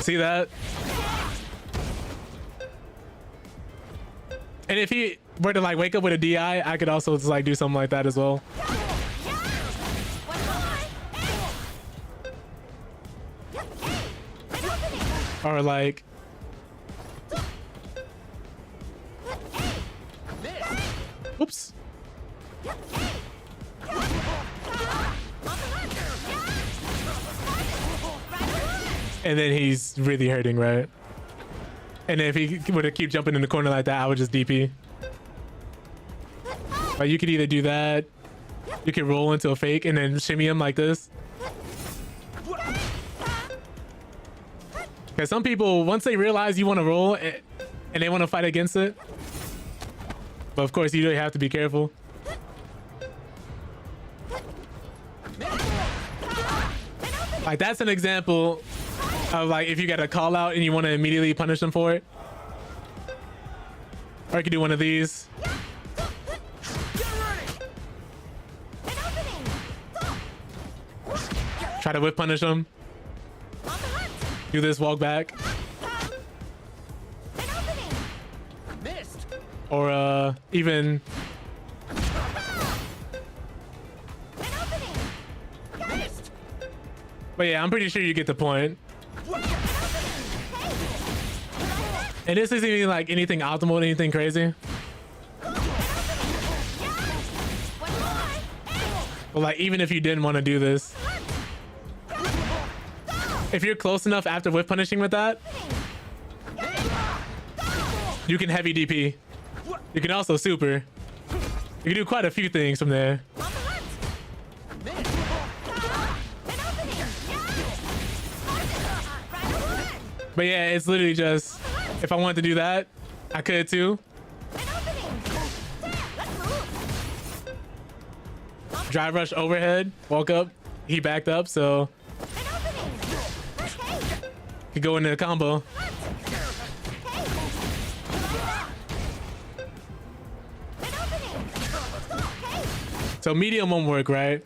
See that? And if he were to like wake up with a DI, I could also just like do something like that as well. Or like oops. And then he's really hurting, right? And if he were to keep jumping in the corner like that, I would just DP. Like you could either do that, you could roll into a fake and then shimmy him like this. Because some people, once they realize you want to roll and they want to fight against it, but of course you really have to be careful. Like that's an example of like if you got a call out and you want to immediately punish them for it. Or you could do one of these. Try to whip punish them. Do this, walk back. Or even but yeah, I'm pretty sure you get the point. And this isn't even like anything optimal, anything crazy. But like even if you didn't want to do this, if you're close enough after whip punishing with that, you can heavy DP. You can also super. You can do quite a few things from there. But yeah, it's literally just, if I wanted to do that, I could too. Drive rush overhead, walk up, he backed up, so could go into a combo. So medium won't work, right?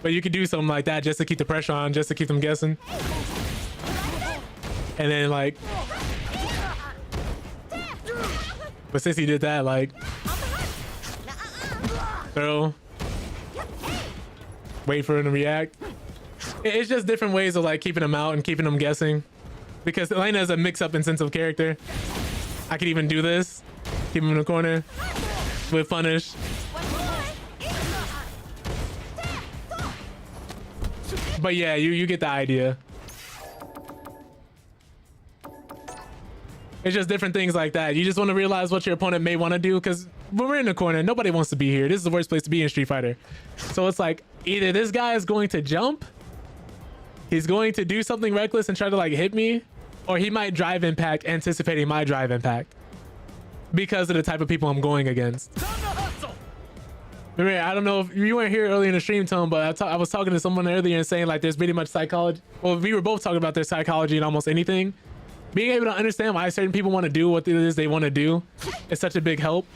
But you could do something like that just to keep the pressure on, just to keep them guessing. And then like, but since he did that, like, throw, wait for him to react. It's just different ways of like keeping them out and keeping them guessing. Because Elena is a mix-up in sense of character. I could even do this, keep him in the corner, with punish. But yeah, you get the idea. It's just different things like that. You just want to realize what your opponent may want to do, because when we're in the corner, nobody wants to be here. This is the worst place to be in Street Fighter. So it's like, either this guy is going to jump, he's going to do something reckless and try to like hit me, or he might drive impact anticipating my drive impact because of the type of people I'm going against. Remember, I don't know if you weren't here early in the stream, Tone, but I was talking to someone earlier and saying like there's pretty much psychology. Well, we were both talking about their psychology in almost anything. Being able to understand why certain people want to do what it is they want to do is such a big help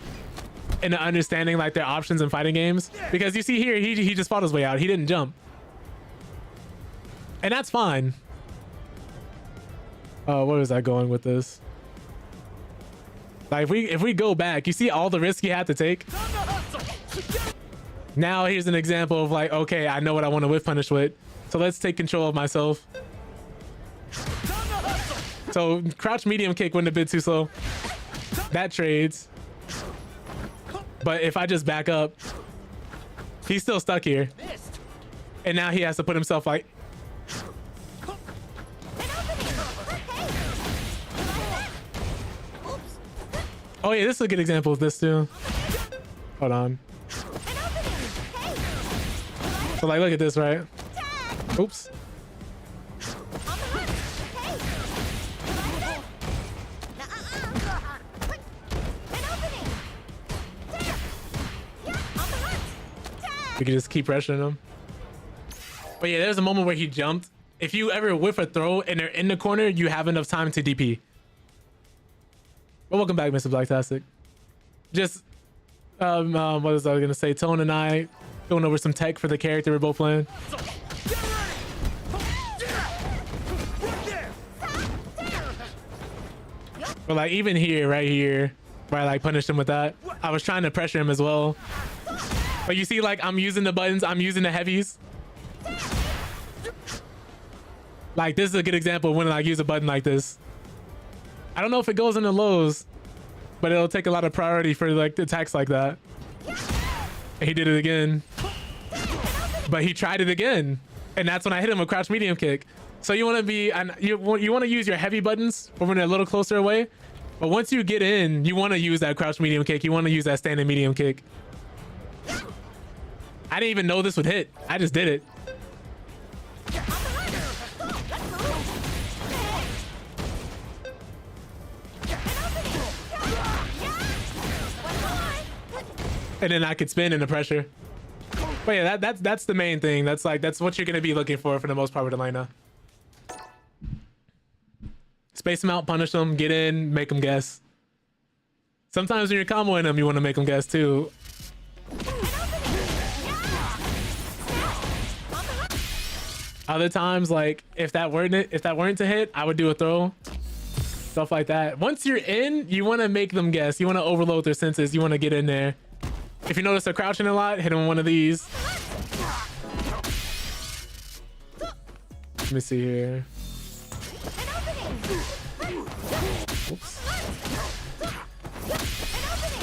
in understanding like their options in fighting games. Because you see here, he just fought his way out. He didn't jump. And that's fine. Oh, where was I going with this? Like if we go back, you see all the risk he had to take. Now here's an example of like, okay, I know what I want to whiff punish with, so let's take control of myself. So crouch medium kick went a bit too slow. That trades. But if I just back up, he's still stuck here. And now he has to put himself like, oh yeah, this is a good example of this too. Hold on. So like, look at this, right? Oops. We can just keep pressuring him. But yeah, there's a moment where he jumped. If you ever whiff a throw and they're in the corner, you have enough time to DP. But welcome back, Mr. Blacktastic. Just, what was I gonna say? Tone and I going over some tech for the character we're both playing. But like even here, right here, where I like punished him with that, I was trying to pressure him as well. But you see, like I'm using the buttons, I'm using the heavies. Like this is a good example of when I use a button like this. I don't know if it goes into lows, but it'll take a lot of priority for like the attacks like that. And he did it again. But he tried it again. And that's when I hit him with crouch medium kick. So you want to be, you want to use your heavy buttons when they're a little closer away. But once you get in, you want to use that crouch medium kick. You want to use that standing medium kick. I didn't even know this would hit. I just did it. And then I could spin in the pressure. But yeah, that's the main thing. That's what you're gonna be looking for the most part with Elena. Space them out, punish them, get in, make them guess. Sometimes when you're comboing them, you want to make them guess too. Other times, like if that weren't to hit, I would do a throw. Stuff like that. Once you're in, you want to make them guess. You want to overload their senses. You want to get in there. If you notice they're crouching a lot, hit them with one of these. Let me see here. Oops.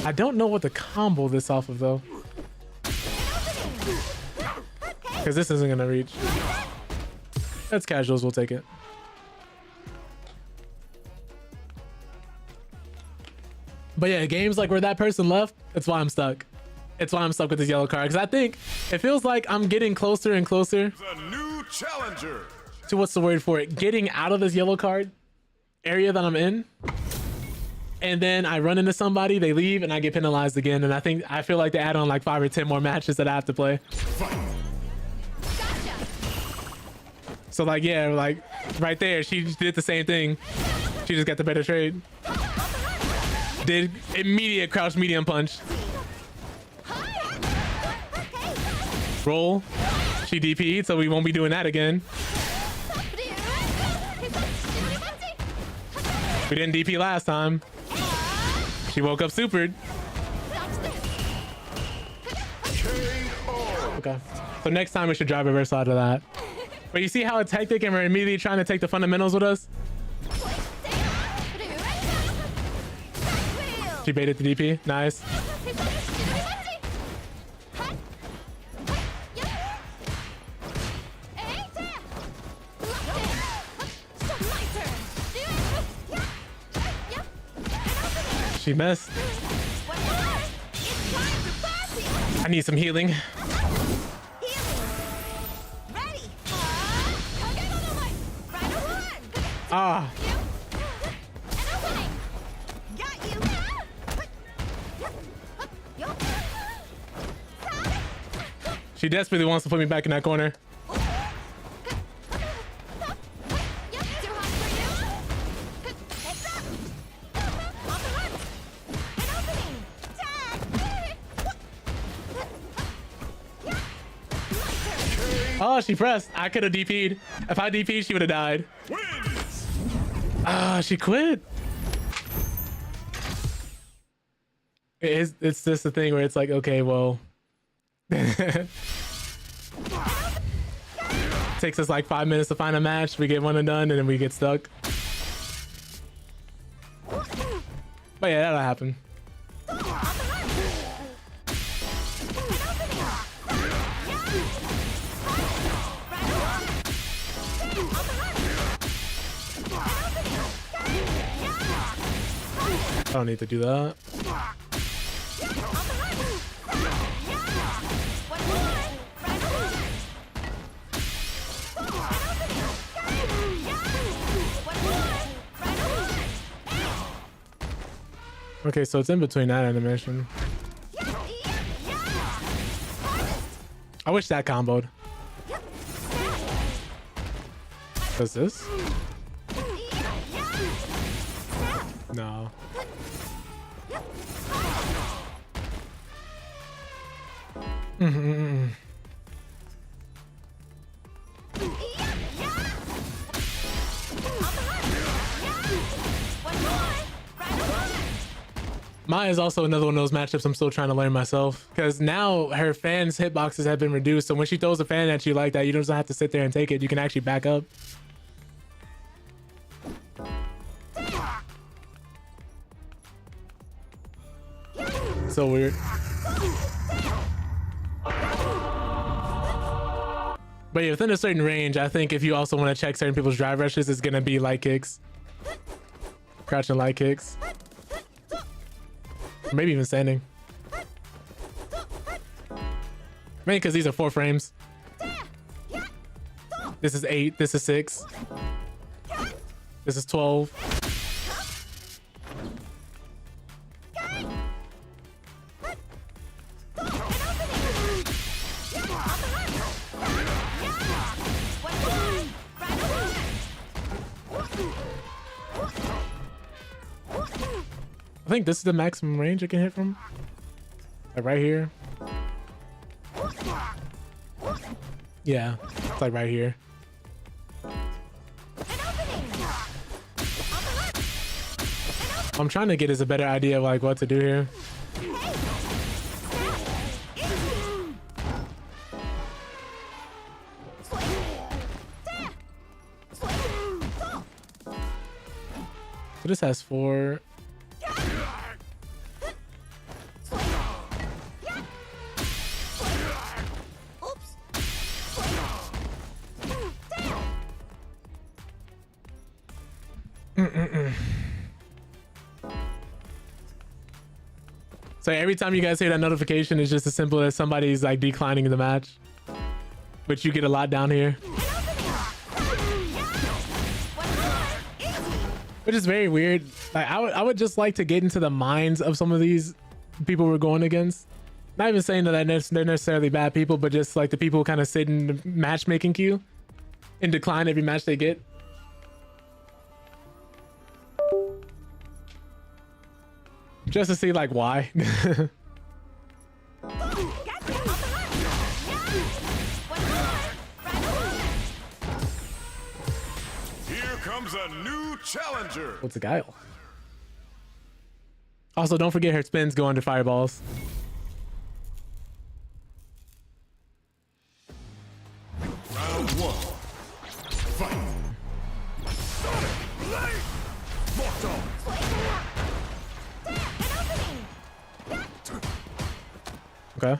I don't know what to combo this off of though. Because this isn't gonna reach. That's casuals, we'll take it. But yeah, games like where that person left, that's why I'm stuck. It's why I'm stuck with this yellow card. Because I think it feels like I'm getting closer and closer The new challenger. to what's the word for it? Getting out of this yellow card area that I'm in. And then I run into somebody, they leave, and I get penalized again. And I feel like they add on like 5 or 10 more matches that I have to play. So like, yeah, like right there, she did the same thing. She just got the better trade. Did immediate crouch medium punch. Roll. She DP'd, so we won't be doing that again. We didn't DP last time. She woke up supered. Okay. So next time we should drive reverse out of that. But you see how it's hectic and we're immediately trying to take the fundamentals with us? She baited the DP. Nice. She missed. One more. It's time for party. I need some healing. Healing. Ready. Okay, no, no, wait. Right one. Ah. An opening. Got you. Yo. She desperately wants to put me back in that corner. Oh, she pressed. I could have DP'd. If I DP'd, she would have died. Ah, she quit. It's just the thing where it's like, okay, well. Takes us like 5 minutes to find a match. We get one and done, and then we get stuck. But yeah, that'll happen. I don't need to do that. Okay, so it's in between that animation. I wish that comboed. What's this? No. Maya is also another one of those matchups I'm still trying to learn myself, because now her fans' hitboxes have been reduced, so when she throws a fan at you like that, you don't have to sit there and take it. You can actually back up. So weird. But yeah, within a certain range, I think if you also want to check certain people's drive rushes, it's gonna be light kicks, crouching light kicks. Maybe even standing. Maybe because these are 4 frames. This is 8. This is 6. This is 12. I think this is the maximum range I can hit from. Like right here. Yeah, it's like right here. I'm trying to get us a better idea of like what to do here. So this has 4. So every time you guys hear that notification, it's just as simple as somebody's like declining the match, but you get a lot down here, which is very weird. Like I would just like to get into the minds of some of these people we're going against. Not even saying that they're necessarily bad people, but just like the people who kind of sit in the matchmaking queue and decline every match they get. Just to see like why. Here comes a new challenger. What's a guile? Also, don't forget her spins go under fireballs. Round 1. Fight. Blade. Locked on. Okay.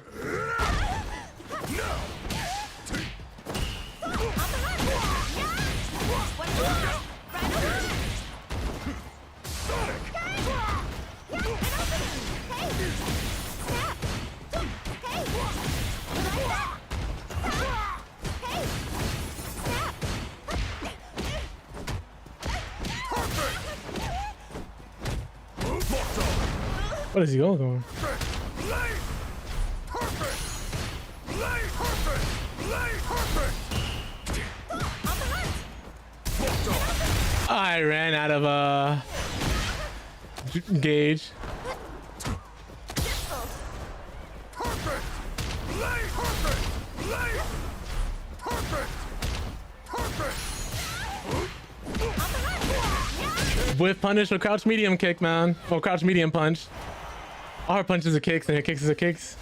What is he going? I ran out of gauge. Whiff punish or crouch medium kick, man. Or crouch medium punch. All her punches are kicks and her kicks are kicks.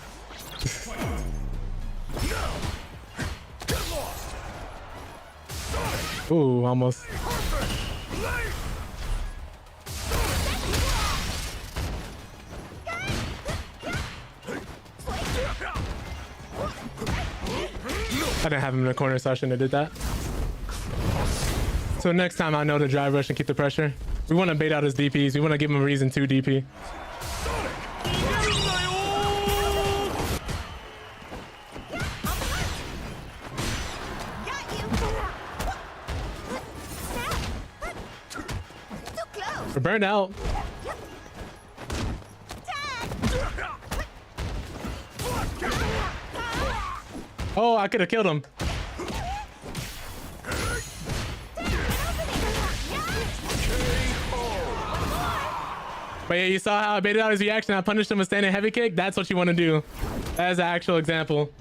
Ooh, almost. I didn't have him in the corner, so I shouldn't have did that. So next time I know to drive rush and keep the pressure. We want to bait out his DPs. We want to give him a reason to DP. We're burned out. Oh, I could have killed him. But yeah, you saw how I baited out his reaction. I punished him with standing heavy kick. That's what you want to do. That is an actual example.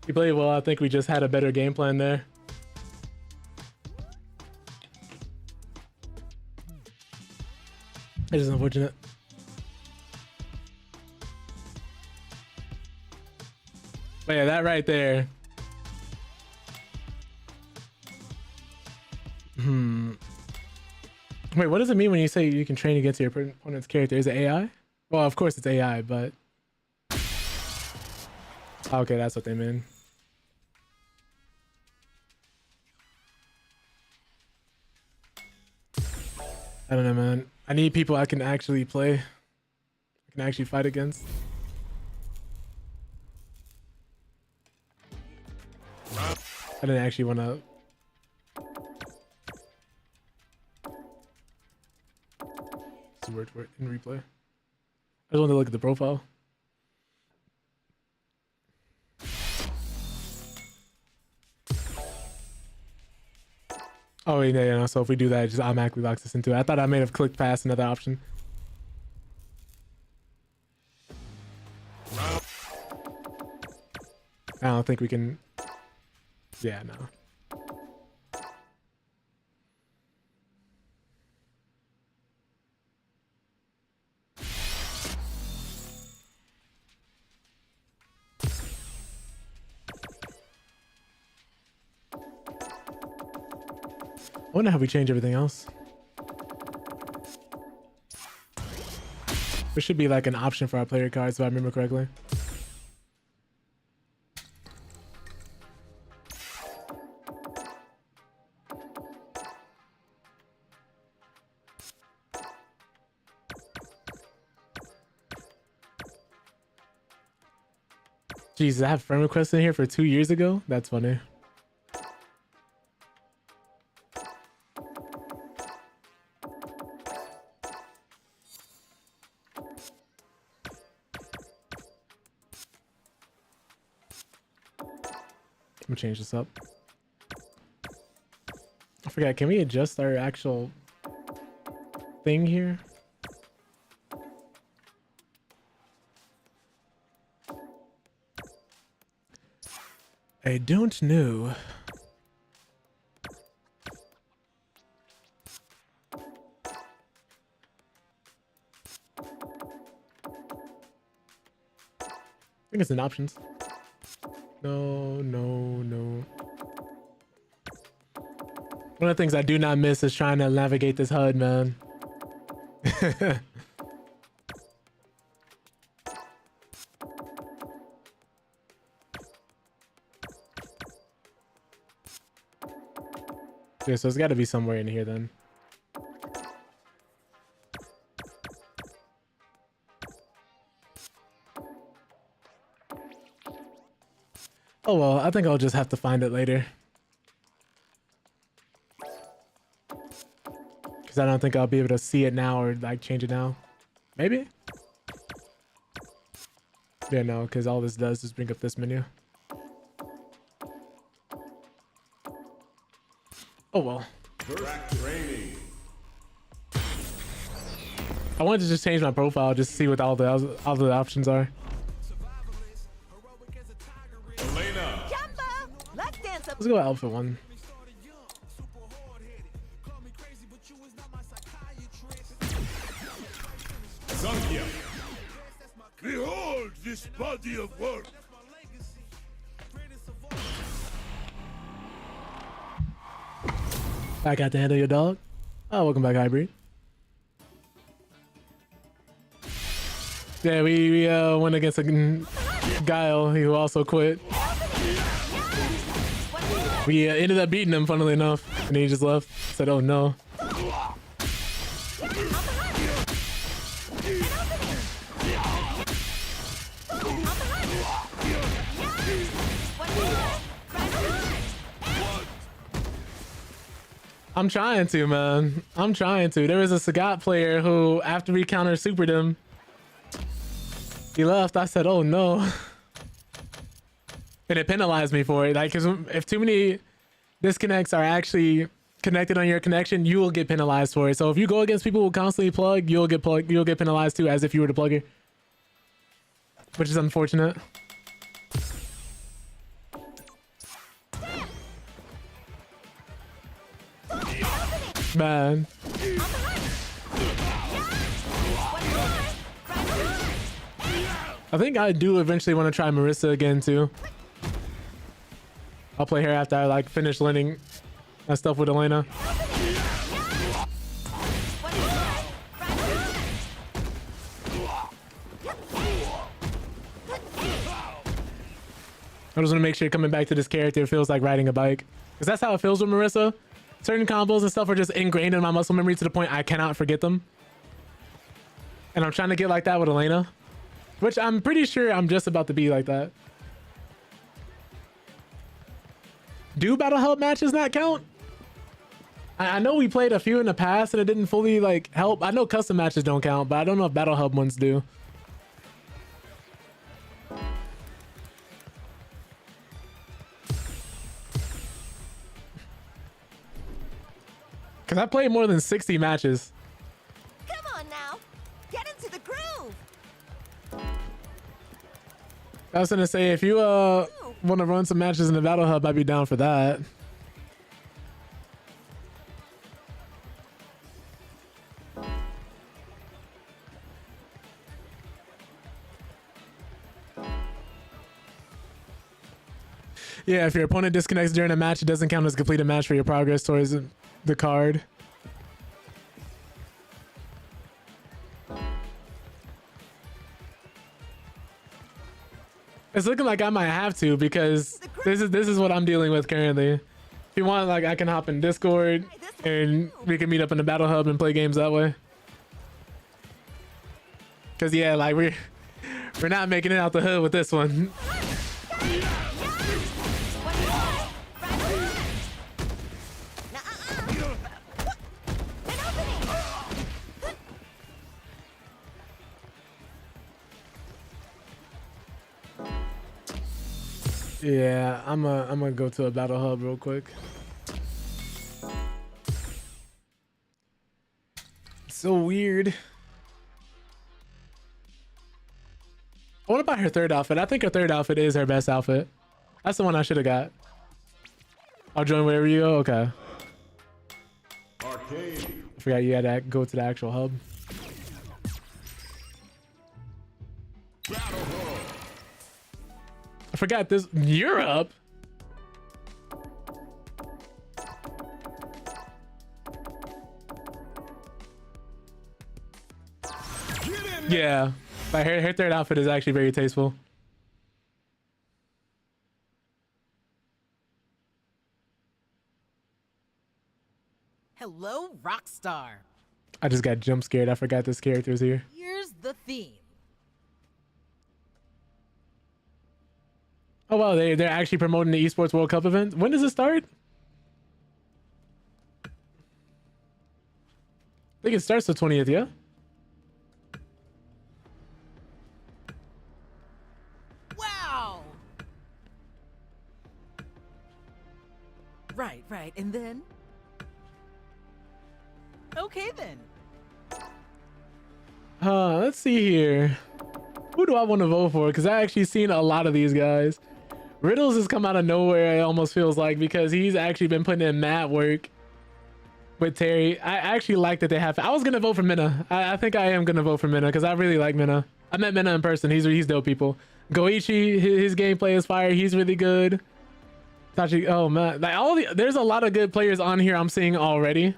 He played well. I think we just had a better game plan there. It is unfortunate. But yeah, that right there. Wait, what does it mean when you say you can train against your opponent's character? Is it AI? Well, of course it's AI, but... Okay, that's what they mean. I don't know, man. I need people I can actually play. I can actually fight against. I didn't actually want to... What's the word for it in replay? I just want to look at the profile. Oh, yeah, so if we do that, it just automatically locks us into it. I thought I may have clicked past another option. I don't think we can... Yeah, no. I wonder how we change everything else. There should be like an option for our player cards, if I remember correctly. Jeez, I have friend requests in here for 2 years ago? That's funny. I'm gonna change this up. I forgot, can we adjust our actual thing here? I don't know. I think it's in options. No. One of the things I do not miss is trying to navigate this HUD, man. Yeah, so it's got to be somewhere in here then. Oh well, I think I'll just have to find it later. Because I don't think I'll be able to see it now or like change it now. Maybe? Yeah, no, because all this does is bring up this menu. Oh well. I wanted to just change my profile just to see what all the options are. Elena. Jumbo, let's dance up. Let's go outfit one. Zangia. Behold this body of work. I got to handle your dog. Oh, welcome back, Hybrid. Yeah, we went against a Guile who also quit. We ended up beating him, funnily enough, and he just left. Said, "Oh no." I'm trying to, man. I'm trying to. There was a Sagat player who, after we counter supered him, he left. I said, "Oh no," and it penalized me for it. Like, cause if too many disconnects are actually connected on your connection, you will get penalized for it. So if you go against people who constantly plug, you'll get penalized too, as if you were the plugger, which is unfortunate. Man. I think I do eventually want to try Marissa again too. I'll play her after I like finish learning that stuff with Elena. I just want to make sure coming back to this character feels like riding a bike, because that's how it feels with Marissa. Certain combos and stuff are just ingrained in my muscle memory to the point I cannot forget them. And I'm trying to get like that with Elena, which I'm pretty sure I'm just about to be like that. Do battle hub matches not count? I know we played a few in the past and it didn't fully like help. I know custom matches don't count, but I don't know if battle hub ones do. Cause I played more than 60 matches. Come on now, get into the groove. I was gonna say, if you want to run some matches in the battle hub, I'd be down for that. Yeah, if your opponent disconnects during a match, it doesn't count as a completed match for your progress towards the card. It's looking like I might have to, because this is what I'm dealing with currently. If you want, like, I can hop in Discord and we can meet up in the battle hub and play games that way. Cause yeah, like we're not making it out the hood with this one. Yeah, I'm gonna go to a battle hub real quick. It's so weird. I want to buy her third outfit. I think her third outfit is her best outfit. That's the one I should have got. I'll join wherever you go. Okay. Arcade. I forgot you had to go to the actual hub. Battle Hall. I forgot this. Europe? Yeah. But her third outfit is actually very tasteful. Hello, Rockstar. I just got jump scared. I forgot this character was here. Here's the theme. Oh wow, they're actually promoting the Esports World Cup event. When does it start? I think it starts the 20th, yeah? Wow. Right. And then? Okay, then. Let's see here. Who do I want to vote for? Because I actually seen a lot of these guys. Riddles has come out of nowhere, it almost feels like, because he's actually been putting in mad work with Terry. I actually like that they have. I was going to vote for Minna. I think I am going to vote for Minna because I really like Minna. I met Minna in person. He's dope, people. Goichi, his gameplay is fire. He's really good. Tachi, oh man. Like there's a lot of good players on here I'm seeing already.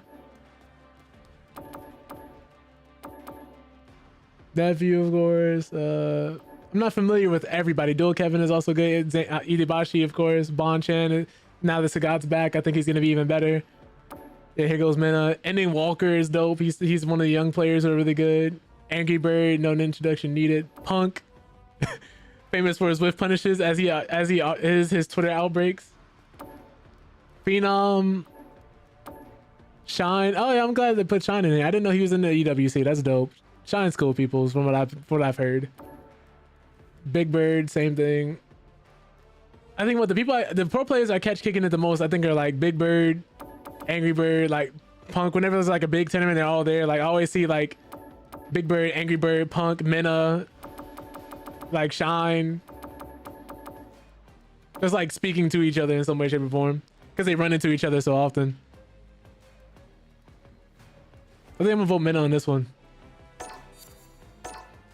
Nephew, of course. I'm not familiar with everybody. Dual Kevin is also good. Idebashi, of course. Bon-chan. Now that Sagat's back, I think he's going to be even better. Yeah, here goes Minna. Ending Walker is dope. He's one of the young players who are really good. Angry Bird, no introduction needed. Punk, famous for his whiff punishes as he is his Twitter outbreaks. Phenom. Shine. Oh yeah, I'm glad they put Shine in here. I didn't know he was in the EWC. That's dope. Shine's cool, people, from what I've heard. Big Bird, same thing. I think the pro players I catch kicking it the most, I think, are like Big Bird, Angry Bird, like Punk. Whenever there's like a big tournament, they're all there. Like I always see like Big Bird, Angry Bird, Punk, Minna, like Shine. Just like speaking to each other in some way, shape, or form, because they run into each other so often. I think I'm gonna vote Minna on this one.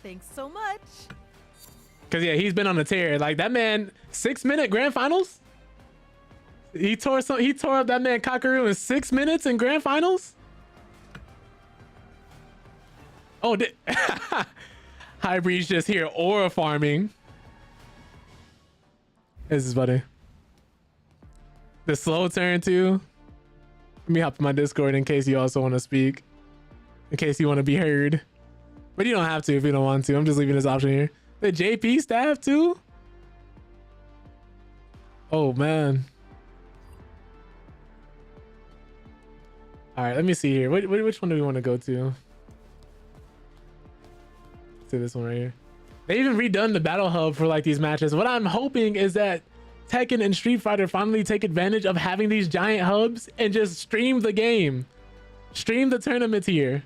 Thanks so much. Cause yeah, he's been on a tear. Like that man, 6-minute grand finals. He tore up that man Kakaru in 6 minutes in grand finals. Oh, Hybrid's just here aura farming. This is funny. The slow turn too. Let me hop in my Discord in case you also want to speak. In case you want to be heard. But you don't have to if you don't want to. I'm just leaving this option here. The JP staff too? Oh man. All right, let me see here. Which one do we want to go to? Let's see this one right here. They even redone the battle hub for like these matches. What I'm hoping is that Tekken and Street Fighter finally take advantage of having these giant hubs and just stream the game. Stream the tournaments here.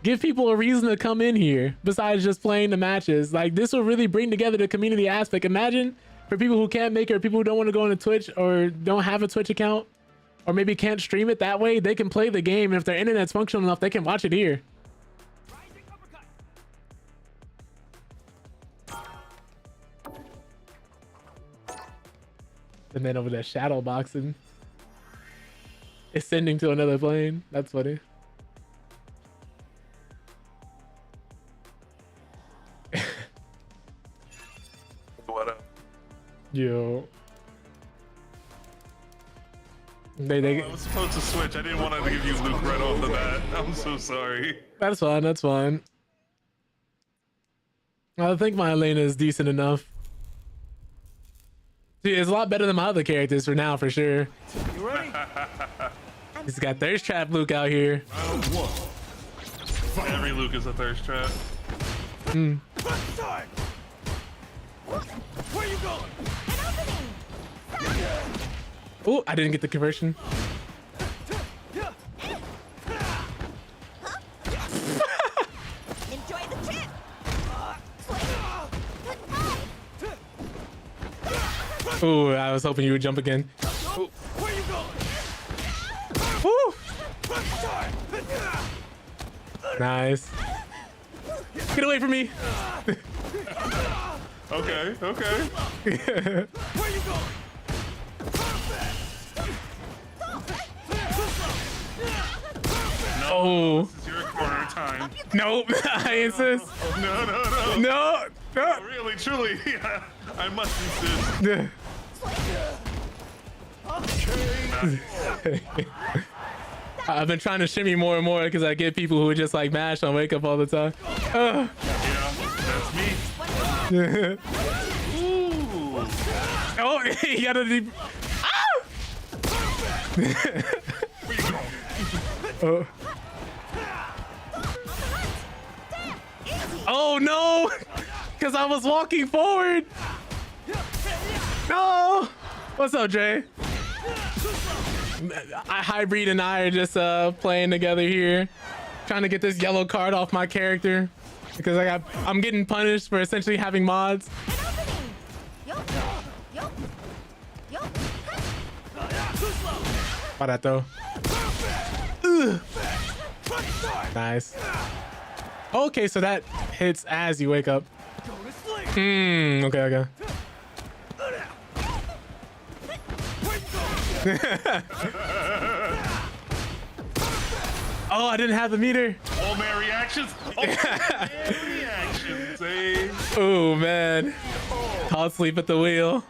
Give people a reason to come in here besides just playing the matches. Like this will really bring together the community aspect. Imagine for people who can't make it, or people who don't want to go into Twitch or don't have a Twitch account, or maybe can't stream it that way, they can play the game. And if their internet's functional enough, they can watch it here. And then over there shadow boxing, ascending to another plane. That's funny. What up? Yo. I was supposed to switch. I didn't want to give you Luke right off the bat. I'm so sorry. That's fine. That's fine. I think my Elena is decent enough. See, it's a lot better than my other characters for now, for sure. You ready? He's got Thirst Trap Luke out here. Every Luke is a thirst trap. Mm. Where you going? Oh, I didn't get the conversion. Enjoy the trip. Oh, I was hoping you would jump again. Ooh. Where you going? Woo. Nice. Get away from me. Okay, okay. Where you going? No. This is your corner time. Nope. I insist. No, no, no. No. No. Really, truly, I must insist. I've been trying to shimmy more and more because I get people who just like mash on wake up all the time. Yeah, that's me. Ooh. Oh, he got a deep. Oh. Oh no! Because I was walking forward. No! What's up, Dre? Hybrid and I are just playing together here, trying to get this yellow card off my character because I'm getting punished for essentially having mods. Why that though? Ugh. Nice. Okay, so that hits as you wake up. Okay. Oh, I didn't have the meter. Oh man, reactions. Oh man, reactions. Hey. Oh man. I'll sleep at the wheel.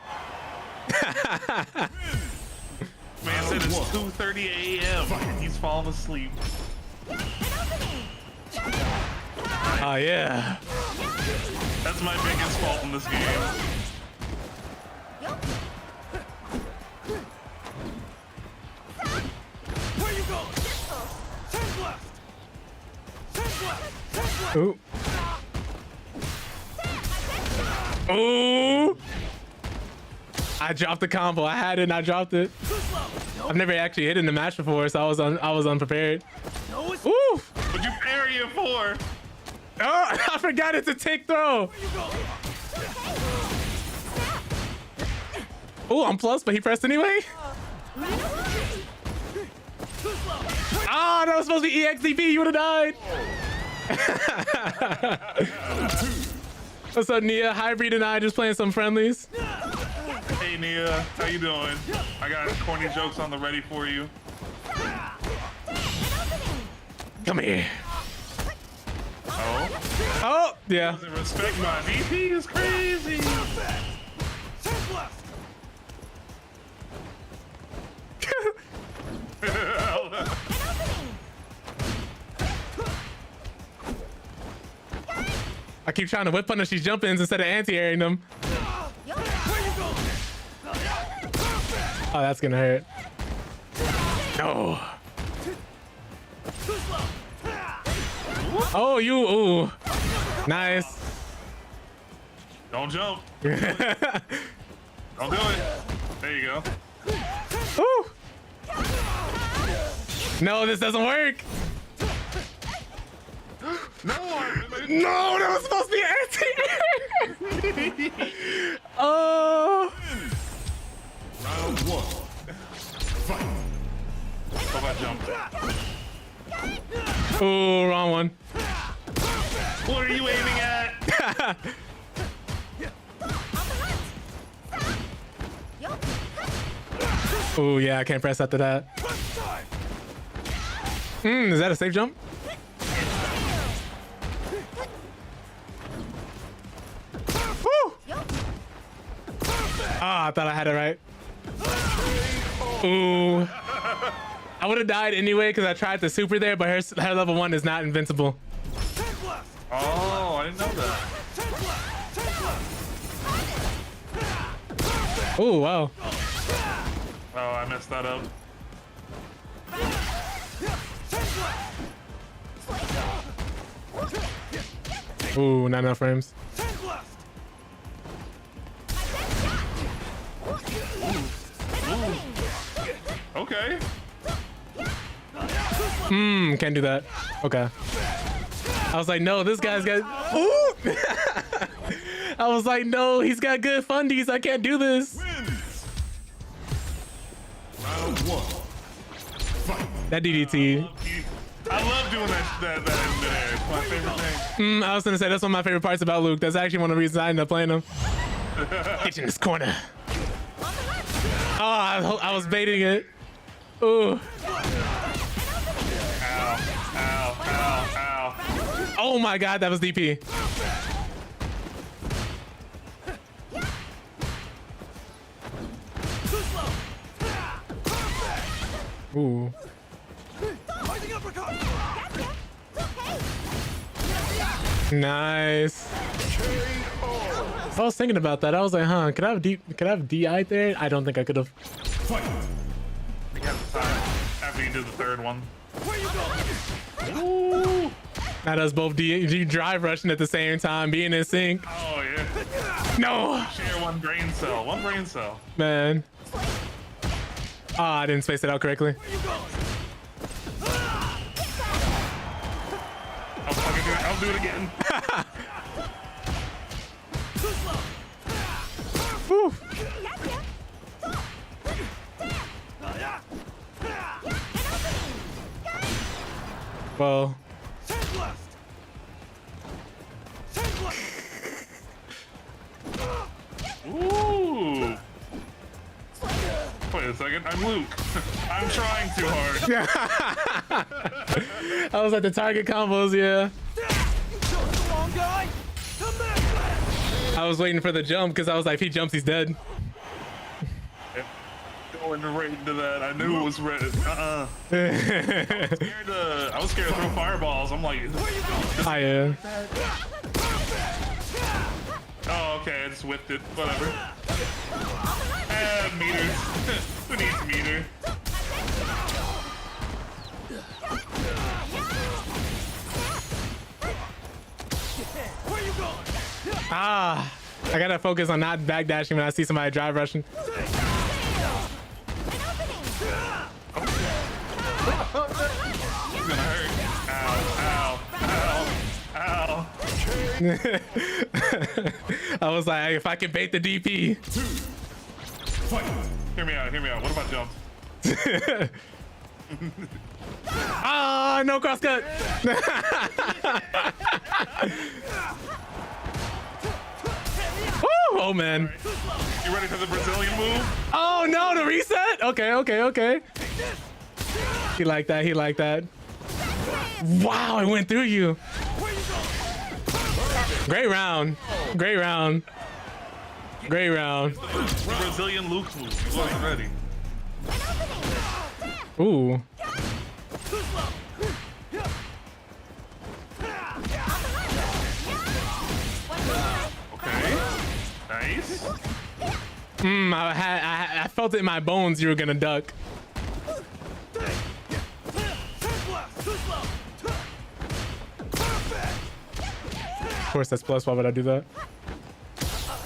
Man said it's 2:30 a.m. He's falling asleep. Oh yeah. That's my biggest fault in this game. Where you going? Turn left. Ooh. Ooh. I dropped the combo. I had it and I dropped it. I've never actually hit in the match before, so I was unprepared. Ooh. What'd you parry it for? Oh, I forgot it's a tick throw. Oh, I'm plus, but he pressed anyway. Ah, that was supposed to be EXDP. You would have died. What's up, Nia? Hybrid and I just playing some friendlies. Hey, Nia. How you doing? I got corny jokes on the ready for you. Come here. Oh? Oh, yeah. Doesn't respect my DP is crazy. I keep trying to whip punish these jump-ins instead of anti-airing them. Oh, that's gonna hurt. No. Oh, you. Ooh. Nice. Don't jump. Don't do it. There you go. Ooh. No, this doesn't work. No, no, that was supposed to be anti-air. Oh. Round one. Fight. How about jump? Ooh, wrong one. What are you aiming at? Ooh, yeah, I can't press after that. Is that a safe jump? Woo! Ah, I thought I had it right. Ooh. I would have died anyway because I tried the super there, but her level 1 is not invincible. Oh, I didn't know that. Oh, wow. Oh, I messed that up. Ooh, not enough frames. Okay. Can't do that. Okay. I was like, no, this guy's got. Ooh! I was like, no, he's got good fundies. I can't do this. Round one. That DDT. I love doing that in midair. It's my favorite thing. I was gonna say that's one of my favorite parts about Luke. That's actually one of the reasons I ended up playing him. Get you in this corner. Oh, I was baiting it. Ooh. Ow, ow, ow, ow. Oh my god, that was DP. Ooh. Nice. I was thinking about that. I was like, huh, could I have DI there? I don't think I could have. You have the time after you do the third one. Ooh. That us both drive rushing at the same time, being in sync. Oh yeah. No. Share one brain cell. One brain cell. Man. Oh, I didn't space it out correctly. I'll do it again. Whew. Well. Ooh. Wait a second. I'm Luke. I'm trying too hard. I was at the target combos, yeah. I was waiting for the jump because I was like, if he jumps, he's dead. Going right into that. I knew it was red. I was scared to throw fireballs. I'm like, I am. Oh, okay. I just whipped it. Whatever. Meters. Who needs meter? Ah, I gotta focus on not backdashing when I see somebody drive rushing. It's gonna hurt. Ow, ow, ow, ow. I was like, if I can bait the DP. Hear me out, hear me out. What about jumps? Ah, no crosscut. Oh man. You ready for the Brazilian move? Oh no, the reset? Okay. He liked that, he liked that. Wow, I went through you. Great round. Great round. Great round. The Brazilian Luke move. He wasn't ready. Ooh. Okay. Nice. I felt it in my bones you were gonna duck. Of course that's plus, why would I do that?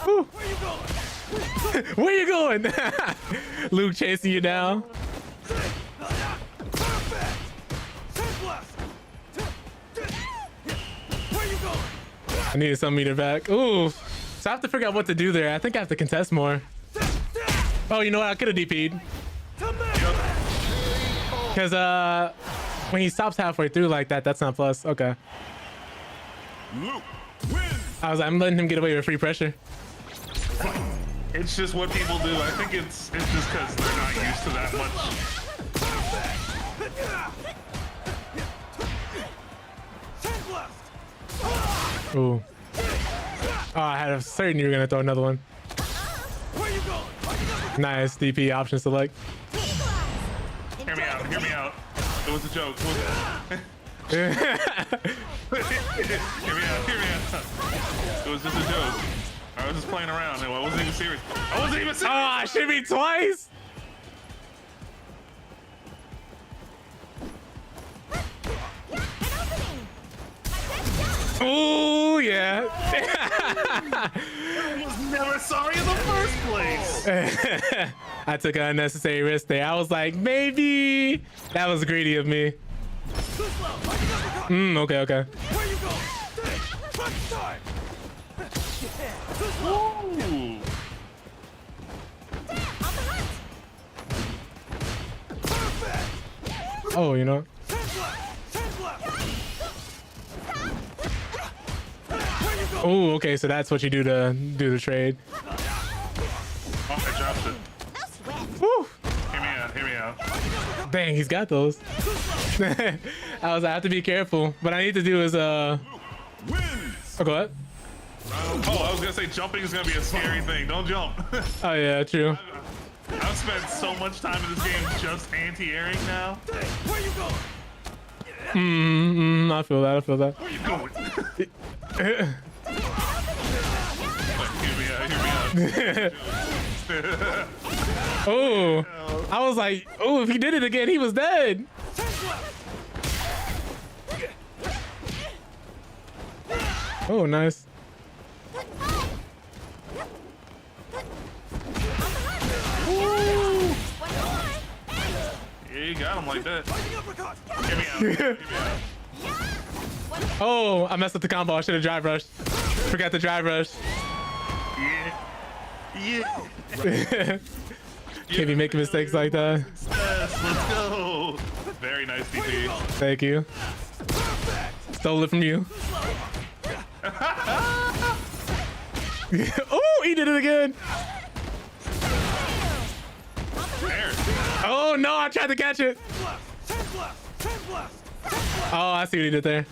Woo. Where you going? Luke chasing you down. I needed some meter back. Ooh. So I have to figure out what to do there. I think I have to contest more. Oh, you know what? I could have DP'd. Because when he stops halfway through like that, that's not plus. Okay. I was like, I'm letting him get away with free pressure. It's just what people do. I think it's just because they're not used to that much. Ooh. Oh, I had a certain you were gonna throw another one. Nice DP option select. Hear me out. Hear me out. It was a joke. Hear me out. Hear me out. It was just a joke. I was just playing around. I wasn't even serious. I wasn't even serious. Oh, I should be twice. Oh yeah. I was never sorry in the first place. I took an unnecessary risk there. I was like, maybe that was greedy of me. Okay. Ooh. Oh, you know. Oh, okay, so that's what you do to do the trade. Oh, I dropped it. Woo. Hear me out. Dang, he's got those. I have to be careful. What I need to do is oh, go ahead. Oh, I was gonna say jumping is gonna be a scary thing. Don't jump. Oh yeah, true. I've spent so much time in this game just anti-airing now. I feel that. Where you going? Hear me out. Oh, I was like, oh, if he did it again, he was dead. Oh, nice. Yeah, you got him like that. Get me out. Get me out. Oh, I messed up the combo. I should have drive rushed. Forgot the drive rush. Yeah. Can't be making mistakes like that. Yes, let's go. Very nice DP. Thank you. Stole it from you. Oh, he did it again. Oh no, I tried to catch it. Oh, I see what he did there.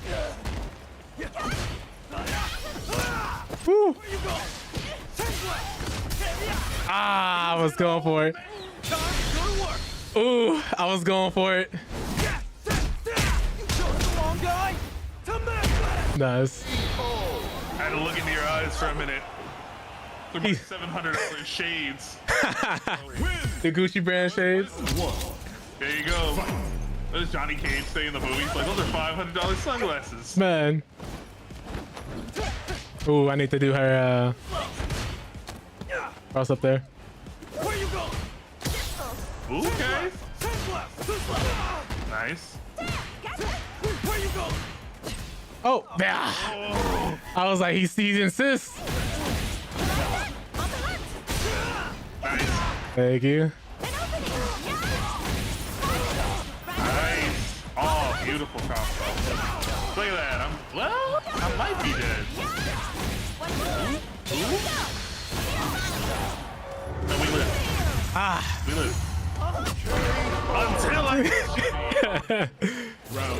Woo. Ah, I was going for it. Ooh, I was going for it. Nice. I had to look into your eyes for a minute. Through my $700 shades. The Gucci brand shades. There you go. There's Johnny Cage staying in the movies. Like, those are $500 sunglasses. Man. Ooh, I need to do her cross up there. Okay. Nice. Oh, yeah. I was like, he insists. Nice. Thank you. Nice. Oh, beautiful combo. Look at that. I might be dead. No, we live. Ah. We live. Until I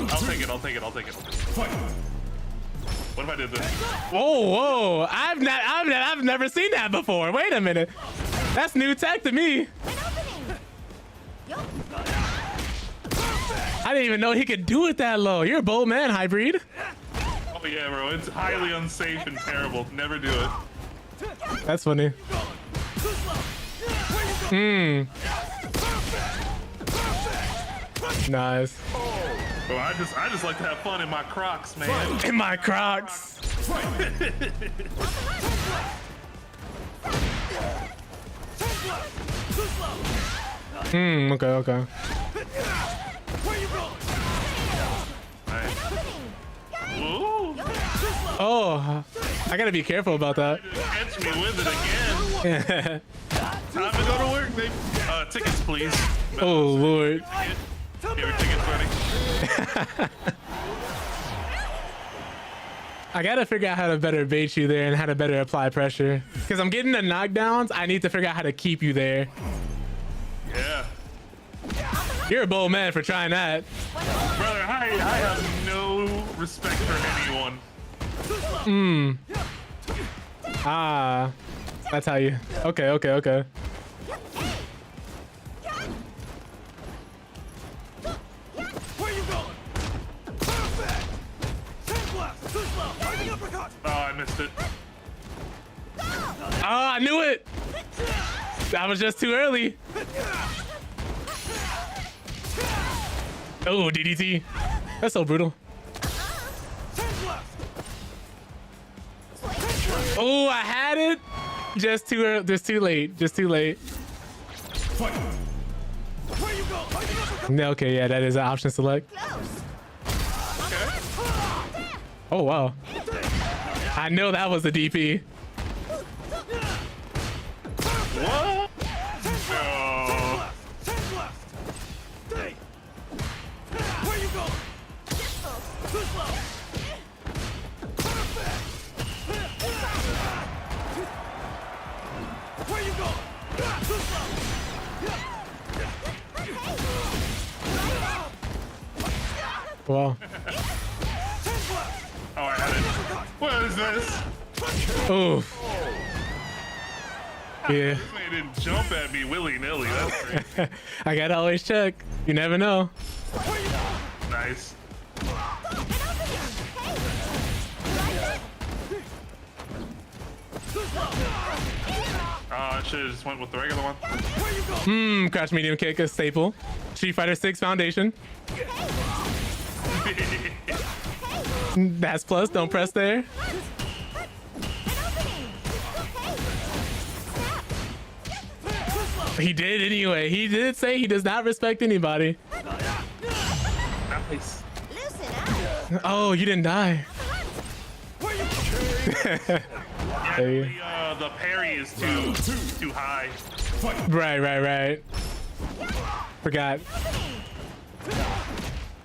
I'll take it. What if I did this? Whoa. I've never seen that before. Wait a minute. That's new tech to me. I didn't even know he could do it that low. You're a bold man, Hybrid. Oh yeah, bro. It's highly unsafe and terrible. Never do it. That's funny. Nice. Bro, I just like to have fun in my Crocs, man. In my Crocs. Okay. Ooh. Oh, I gotta be careful about that. Catch me with it again. Time to go to work, baby. Tickets, please. Oh, Lord. Get your tickets ready. I gotta figure out how to better bait you there and how to better apply pressure. Because I'm getting the knockdowns, I need to figure out how to keep you there. Yeah. You're a bold man for trying that. Brother, I have no respect for anyone. Ah. That's how you... Okay. Oh, I missed it. Oh, I knew it. That was just too early. Oh, DDT. That's so brutal. Oh, I had it. Just too early. Just too late. Okay, yeah, that is an option select. Oh, wow. I know that was a DP. What? Wow. Oh, I had it. What is this? Oof. Yeah. This man didn't jump at me willy-nilly. That's great. I gotta always check. You never know. Nice. I should have just went with the regular one. Crouch medium kick, a staple. Street Fighter 6 Foundation. That's plus, don't press there. He did anyway. He did say he does not respect anybody. Nice. Oh, you didn't die. Yeah, the parry is too high. Right. Forgot.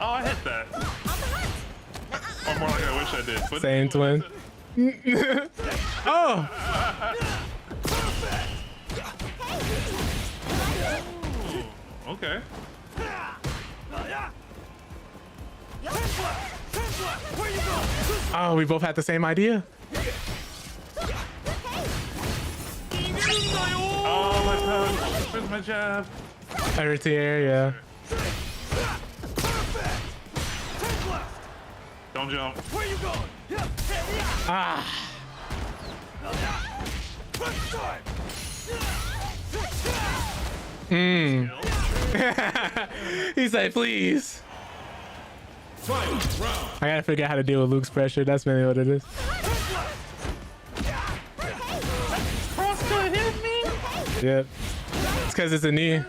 Oh, I hit that. Or more like I wish I did. But Same twin. Oh! Ooh, okay. Oh, we both had the same idea. Oh, my punch. Where's my jab? Over to here, yeah. Don't jump. Where you going? Ah. He said, please. I gotta figure out how to deal with Luke's pressure. That's mainly what it is. Crosscut hit me. Yep. It's because it's a knee.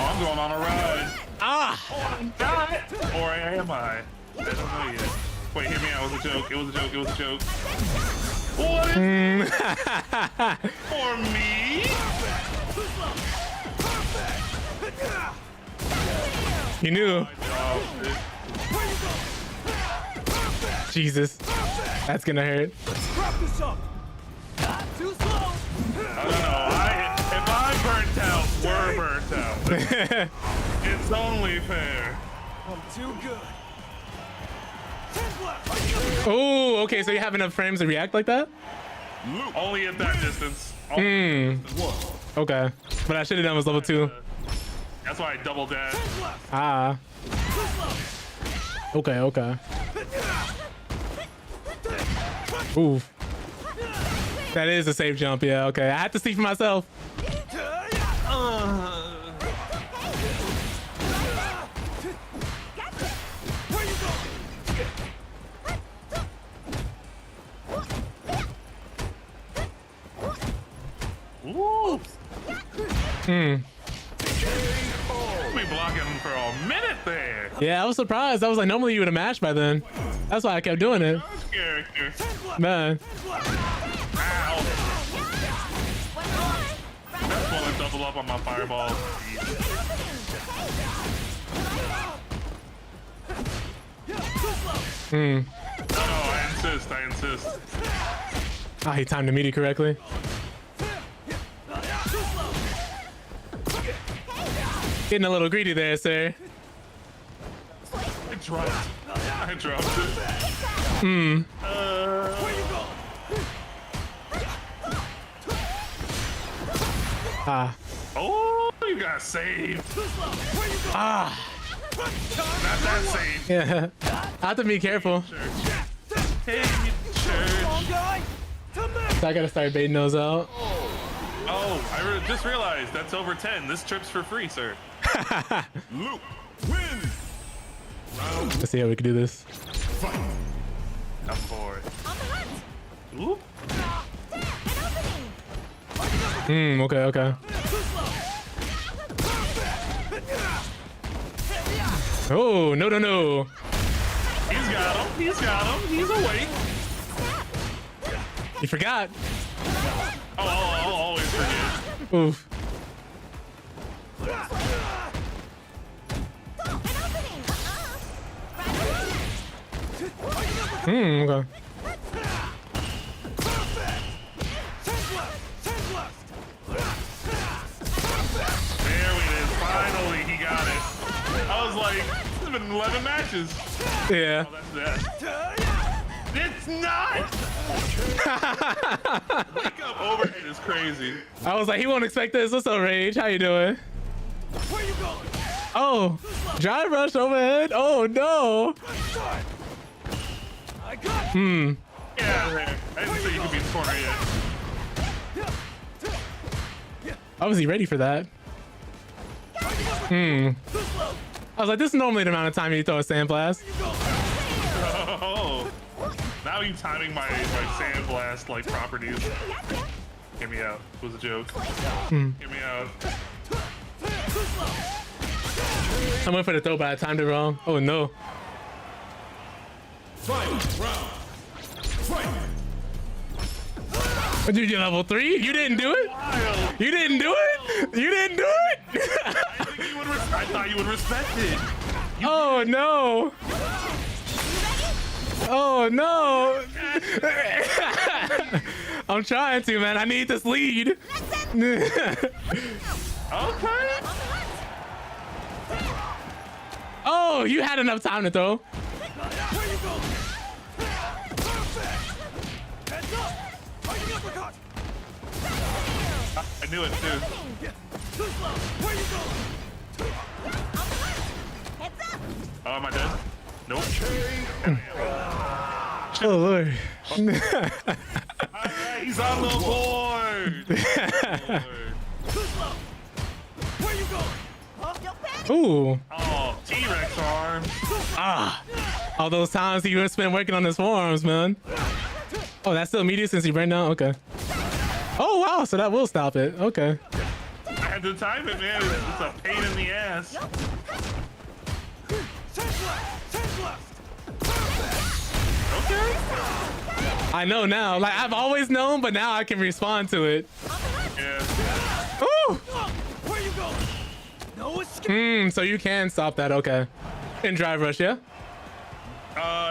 Oh, I'm going on a ride. Ah! Oh, I'm not. Or am I? I don't know yet. Wait, hear me out. It was a joke. It was a joke. It was a joke. What? For me? You knew. Jesus. That's gonna hurt. Wrap this up. Too slow. I don't know. If I burnt out, we're burnt out. It's only fair. I'm too good. Oh, okay. So you have enough frames to react like that? Only at that distance. Okay. But I should have done was level 2. That's why I double dash. Ah. Okay. Ooh. That is a safe jump. Yeah. Okay. I had to see for myself. Ooh. We blocking for a minute there. Yeah, I was surprised. I was like, normally you would have mashed by then. That's why I kept doing it. Character. Man. Ow. That's when I double up on my fireball. No, I insist. Ah, he timed the meaty correctly. Getting a little greedy there, sir. I dropped it. Ah. Oh, you got saved. Ah. Not that saved. Yeah. I have to be careful. Hey, church. So I gotta start baiting those out. Oh, I just realized that's over 10. This trip's for free, sir. Luke, win! Let's see how we can do this. I'm for it. Oop. Okay. Oh, no. He's got him. He's awake. You forgot. Oh, I'll always forget. Oof. Okay. There we go. Finally, he got it. I was like, it's been 11 matches. Yeah. Oh, that's that. It's not! Wake up overhead is crazy. I was like, he won't expect this. What's up, Rage? How you doing? Where you going? Oh, drive rush overhead. Oh no. I got Get out of there. I didn't say you could be in the corner yet. I was he ready for that? I was like, this is normally the amount of time you throw a sandblast. Oh, now you timing my sandblast like properties. Hear me out. It was a joke. Hear me out. I went for the throw, but I timed it wrong. Oh no. What did you do, level 3? You didn't do it? You didn't do it? You didn't do it? I thought you would respect it. Oh no. Oh no. I'm trying to, man. I need this lead. Okay. Oh, you had enough time to throw. I knew it too. Oh, am I dead? Nope. Oh Lord. Alright, he's on the board. Ooh. Oh, T-Rex arms. Ah. All those times he would spend working on his forearms, man. Oh, that's still immediate since he ran down? Okay. Oh, wow. So that will stop it. Okay. I had to time it, man. It's a pain in the ass. Okay. I know now. Like, I've always known, but now I can respond to it. Yeah. Ooh. Where you going? No escape. So you can stop that. Okay. In drive rush, yeah?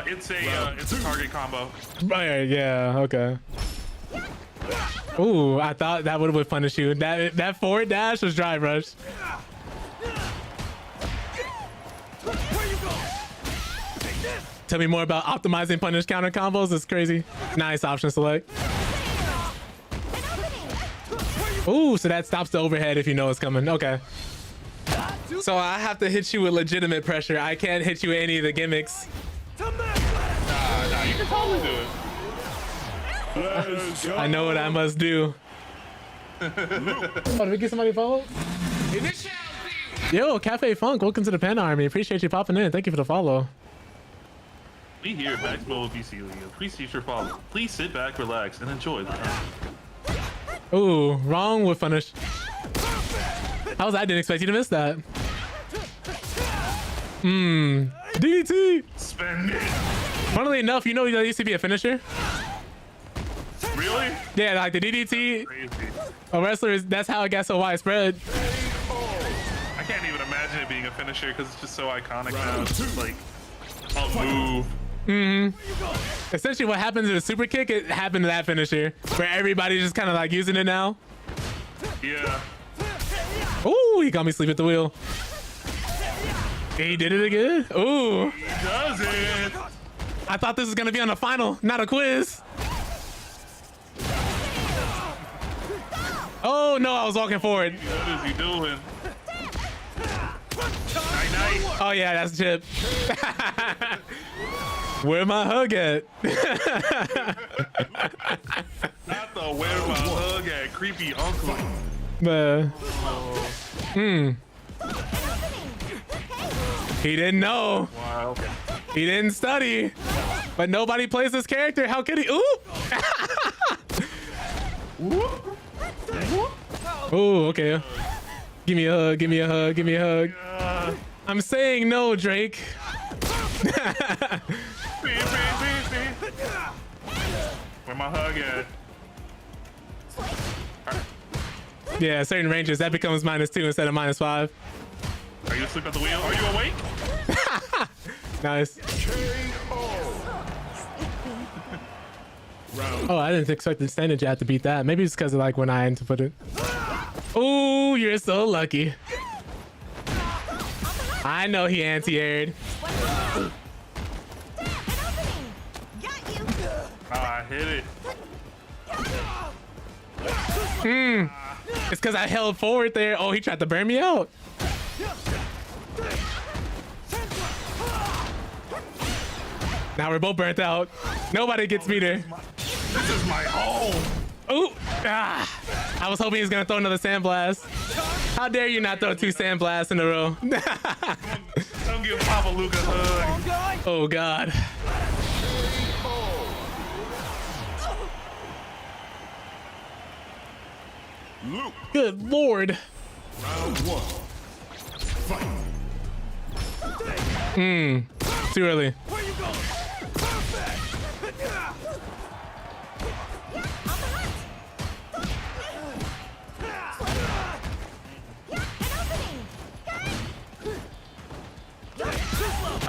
It's a target combo. Right, yeah. Okay. Ooh, I thought that would have punished you. That forward dash was drive rush. Tell me more about optimizing punish counter combos. It's crazy. Nice option select. Ooh, so that stops the overhead if you know it's coming. Okay. So I have to hit you with legitimate pressure. I can't hit you with any of the gimmicks. Nah, you can totally do it. I know what I must do. Oh, did we get somebody to follow? Yo, Cafe Funk, welcome to the Pen Army. Appreciate you popping in. Thank you for the follow. We here at maximumobesity appreciate your follow. Please sit back, relax, and enjoy the time. Ooh, wrong with punish. I didn't expect you to miss that. DDT. Spend it. Funnily enough, you know that used to be a finisher? Really? Yeah, like the DDT, Crazy. a wrestler, that's how it got so widespread. I can't even imagine it being a finisher because it's just so iconic now. It's just like a move. Essentially what happened to the super kick, it happened to that finisher, where everybody's just kind of like using it now. Yeah. Ooh, he got me asleep at the wheel. He did it again. Ooh. He does it. I thought this was gonna be on a final, not a quiz. Oh no, I was walking forward. What is he doing? Night. Oh yeah, that's Chip. Where my hug at? Not the where my hug at, creepy uncle. He didn't know. Wow. He didn't study. But nobody plays this character. How could he? Ooh. Ooh, okay. Give me a hug. Give me a hug. Give me a hug. I'm saying no, Drake. Where my hug at? Yeah, certain ranges that becomes -2 instead of -5. Are you asleep at the wheel? Are you awake? Nice. Oh, I didn't expect the standard jab to beat that. Maybe it's because of like when I had to put it. Ooh, you're so lucky. I know he anti-aired. I hit it. It's because I held forward there. Oh, he tried to burn me out. Now we're both burnt out. Nobody gets me there. This is my home. Ooh, I was hoping he was gonna throw another sandblast. How dare you not throw 2 sandblasts in a row? Don't give Papa Luke a hug. Oh God. Luke, Good Lord. round 1. Fight. Too early. Where you going? Perfect.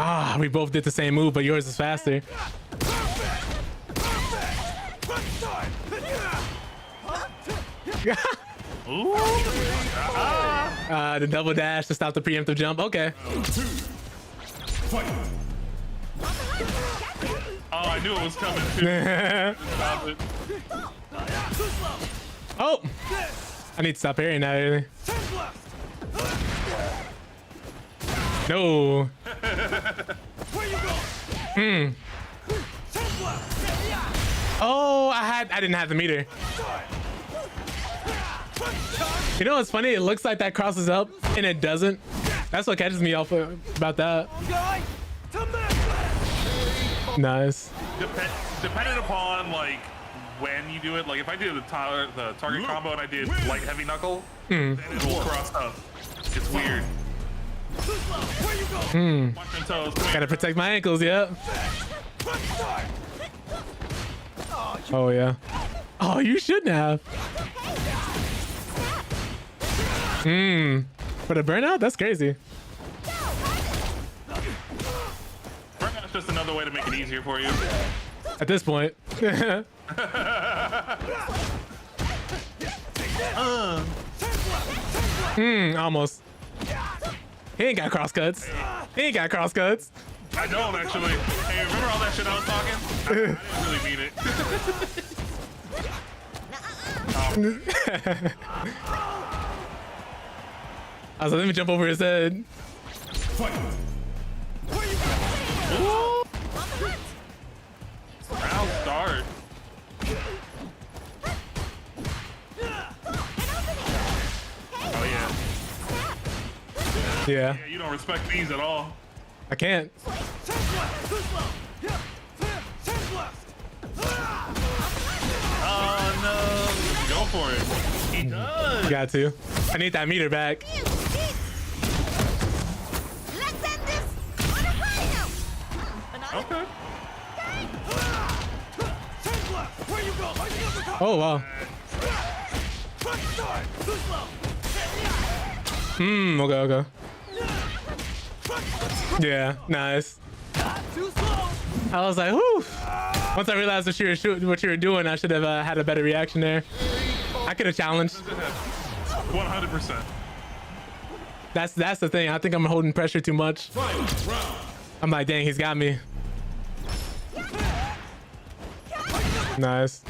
Ah, we both did the same move, but yours is faster. Ooh. The double dash to stop the preemptive jump. Okay. Round 2. Fight. Oh, I knew it was coming too. Stop it. Oh, I need to stop parrying that. Really. No. Oh, I didn't have the meter. You know what's funny? It looks like that crosses up, and it doesn't. That's what catches me off about that. Nice. Depending upon like when you do it, like if I do the target combo and I did light heavy knuckle, then it will cross up. It's weird. Watch your toes. Gotta protect my ankles, yeah. Oh yeah. Oh, you shouldn't have. For the burnout? That's crazy. Burnout's just another way to make it easier for you. At this point. Almost. He ain't got crosscuts. He ain't got crosscuts. I don't actually. Hey, remember all that shit I was talking? I didn't really mean it. I was like, let me jump over his head. Fight. Round start. Oh yeah. Yeah, Yeah, you don't respect these at all. I can't. Oh no. Go for it. He does. Got to. I need that meter back. Let's end this on a high note. Okay. Oh wow. Okay. Yeah, nice. I was like, whew. Once I realized what you were doing, I should have had a better reaction there. I could have challenged. 100%. That's the thing. I think I'm holding pressure too much. I'm like, dang, he's got me. Nice.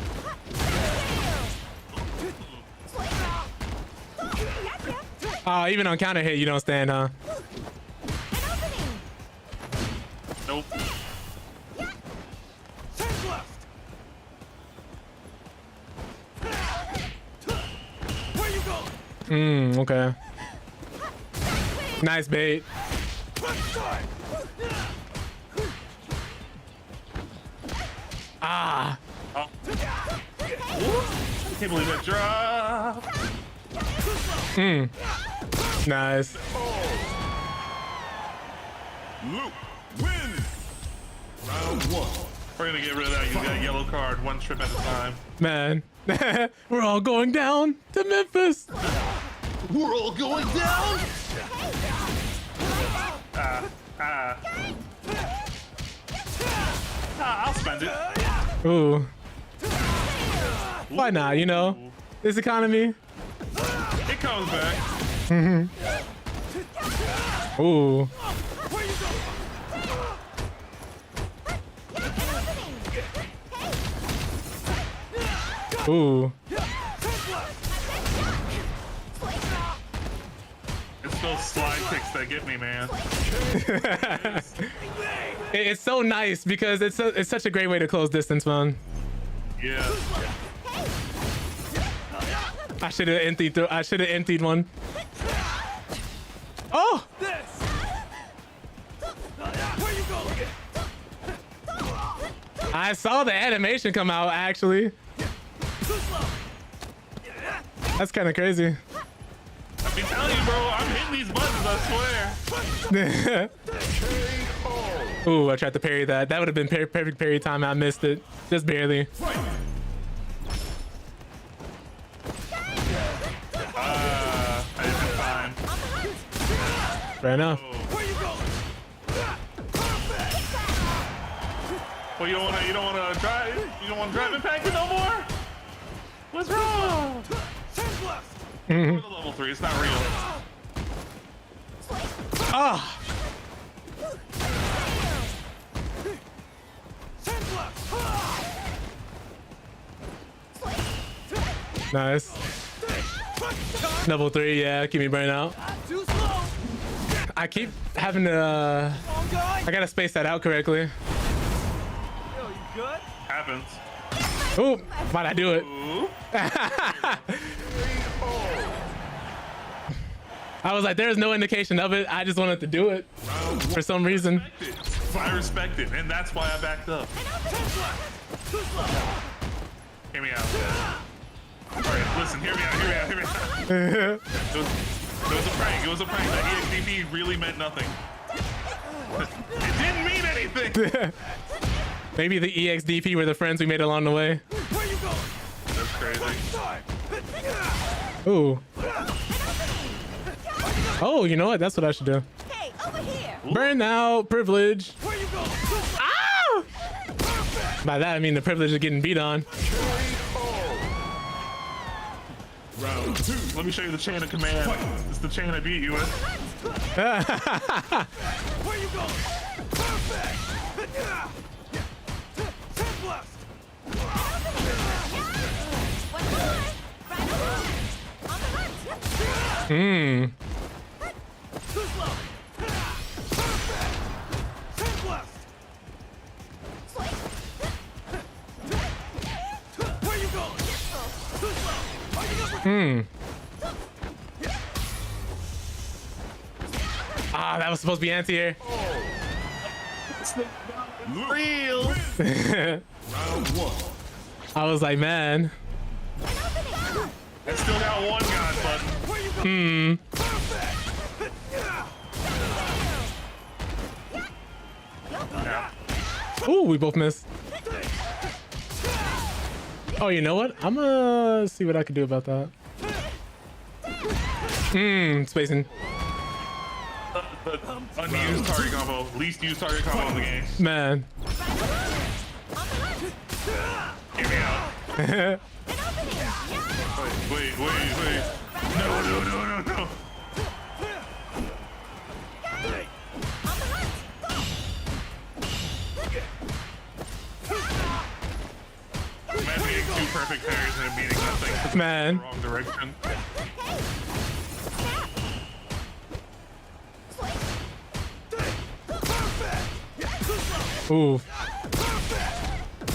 Oh, even on counter hit, you don't stand, huh? Nope. Okay. Nice bait. Ah. Oh. Can't believe that drop. Nice. Luke wins. Round 1. We're gonna get rid of that. You got a yellow card, one trip at a time. Man. We're all going down to Memphis. We're all going down. I'll spend it. Ooh. Why not? You know, this economy. It comes back. Ooh. Ooh. It's those slide kicks that get me, man. It's so nice because it's such a great way to close distance, man. Yeah. I should have emptied one. Oh! I saw the animation come out actually. That's kind of crazy. I've been telling you, bro. I'm hitting these buttons. I swear. Ooh, I tried to parry that. That would have been perfect parry time. I missed it, just barely. I did fine. Fair enough. Well, you don't wanna drive impact it no more? What's wrong? We're the level 3, it's not real. Ah! Nice. Level 3, yeah, keep me burning out. I keep having to, I gotta space that out correctly. Happens. Ooh, why'd I do it? I was like, there's no indication of it. I just wanted to do it for some reason. I respect it, and that's why I backed up. Hear me out. All right, listen, hear me out. It was a prank. It was a prank. That EXDP really meant nothing. It didn't mean anything. Maybe the EXDP were the friends we made along the way. That's crazy. Ooh. Oh, you know what? That's what I should do. Hey, over here. Burnout privilege. Ah! By that I mean the privilege of getting beat on. Round 2. Let me show you the chain of command. It's the chain I beat you with. Where you going? Perfect. Hmm. Hmm. Ah, that was supposed to be anti-air. Real. I was like, man. I still got one god button. Hmm. Yeah. Ooh, we both missed. Oh, you know what? I'm gonna see what I can do about that. Hmm, spacing. The unused target combo, least used target combo in the game. Man. Hear me out. Wait. No. Imagine getting 2 perfect parries and beating that thing. Man. In the wrong direction. Ooh.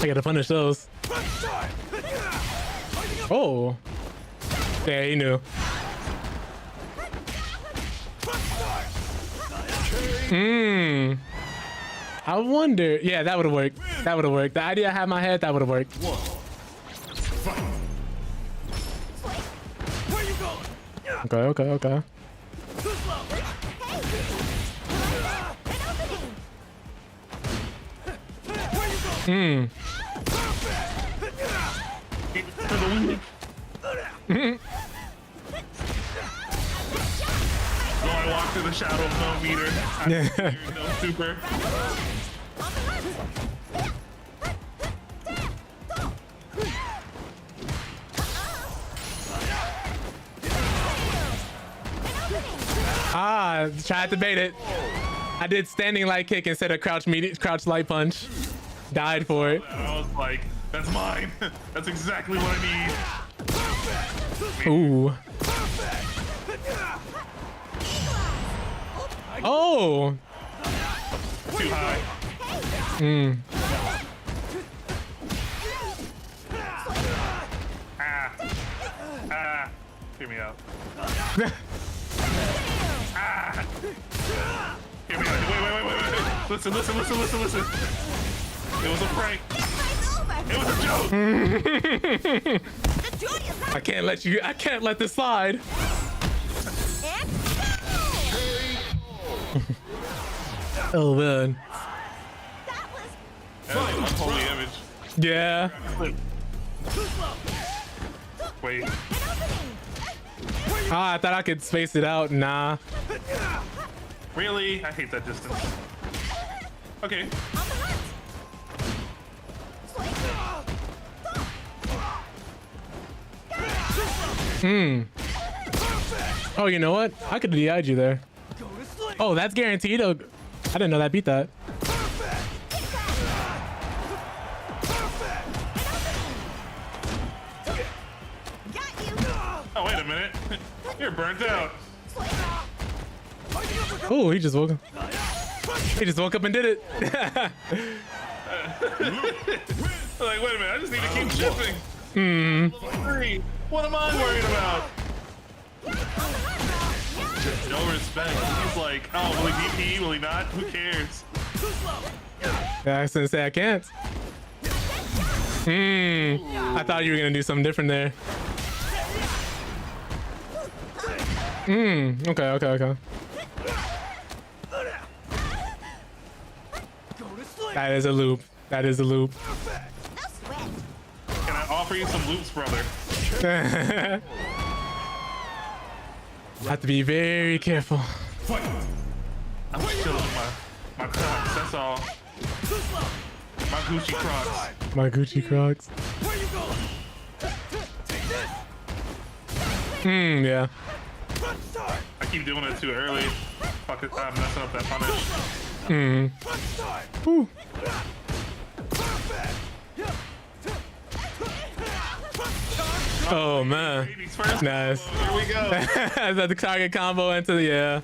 I gotta punish those. Oh. Yeah, he knew. Hmm. I wonder. Yeah, that would have worked. That would have worked. The idea I had in my head, that would have worked. Okay. Hmm. So I walk through the shadow of no meter. No super. Ah, tried to bait it. I did standing light kick instead of crouch light punch. Died for it. I was like, that's mine. That's exactly what I need. Ooh. Oh. Too high. Hear me out. Hear me out. Wait. Listen. It was a prank. It was a joke. I can't let this slide. Oh man. That was an unholy image. Yeah. Wait. I thought I could space it out. Nah. Really? I hate that distance. Okay. Oh, you know what? I could have DI'd you there. Oh, that's guaranteed. Oh, I didn't know that beat that. Oh, wait a minute. You're burnt out. Oh, he just woke up. He just woke up and did it. Like, wait a minute. I just need to keep shipping. Three. What am I worried about? No respect. He's like, oh, will he DP? Will he not? Who cares? Yeah, I was gonna say I can't. I thought you were gonna do something different there. Okay. That is a loop. Can I offer you some loops, brother? Have to be very careful. I'm just chilling with my Crocs, that's all. My Gucci Crocs. My Gucci Crocs. Yeah. I keep doing it too early. Fuck it, I'm messing up that punish. Whew. Oh man. Ladies first. Nice. Here we go. Is that the target combo into the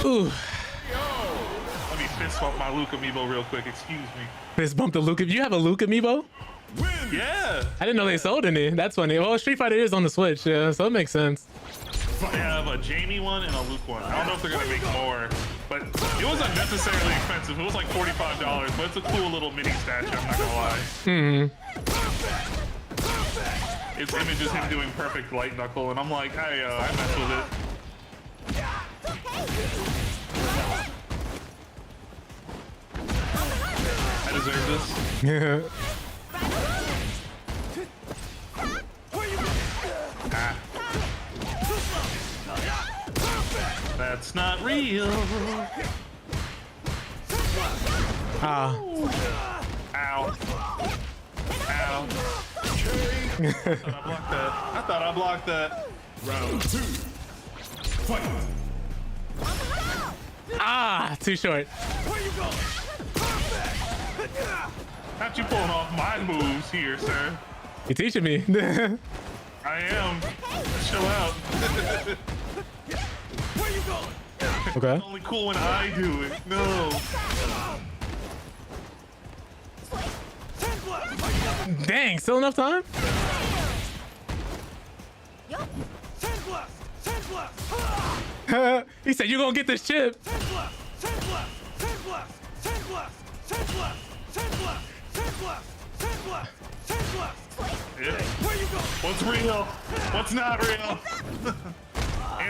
Ooh. Let me fist bump my Luke amiibo real quick. Excuse me. Fist bump the Luke. You have a Luke amiibo? Yeah. I didn't know they sold any. That's funny. Well, Street Fighter is on the Switch, yeah, so it makes sense. They have a Jamie one and a Luke one. I don't know if they're gonna make more, but it wasn't necessarily expensive. It was like $45, but it's a cool little mini statue. I'm not gonna lie. Its image is him doing perfect light knuckle, and I'm like, I mess with it. I deserve this. Yeah. That's not real. Ah. Ow. Ow. I thought I blocked that. Round 2. Fight. Ah, too short. Not you pulling off my moves here, sir. You're teaching me. I am. Chill out. Okay. It's only cool when I do it. No. Dang, still enough time? He said, you gonna get this chip. Yeah. What's real? What's not real?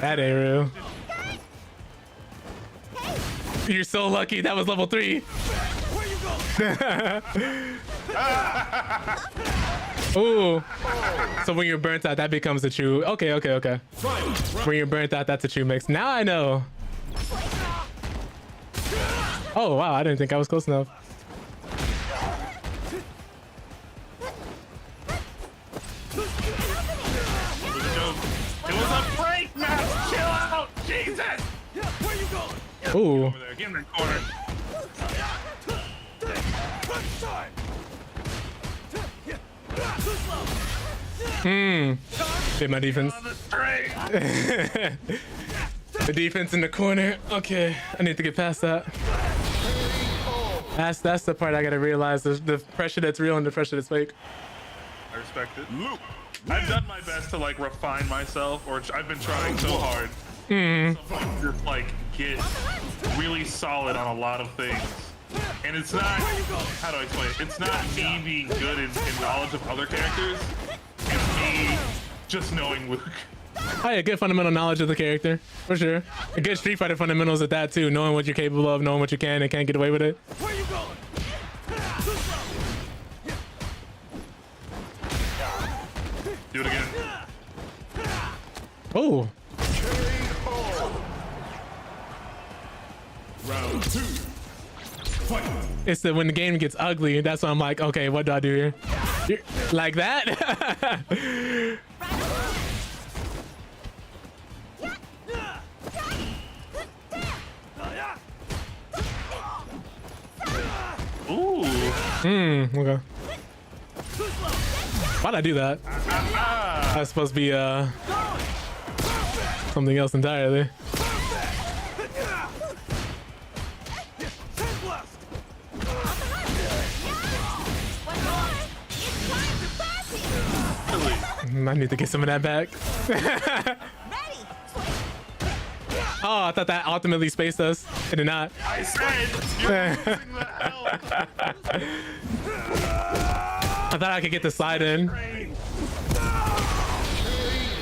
That ain't real. You're so lucky that was level 3. Ooh. So when you're burnt out, that becomes a true. Okay. When you're burnt out, that's a true mix. Now I know. Oh, wow. I didn't think I was close enough. It was a break, Max. Chill out. Jesus. Ooh. Over there. Get in the corner. Did my defense. The defense in the corner. Okay, I need to get past that. That's the part I gotta realize. The pressure that's real and the pressure that's fake. I respect it. I've done my best to like refine myself, or I've been trying so hard. Sometimes just like get really solid on a lot of things. And it's not, how do I explain it? It's not me being good in knowledge of other characters. It's me just knowing Luke. Oh yeah, good fundamental knowledge of the character, for sure. A good Street Fighter fundamentals at that too, knowing what you're capable of, knowing what you can and can't get away with it. Where you going? Do it again. Oh. Round 2. Fight. It's the when the game gets ugly, that's when I'm like, okay, what do I do here? Like that? Ooh. Okay. Why'd I do that? That's supposed to be something else entirely. I need to get some of that back. Oh, I thought that ultimately spaced us. It did not. I said you're losing the hell. I thought I could get the slide in.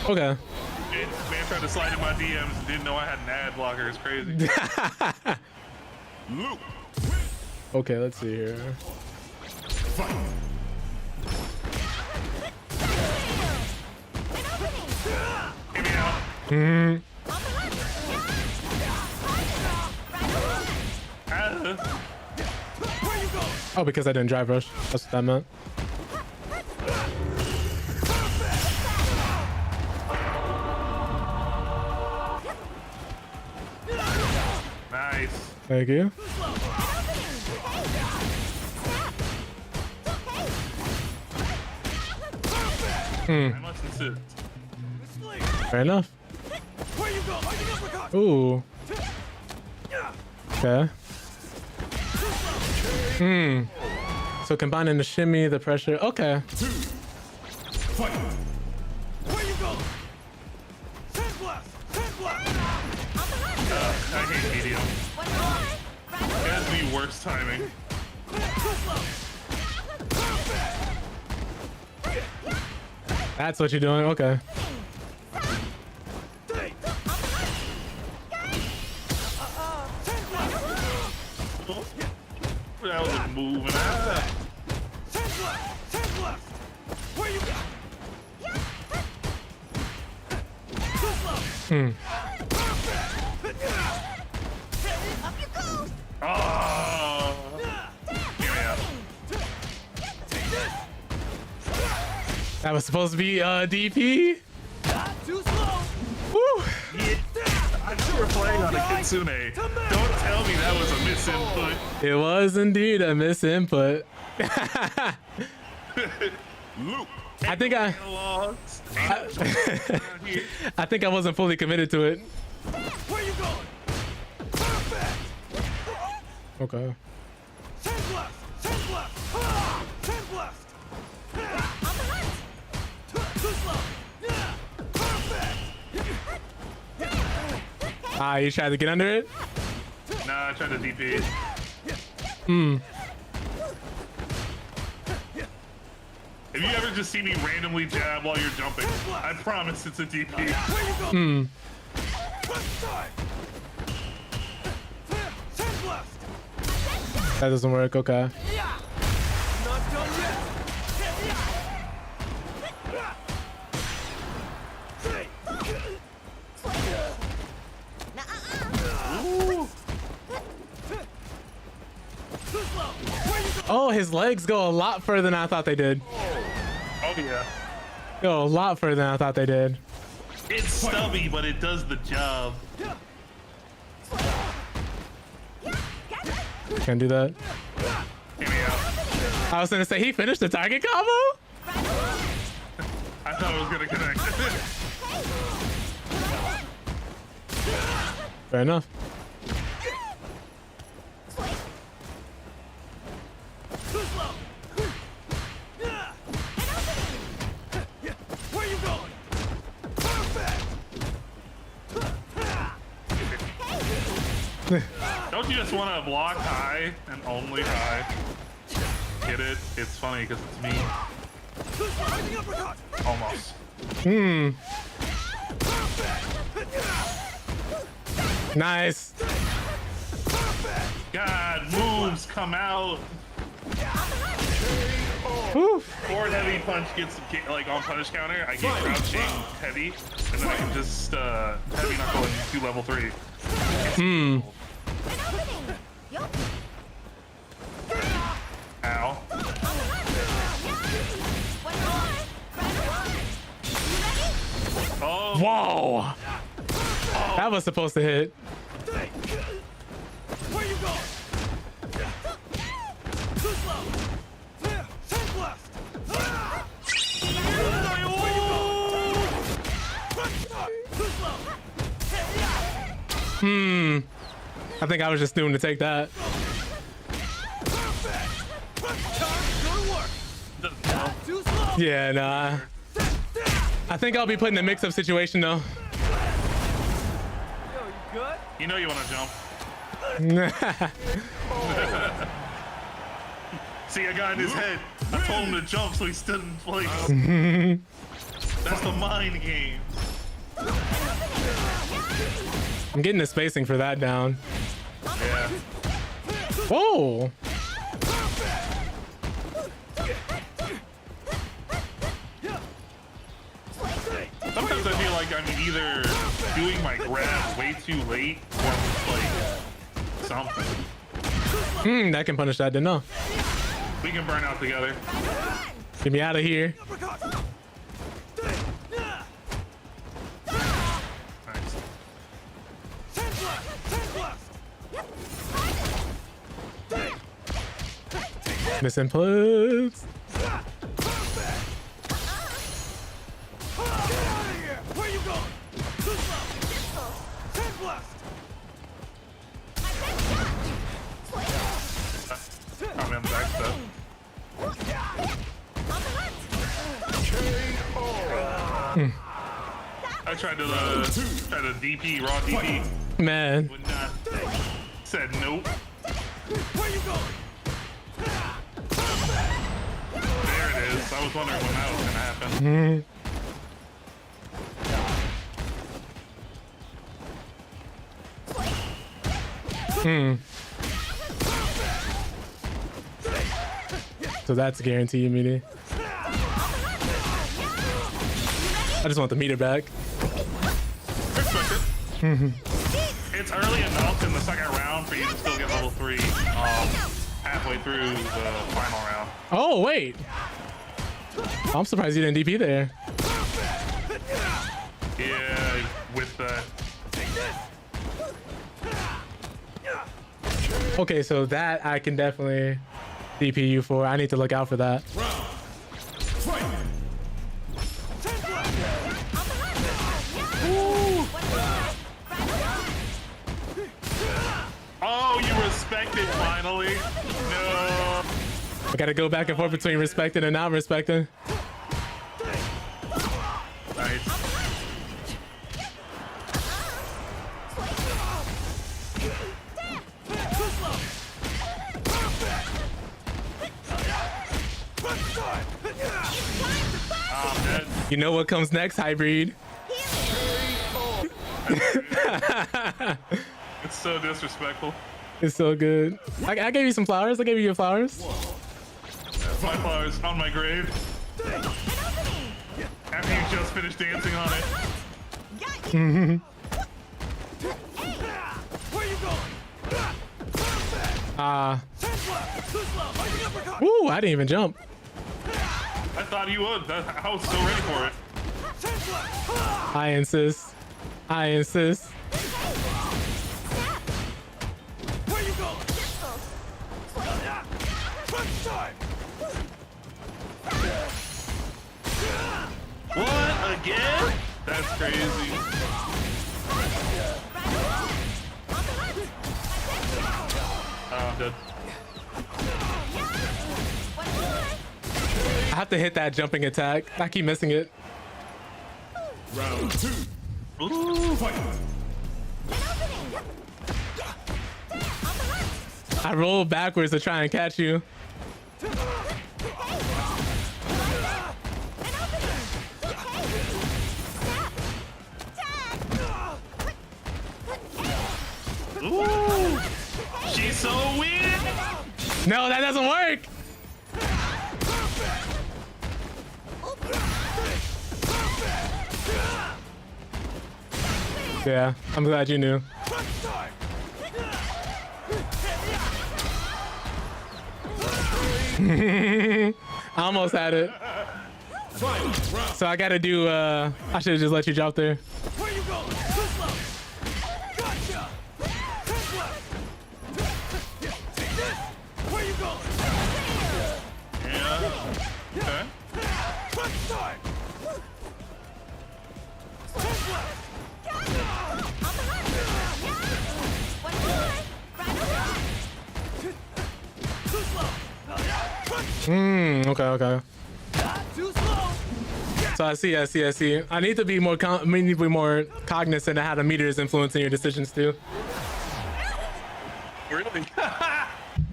Okay. Man tried to slide in my DMs and didn't know I had an ad blocker. It's crazy. Luke. Okay, let's see here. Fight. Hear me out. Oh, because I didn't drive rush. That's what that meant. Nice. Thank you. I must insist. Fair enough. Where you go? Ooh. Okay. So combining the shimmy, the pressure. Okay. 2. Fight. Where you go? Sand blast! Sand blast! I hate medium. It has the worst timing. That's what you're doing. Okay. That was a move. Sand blast! Sand blast! Where you go? Oh. Hear me out. That was supposed to be DP. Not too slow! Woo. Yeah. I think we're playing on a Kitsune. Don't tell me that was a misinput. It was indeed a misinput. Luke. I think I think I wasn't fully committed to it. Where you going? Perfect! Okay. Sand blast! Sand blast! Ah! Sand blast! Too slow! Perfect! Ah, you tried to get under it? Nah, I tried to DP. If you ever just see me randomly jab while you're jumping, I promise it's a DP. Where you going? Side! Sand blast! That doesn't work. Okay. Not done yet! Oh, his legs go a lot further than I thought they did. Oh yeah. Go a lot further than I thought they did. It's stubby, but it does the job. Can't do that. Hear me out. I was gonna say he finished the target combo. I thought it was gonna connect. Fair enough. slow. Yeah. Where you going? Perfect. Don't you just want to block high and only high? Get it? It's funny because it's me. Almost. Nice. God, moves come out. Whew. Forward heavy punch gets like on punish counter. I get crouching heavy, and then I can just heavy knuckle and do level 3. Ow. Oh. Whoa. That was supposed to hit. Where you going? Too slow. Send blast. Too slow. I think I was just doomed to take that. Too slow. Yeah, nah. I think I'll be put in a mix-up situation though. Yo, you good? You know you want to jump. See, I got in his head. I told him to jump, so he stood in place. That's the mind game. I'm getting the spacing for that down. Yeah. Whoa. Sometimes I feel like I'm either doing my grab way too late or like something. That can punish that, didn't know. We can burn out together. Get me out of here. Nice. Missing plugs. Where you going? Too slow. Send blast. I'm in the back stuff. I tried to DP, raw DP. Man. Would not. Said nope. Where you going? There it is. I was wondering when that was gonna happen. So that's a guarantee immunity. I just want the meter back. Respect it. It's early enough in the second round for you to still get level 3 halfway through the final round. Oh, wait. I'm surprised you didn't DP there. Yeah, with that. Okay, so that I can definitely DP you for. I need to look out for that. Oh, you respect it finally. No. I gotta go back and forth between respecting and not respecting. Nice. Oh, I'm dead. You know what comes next, hybrid? It's so disrespectful. It's so good. I gave you some flowers. I gave you your flowers. My flowers on my grave. After you just finished dancing on it. Where you going? Ooh, I didn't even jump. I thought you would. I was so ready for it. I insist. I insist. Where you going? What? Again? That's crazy. Oh, I'm dead. I have to hit that jumping attack. I keep missing it. Round 2. Ooh. Fight. I rolled backwards to try and catch you. Ooh. She's so weird. No, that doesn't work. Yeah, I'm glad you knew. I almost had it. So I gotta do, I should have just let you drop there. Where you going? Too slow. Gotcha. Turn left. Take this. Where you going? Yeah. Okay. Quick start. Turn left. Too slow. Okay. Too slow. So I see. I need to be more cognizant of how the meter is influencing your decisions too. Really?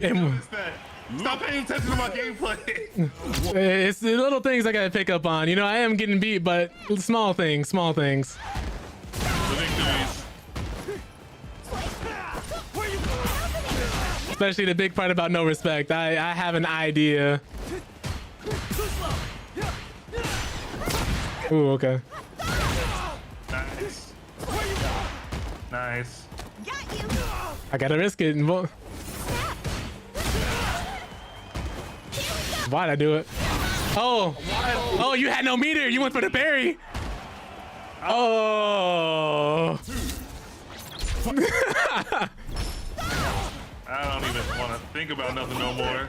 And What is that? Stop paying attention to my gameplay. it's the little things I gotta pick up on. You know, I am getting beat, but small things. The victories. Where you going? Especially the big part about no respect. I have an idea. Too slow. Ooh, okay. Nice. Where you going? Nice. I gotta risk it. Why'd I do it? Oh, you had no meter. You went for the parry. Oh. I don't even want to think about nothing no more.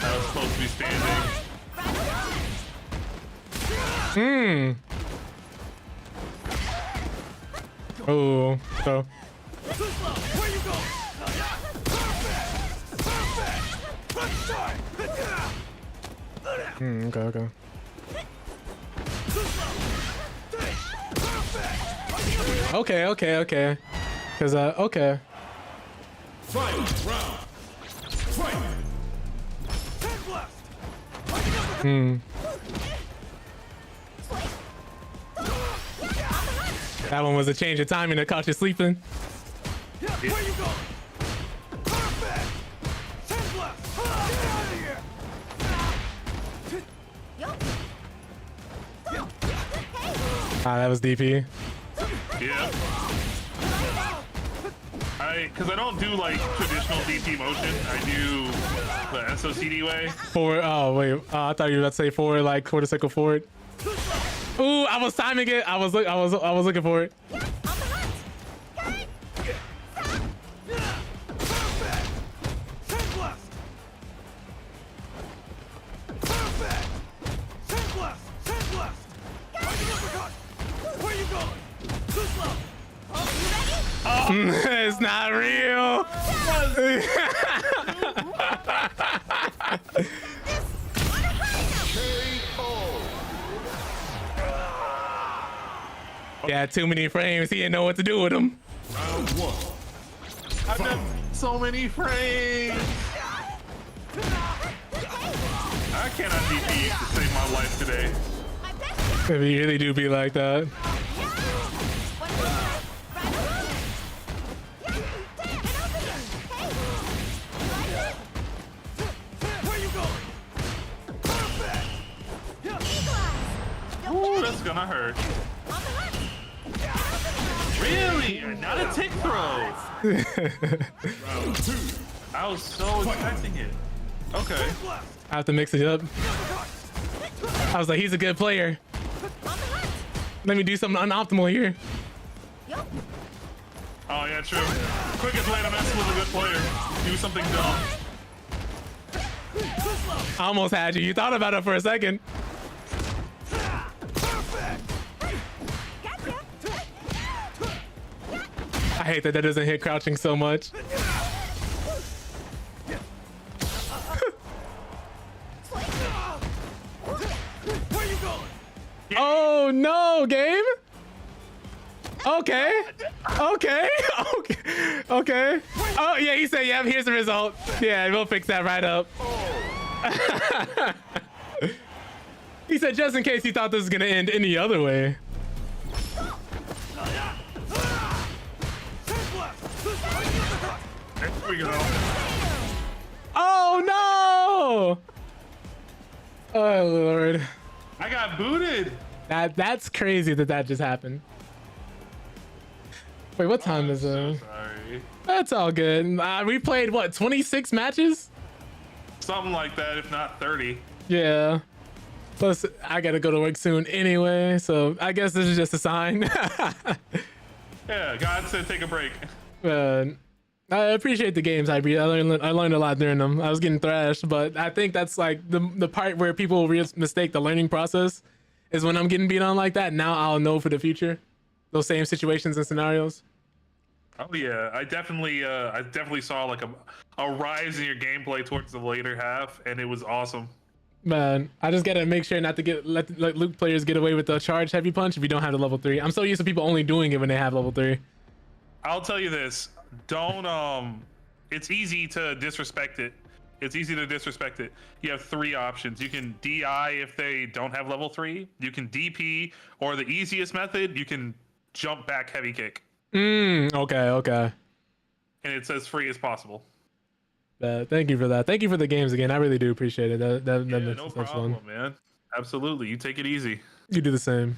I was supposed to be standing. Oh. So. Too slow. Where you going? Perfect. Quick start. Okay. Too slow. Perfect. Okay. Cause okay. Fight. Round. Fight. Turn left. That one was a change of timing that caught you sleeping. Yeah, where you going? Perfect. Turn left. Get out of here. That was DP. Yeah. Because I don't do like traditional DP motion. I do the SOCD way. Forward. Oh wait. I thought you were about to say forward, like quarter circle forward. Ooh, I was timing it. I was looking for it. Perfect. Turn left. Perfect. Turn left. Where you going? Too slow. It's not real. Yeah, too many frames. He didn't know what to do with them. Round 1. I've done so many frames. I cannot DP to save my life today. If you really do be like that. Where you going? Perfect. Ooh, that's gonna hurt. Really? Not a tick throw. Round 2. I was so expecting it. Okay. I have to mix it up. I was like, he's a good player. Let me do something unoptimal here. Oh yeah, true. Quickest way to mess with a good player. Do something dumb. I almost had you. You thought about it for a second. I hate that doesn't hit crouching so much. Oh no, game. Okay. Okay. Okay. Okay. Oh yeah, he said, "Yeah, here's the result." Yeah, we'll fix that right up. He said, just in case he thought this was gonna end any other way. There we go. Oh no! Oh Lord. I got booted. That's crazy that just happened. Wait, what time is it? Sorry. That's all good. We played what, 26 matches? Something like that, if not 30. Yeah. Plus, I gotta go to work soon anyway, so I guess this is just a sign. Yeah, God said take a break. I appreciate the games, I learned a lot during them. I was getting thrashed, but I think that's like the part where people mistake the learning process is when I'm getting beat on like that. Now I'll know for the future, those same situations and scenarios. Oh yeah, I definitely saw like a rise in your gameplay towards the later half, and it was awesome. Man, I just gotta make sure not to let Luke players get away with the charge heavy punch if you don't have the level 3. I'm so used to people only doing it when they have level 3. I'll tell you this: don't it's easy to disrespect it. It's easy to disrespect it. You have 3 options. You can DI if they don't have level 3. You can DP, or the easiest method, you can jump back heavy kick. Okay. And it's as free as possible. Thank you for that. Thank you for the games again. I really do appreciate it. That Yeah, makes no sense, problem, fun. man. Absolutely. You take it easy. You do the same.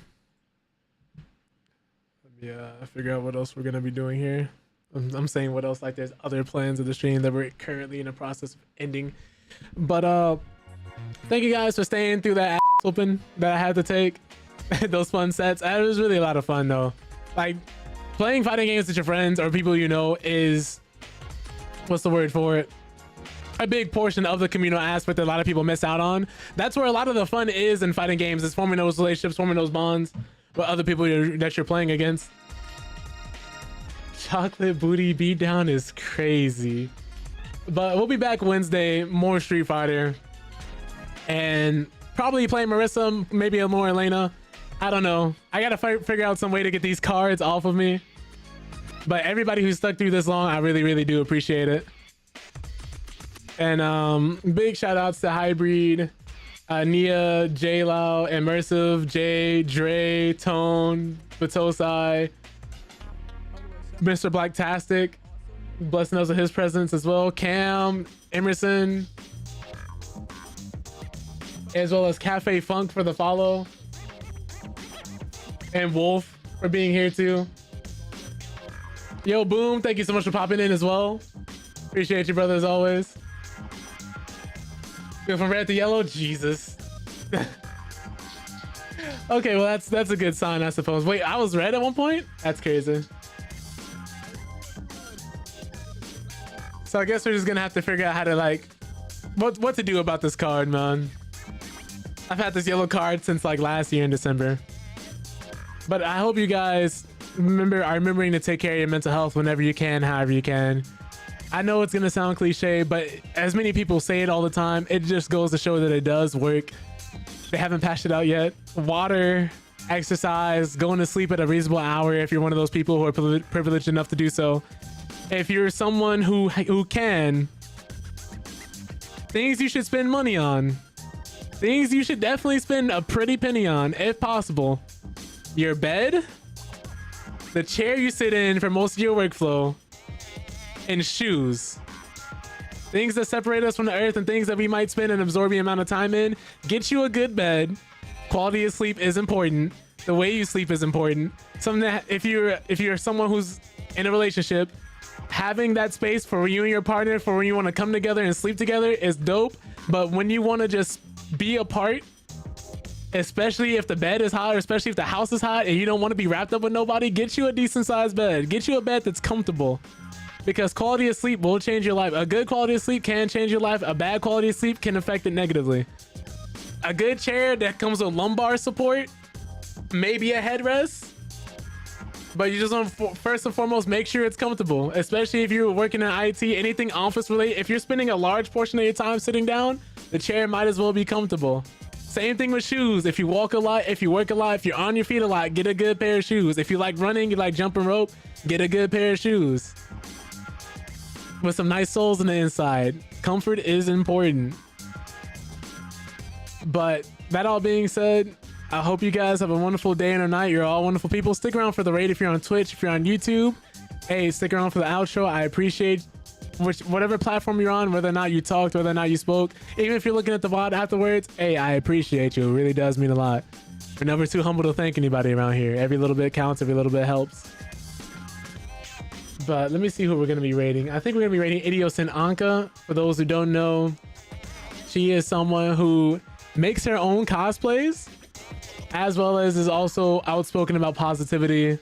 Let me figure out what else we're gonna be doing here. I'm saying what else, like there's other plans of the stream that we're currently in the process of ending. But thank you guys for staying through that open that I had to take. Those fun sets. It was really a lot of fun though. Like playing fighting games with your friends or people you know is, what's the word for it? A big portion of the communal aspect that a lot of people miss out on. That's where a lot of the fun is in fighting games, is forming those relationships, forming those bonds with other people that you're playing against. Chocolate booty beatdown is crazy. But we'll be back Wednesday, more Street Fighter, and probably play Marissa, maybe a more Elena. I don't know. I gotta figure out some way to get these cards off of me. But everybody who stuck through this long, I really, really do appreciate it. And big shout outs to Hybrid, Nia, J-Lau, Immersive, Jay, Dre, Tone, Batosai, Mr. Blacktastic, blessing us with his presence as well. Cam, Emerson, as well as Cafe Funk for the follow. And Wolf for being here too. Yo, Boom, thank you so much for popping in as well. Appreciate you, brother, as always. Go from red to yellow, Jesus. Okay, well that's a good sign, I suppose. Wait, I was red at one point? That's crazy. So I guess we're just gonna have to figure out how to like what to do about this card, man. I've had this yellow card since like last year in December. But I hope you guys are remembering to take care of your mental health whenever you can, however you can. I know it's gonna sound cliche, but as many people say it all the time, it just goes to show that it does work. They haven't patched it out yet. Water, exercise, going to sleep at a reasonable hour if you're one of those people who are privileged enough to do so. If you're someone who can, things you should spend money on. Things you should definitely spend a pretty penny on, if possible. Your bed, the chair you sit in for most of your workflow, and shoes. Things that separate us from the earth and things that we might spend an absorbing amount of time in. Get you a good bed. Quality of sleep is important. The way you sleep is important. Something that if you're someone who's in a relationship, having that space for you and your partner for when you want to come together and sleep together is dope. But when you want to just be apart, especially if the bed is hot, or especially if the house is hot and you don't want to be wrapped up with nobody, get you a decent sized bed. Get you a bed that's comfortable. Because quality of sleep will change your life. A good quality of sleep can change your life. A bad quality of sleep can affect it negatively. A good chair that comes with lumbar support, maybe a headrest, but you just want to first and foremost make sure it's comfortable, especially if you're working in IT, anything office related. If you're spending a large portion of your time sitting down, the chair might as well be comfortable. Same thing with shoes. If you walk a lot, if you work a lot, if you're on your feet a lot, get a good pair of shoes. If you like running, you like jumping rope, get a good pair of shoes with some nice soles on the inside. Comfort is important. But that all being said, I hope you guys have a wonderful day and a night. You're all wonderful people. Stick around for the raid if you're on Twitch, if you're on YouTube. Hey, stick around for the outro. I appreciate whatever platform you're on, whether or not you talked, whether or not you spoke. Even if you're looking at the VOD afterwards, hey, I appreciate you. It really does mean a lot. We're never too humble to thank anybody around here. Every little bit counts. Every little bit helps. But let me see who we're going to be rating. I think we're going to be rating Idiosin Anka. For those who don't know, she is someone who makes her own cosplays, as well as is also outspoken about positivity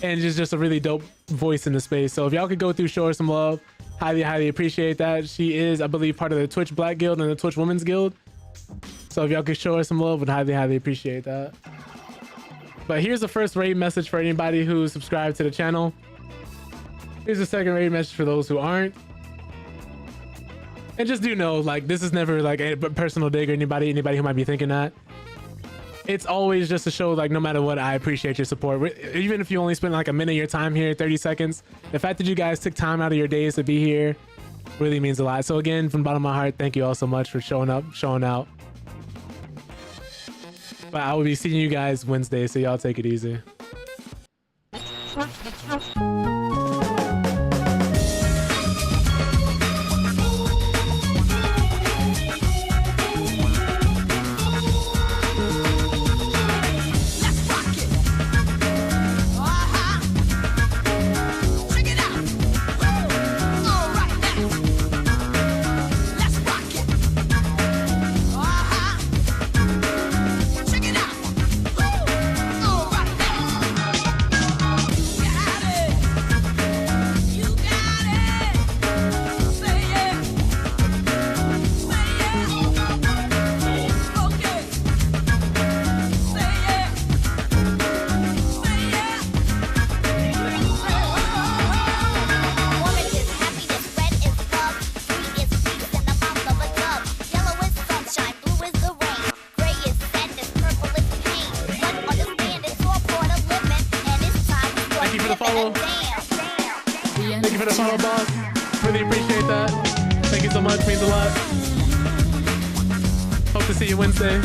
and just a really dope voice in the space. So if y'all could go through, show her some love, highly appreciate that. She is, I believe, part of the Twitch Black Guild and the Twitch Women's Guild. So if y'all could show her some love, would highly appreciate that. But here's the first raid message for anybody who's subscribed to the channel. Here's the second raid message for those who aren't. And just do know, like, this is never like a personal dig or anybody who might be thinking that. It's always just to show, like, no matter what, I appreciate your support. Even if you only spend like a minute of your time here, 30 seconds, the fact that you guys took time out of your days to be here really means a lot. So again, from the bottom of my heart, thank you all so much for showing up, showing out. But I will be seeing you guys Wednesday, so y'all take it easy. Thank you for the follow, boss. Really appreciate that. Thank you so much. Means a lot. Hope to see you Wednesday.